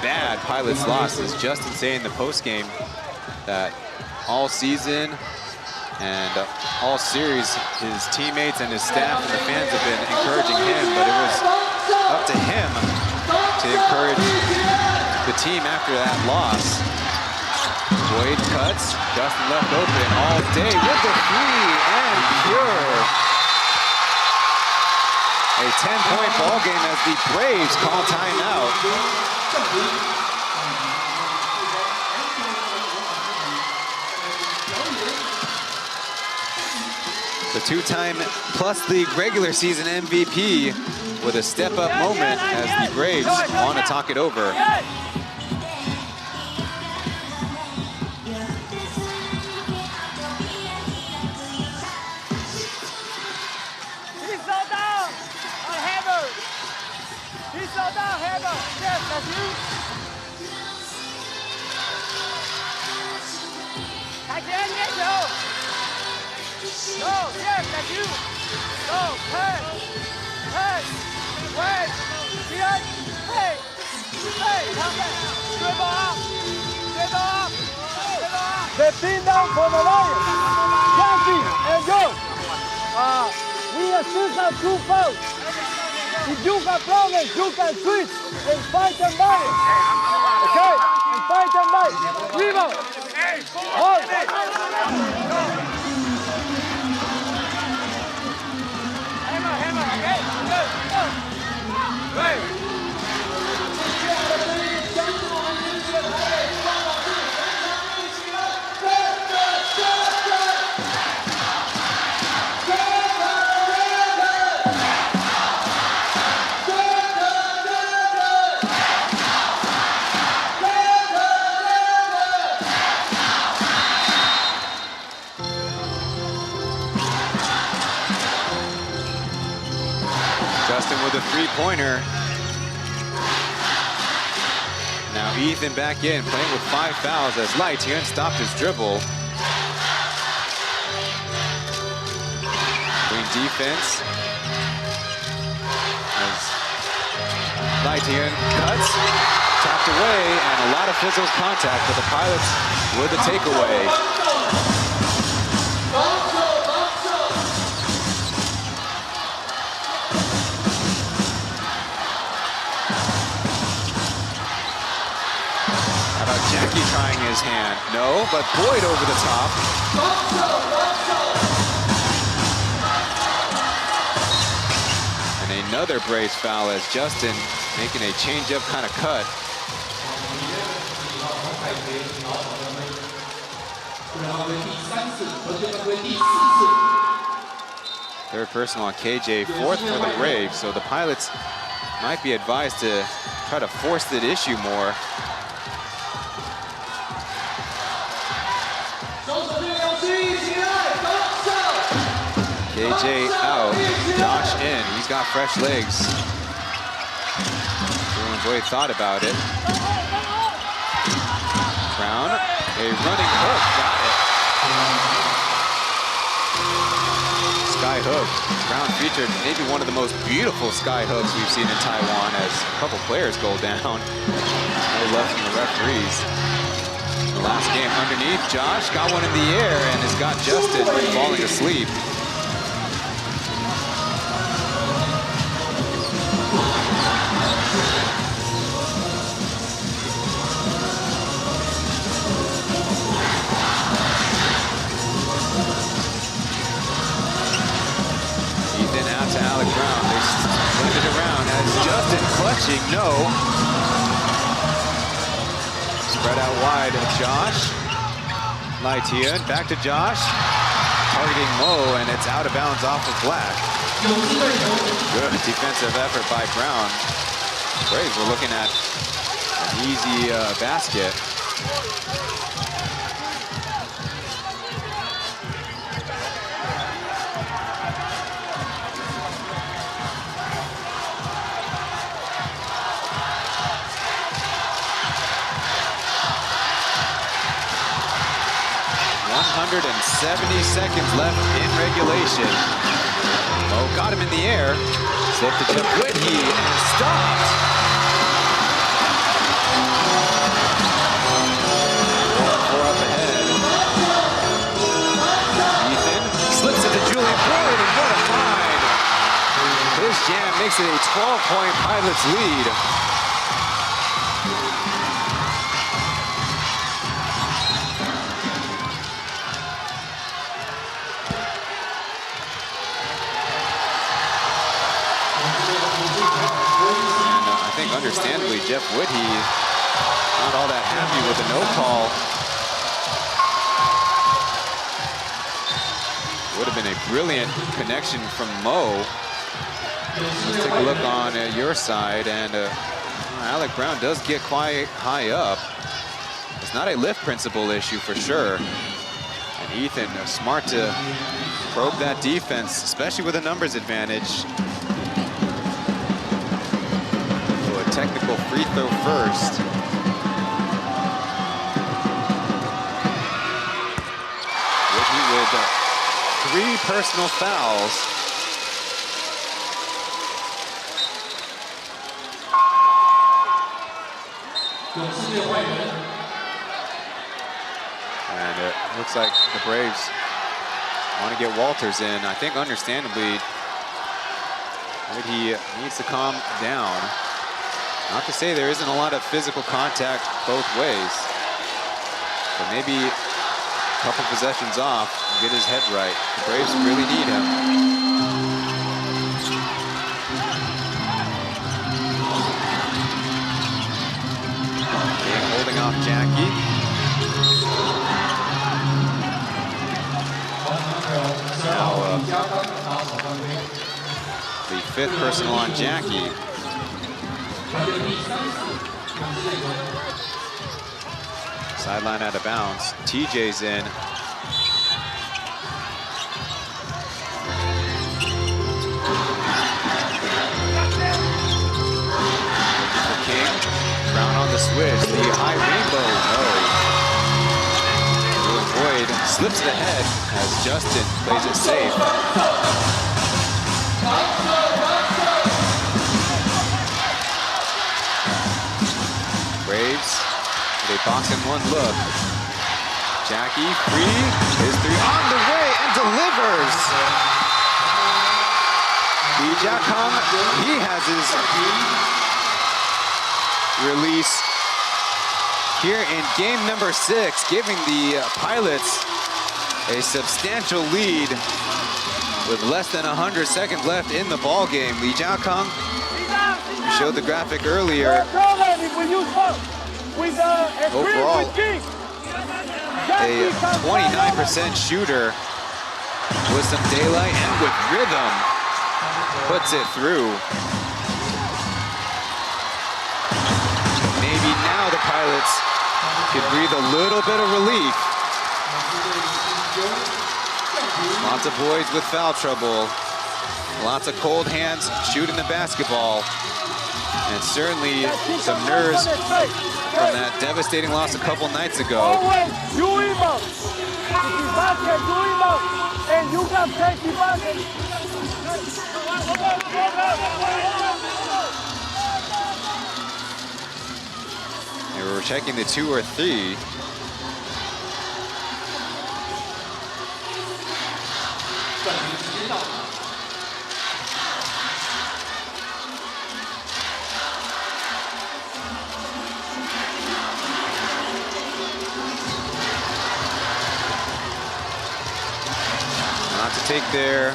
bad Pilots loss, is Justin saying in the postgame that all season and all series, his teammates and his staff and the fans have been encouraging him, but it was up to him to encourage the team after that loss. Boyd cuts, Justin left open all day with the 3 and pure. A 10-point ball game as the Braves call timeout. The 2-time plus league regular season MVP with a step-up moment as the Braves want to talk it over. The pin down for the Lions. Yankee and go. We still have 2 fouls. If you have problems, you can switch and fight and buy. Okay? And fight and buy. Rebound. Hold. Hammer, okay? Good. with a three-pointer. Now Ethan back in, playing with 5 fouls as Taoyuan stopped his dribble. Clean defense. As Taoyuan cuts, tapped away, and a lot of physical contact, but the Pilots with the takeaway. How about Jackie trying his hand? No, but Boyd over the top. And another brace foul as Justin making a change-up kind of cut. Third personal on KJ, fourth for the Braves, so the Pilots might be advised to try to force the issue more. KJ out, Josh in, he's got fresh legs. Boy thought about it. Brown, a running hook, got it. Sky hook. Brown featured maybe one of the most beautiful sky hooks we've seen in Taiwan as a couple players go down. No love from the referees. The last game underneath, Josh got one in the air and has got Justin falling asleep. To Alec Brown, they split it around as Justin clutching, no. Spread out wide, Josh. Taoyuan, back to Josh. Targeting Mo, and it's out of bounds off of Black. Good defensive effort by Brown. Braves were looking at an easy basket. .170 seconds left in regulation. Oh, got him in the air. Slipped to Jeff Whitney and stopped. 4 up ahead. Ethan slips it to Julian Boyd, and what a find. His jam makes it a 12-point Pilots lead. Understandably, Jeff Whitney not all that happy with the no call. Would have been a brilliant connection from Mo. Let's take a look on your side, and Alec Brown does get quite high up. It's not a lift principle issue for sure. And Ethan, smart to probe that defense, especially with a numbers advantage. Technical free throw first. Whitney with 3 personal fouls. And it looks like the Braves want to get Walters in. I think understandably, Whitney needs to calm down. Not to say there isn't a lot of physical contact both ways, but maybe a couple possessions off and get his head right. The Braves really need him. Holding off Jackie. Now the 5th personal on Jackie. Sideline out of bounds. TJ's in. Brown on the switch, the high rainbow, no. Boyd slips it ahead as Justin plays it safe. Braves, they box in one look. Jackie, free, his three on the way and delivers. Lee Jiakang, he has his release here in game number 6, giving the Pilots a substantial lead with less than 100 seconds left in the ball game. Lee Jiakang, we showed the graphic earlier. Overall, a 29% shooter with some daylight and with rhythm, puts it through. Maybe now the Pilots could breathe a little bit of relief. Lots of boys with foul trouble. Lots of cold hands shooting the basketball. And certainly some nerves from that devastating loss a couple nights ago. And we were checking the 2 or 3. Not to take their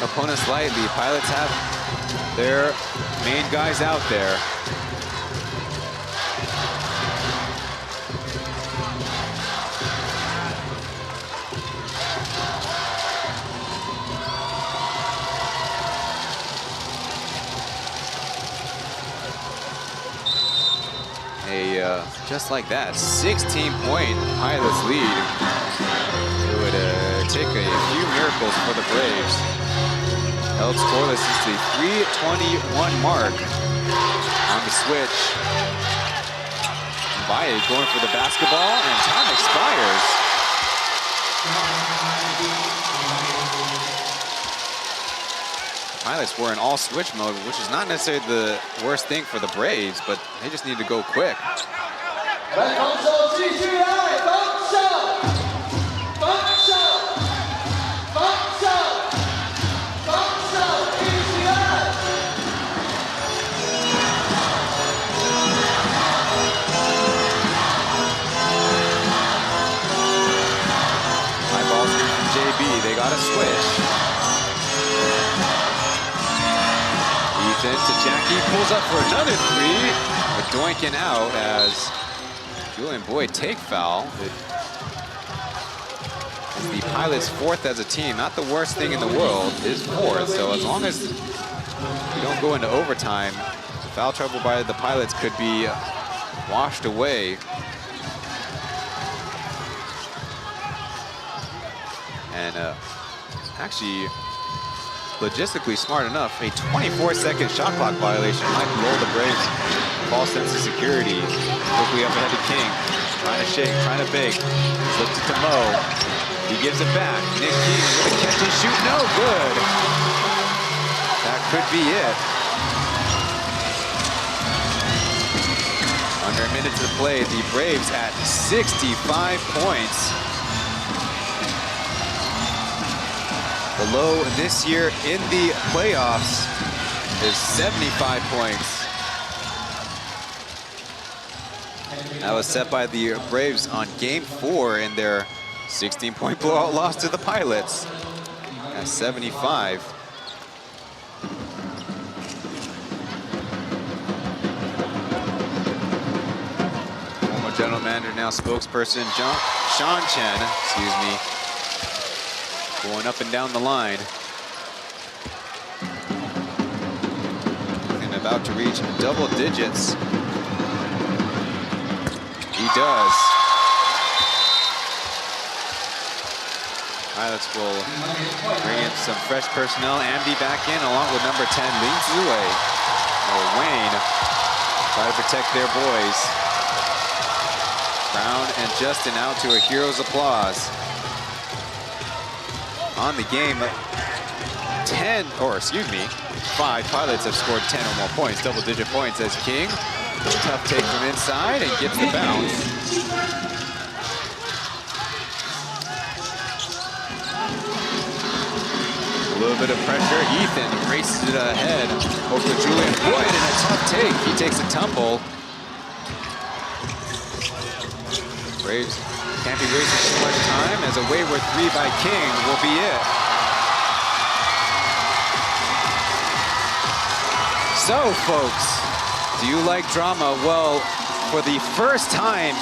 opponents lightly. Pilots have their main guys out there. Just like that, 16-point Pilots lead. It would take a few miracles for the Braves. Held scoreless since the 3:21 mark on the switch. Baye going for the basketball, and time expires. Pilots were in all switch mode, which is not necessarily the worst thing for the Braves, but they just need to go quick. 来，防守继续来，防守，防守，防守，防守，继续来。High ball screen from JB, they got a switch. Ethan to Jackie, pulls up for another 3, but Doinkin out as Julian Boyd take foul. It's the Pilots' 4th as a team. Not the worst thing in the world, is 4th. So as long as we don't go into overtime, the foul trouble by the Pilots could be washed away. And actually, logistically smart enough, a 24-second shot clock violation might lull the Braves' false sense of security. Quickly up ahead to King, trying to shake, trying to bake. Slips it to Mo. He gives it back. Nick King with a catch and shoot, no good. That could be it. Under a minute to play, the Braves at 65 points. The low this year in the playoffs is 75 points. That was set by the Braves on game 4 in their 16-point blowout loss to the Pilots at 75. Former general manager, now spokesperson, Sean Chen, excuse me, going up and down the line. And about to reach double digits. He does. Pilots will bring in some fresh personnel. Amdi back in along with number 10, Lin Ziwei. Wayne try to protect their boys. Brown and Justin out to a hero's applause. On the game, 5 pilots have scored 10 or more points, double-digit points as King. Tough take from inside and gets the bounce. A little bit of pressure. Ethan races it ahead over Julian Boyd, and a tough take. He takes a tumble. Braves can't be wasting too much time, as a wayward 3 by King will be it. So, folks, do you like drama? Well, for the first time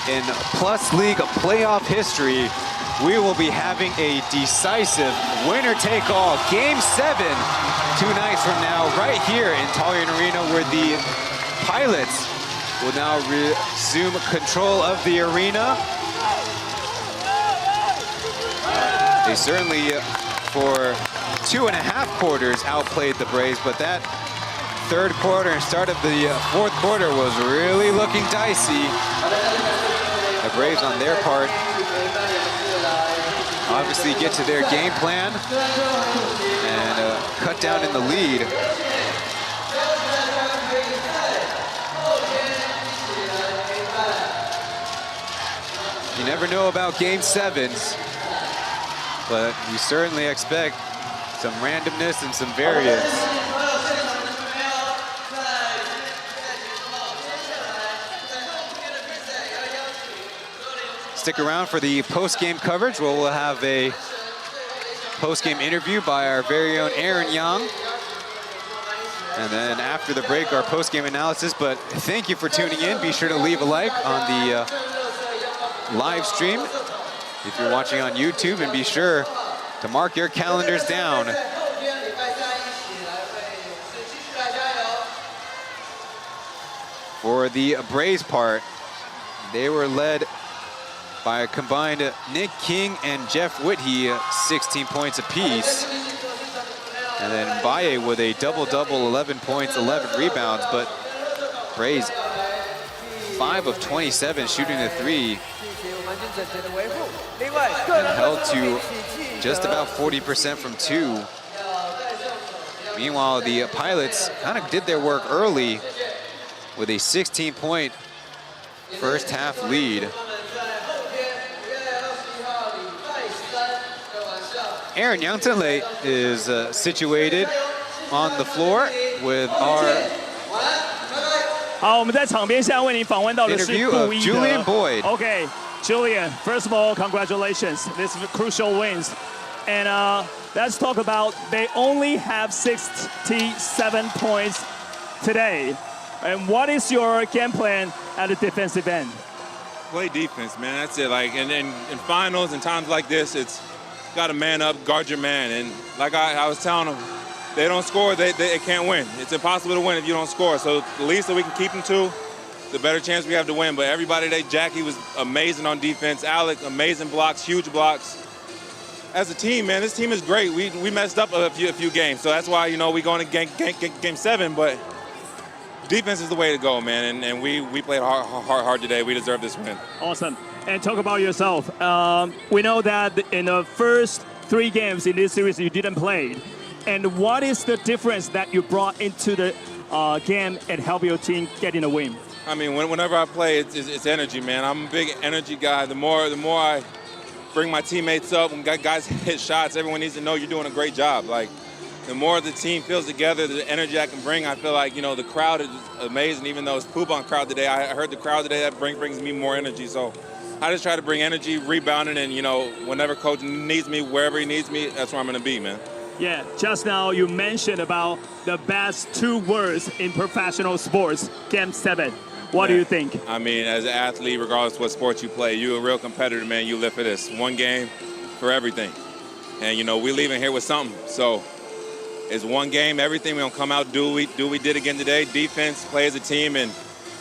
in Plus League playoff history, we will be having a decisive winner-take-all Game 7 2 nights from now, right here in Taoyuan Arena, where the pilots will now resume control of the arena. They certainly, for 2.5 quarters, outplayed the Braves, but that third quarter and start of the fourth quarter was really looking dicey. The Braves, on their part, obviously get to their game plan and cut down in the lead. You never know about Game 7s, but we certainly expect some randomness and some variance. Stick around for the post-game coverage, where we'll have a post-game interview by our very own Aaron Young. And then after the break, our post-game analysis. But thank you for tuning in. Be sure to leave a like on the live stream if you're watching on YouTube, and be sure to mark your calendars down. For the Braves part, they were led by a combined Nick King and Jeff Whitty, 16 points apiece. And then Baye with a double-double, 11 points, 11 rebounds. But Braves, 5 of 27 shooting the 3. And held to just about 40% from 2. Meanwhile, the Pilots kind of did their work early with a 16-point first half lead. Aaron Youngtonle is situated on the floor with our 好，我们在场边现在为您访问到的是 interview of Julian Boyd. Okay, Julian, first of all, congratulations. This is crucial wins. And let's talk about, they only have 67 points today. And what is your game plan at the defensive end? Play defense, man. That's it. Like in finals and times like this, it's got to man up, guard your man. And like I was telling them, they don't score, they can't win. It's impossible to win if you don't score. So the least that we can keep them to, the better chance we have to win. But everybody today, Jackie was amazing on defense. Alec, amazing blocks, huge blocks. As a team, man, this team is great. We messed up a few games. So that's why, you know, we going to game 7. But defense is the way to go, man. And we played hard today. We deserve this win. Awesome. And talk about yourself. We know that in the first 3 games in this series, you didn't play. And what is the difference that you brought into the game and help your team get in a win? I mean, whenever I play, it's energy, man. I'm a big energy guy. The more I bring my teammates up, when guys hit shots, everyone needs to know you're doing a great job. Like, the more the team feels together, the energy I can bring, I feel like, you know, the crowd is amazing. Even though it's Fubon crowd today, I heard the crowd today, that brings me more energy. So I just try to bring energy, rebounding, and, you know, whenever coach needs me, wherever he needs me, that's where I'm going to be, man. Yeah, just now you mentioned about the best 2 words in professional sports, Game 7. What do you think? I mean, as an athlete, regardless of what sport you play, you're a real competitor, man. You live for this. One game for everything. And, you know, we're leaving here with something. So it's one game, everything. We're going to come out, do what we did again today. Defense, play as a team, and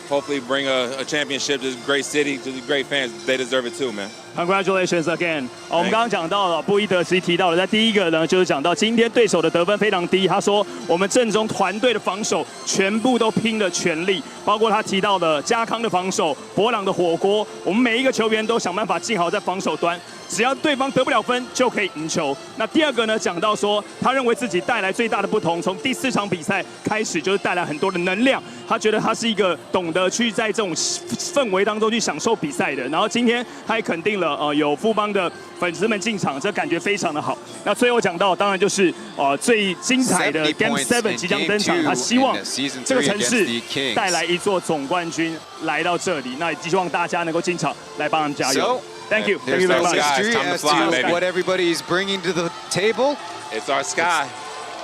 hopefully bring a championship to this great city, to the great fans. They deserve it too, man. Congratulations again！我们刚刚讲到了，布伊德其实提到了，在第一个呢，就是讲到今天对手的得分非常低。他说我们阵中团队的防守全部都拼了全力，包括他提到的家康的防守、博朗的火锅，我们每一个球员都想办法尽好在防守端，只要对方得不了分就可以赢球。那第二个呢，讲到说他认为自己带来最大的不同，从第4场比赛开始就是带来很多的能量。他觉得他是一个懂得去在这种氛围当中去享受比赛的。然后今天他也肯定了。有富邦的粉丝们进场，这感觉非常的好。那最后讲到，当然就是最精彩的 Game 7即将登场，他希望这个城市带来一座总冠军来到这里，那也希望大家能够进场来帮他们加油。Thank you, thank you very much. As to what everybody is bringing to the table. It's our sky.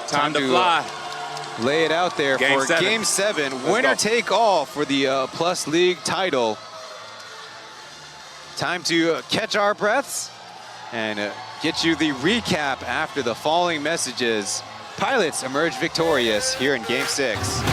Time to fly. Lay it out there for Game 7. Winner take all for the Plus League title. Time to catch our breaths and get you the recap after the following messages. Pilots emerge victorious here in Game 6.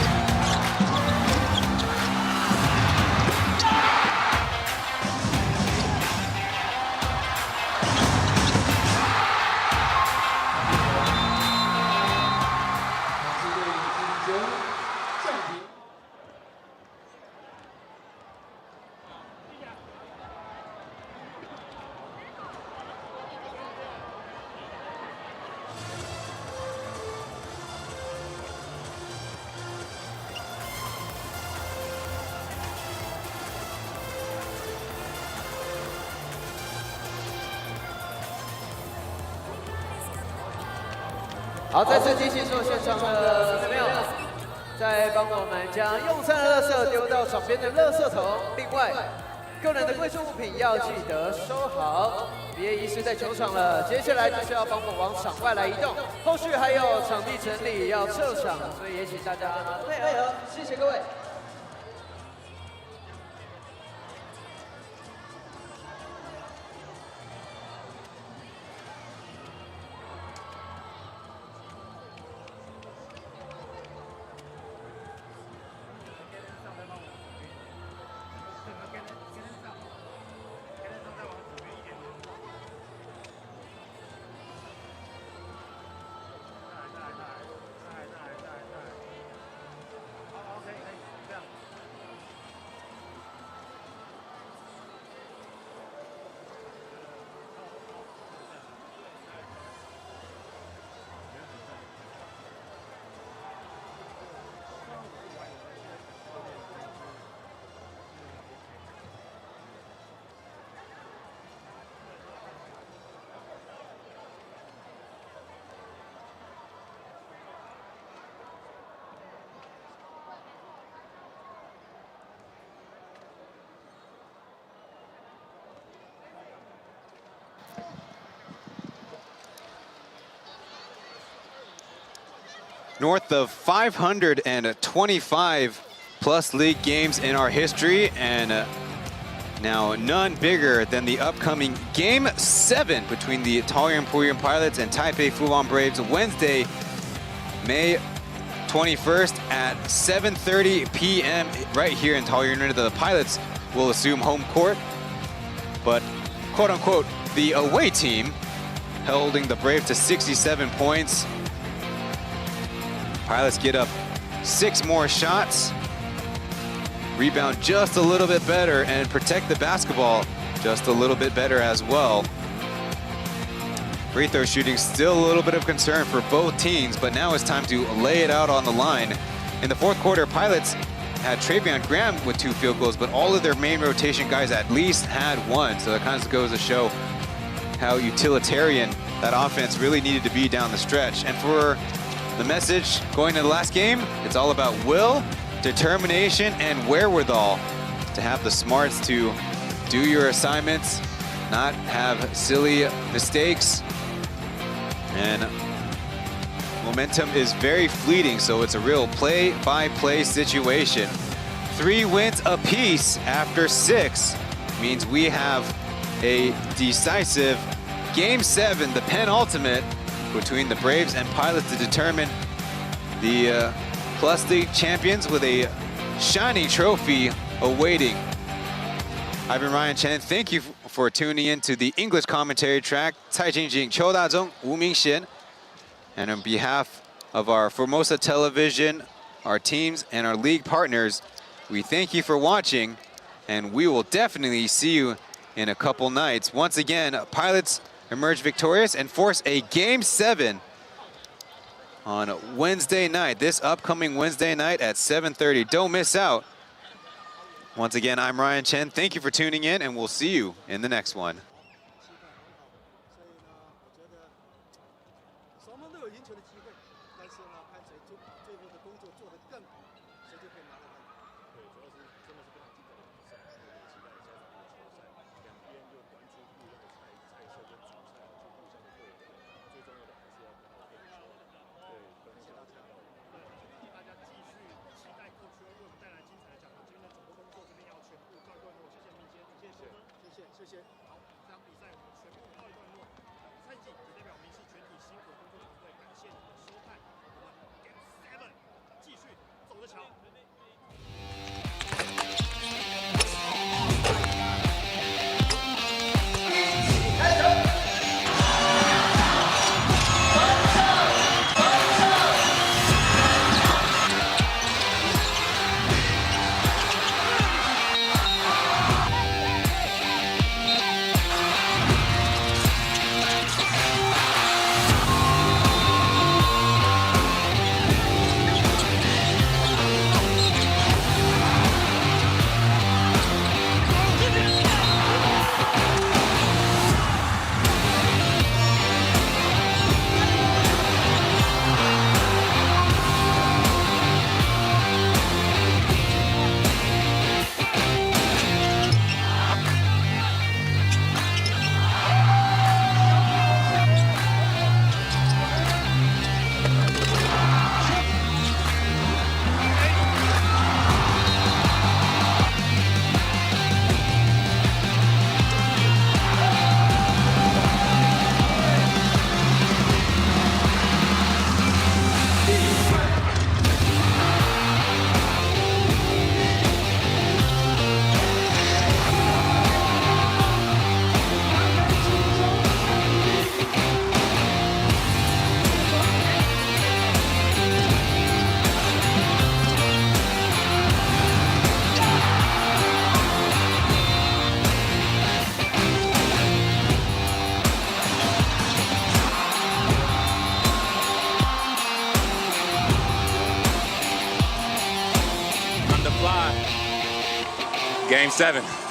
好，再次提醒所有现场的朋友，再帮我们将用餐的垃圾丢到场边的垃圾桶。另外，个人的贵重物品要记得收好。别遗失在球场了。接下来就是要帮我往场外来移动，后续还有场地整理要撤场，所以也请大家配合，谢谢各位。North of 525 plus league games in our history, and now none bigger than the upcoming Game 7 between the Taoyuan Pauian Pilots and Taipei Fubon Braves, Wednesday, May 21st at 7:30 p.m. right here in Taoyuan. The Pilots will assume home court, but quote-unquote the away team holding the Braves to 67 points. Pilots get up 6 more shots, rebound just a little bit better, and protect the basketball just a little bit better as well. Free throw shooting still a little bit of concern for both teams, but now it's time to lay it out on the line. In the fourth quarter, Pilots had Travion Graham with 2 field goals, but all of their main rotation guys at least had 1. So that kind of goes to show how utilitarian that offense really needed to be down the stretch. And for the message going into the last game, it's all about will, determination, and wherewithal to have the smarts to do your assignments, not have silly mistakes. And momentum is very fleeting, so it's a real play-by-play situation. 3 wins apiece after 6 means we have a decisive Game 7, the penultimate, between the Braves and Pilots to determine the Plus League champions with a shiny trophy awaiting. I've been Ryan Chen. Thank you for tuning in to the English commentary track. Clinching, Qiu Dazhong, Wu Mingxian. And on behalf of our Formosa Television, our teams, and our league partners, we thank you for watching, and we will definitely see you in a couple nights. Once again, pilots emerge victorious and force a Game 7 on Wednesday night, this upcoming Wednesday night at 7:30. Don't miss out. Once again, I'm Ryan Chen. Thank you for tuning in, and we'll see you in the next one. Game 7.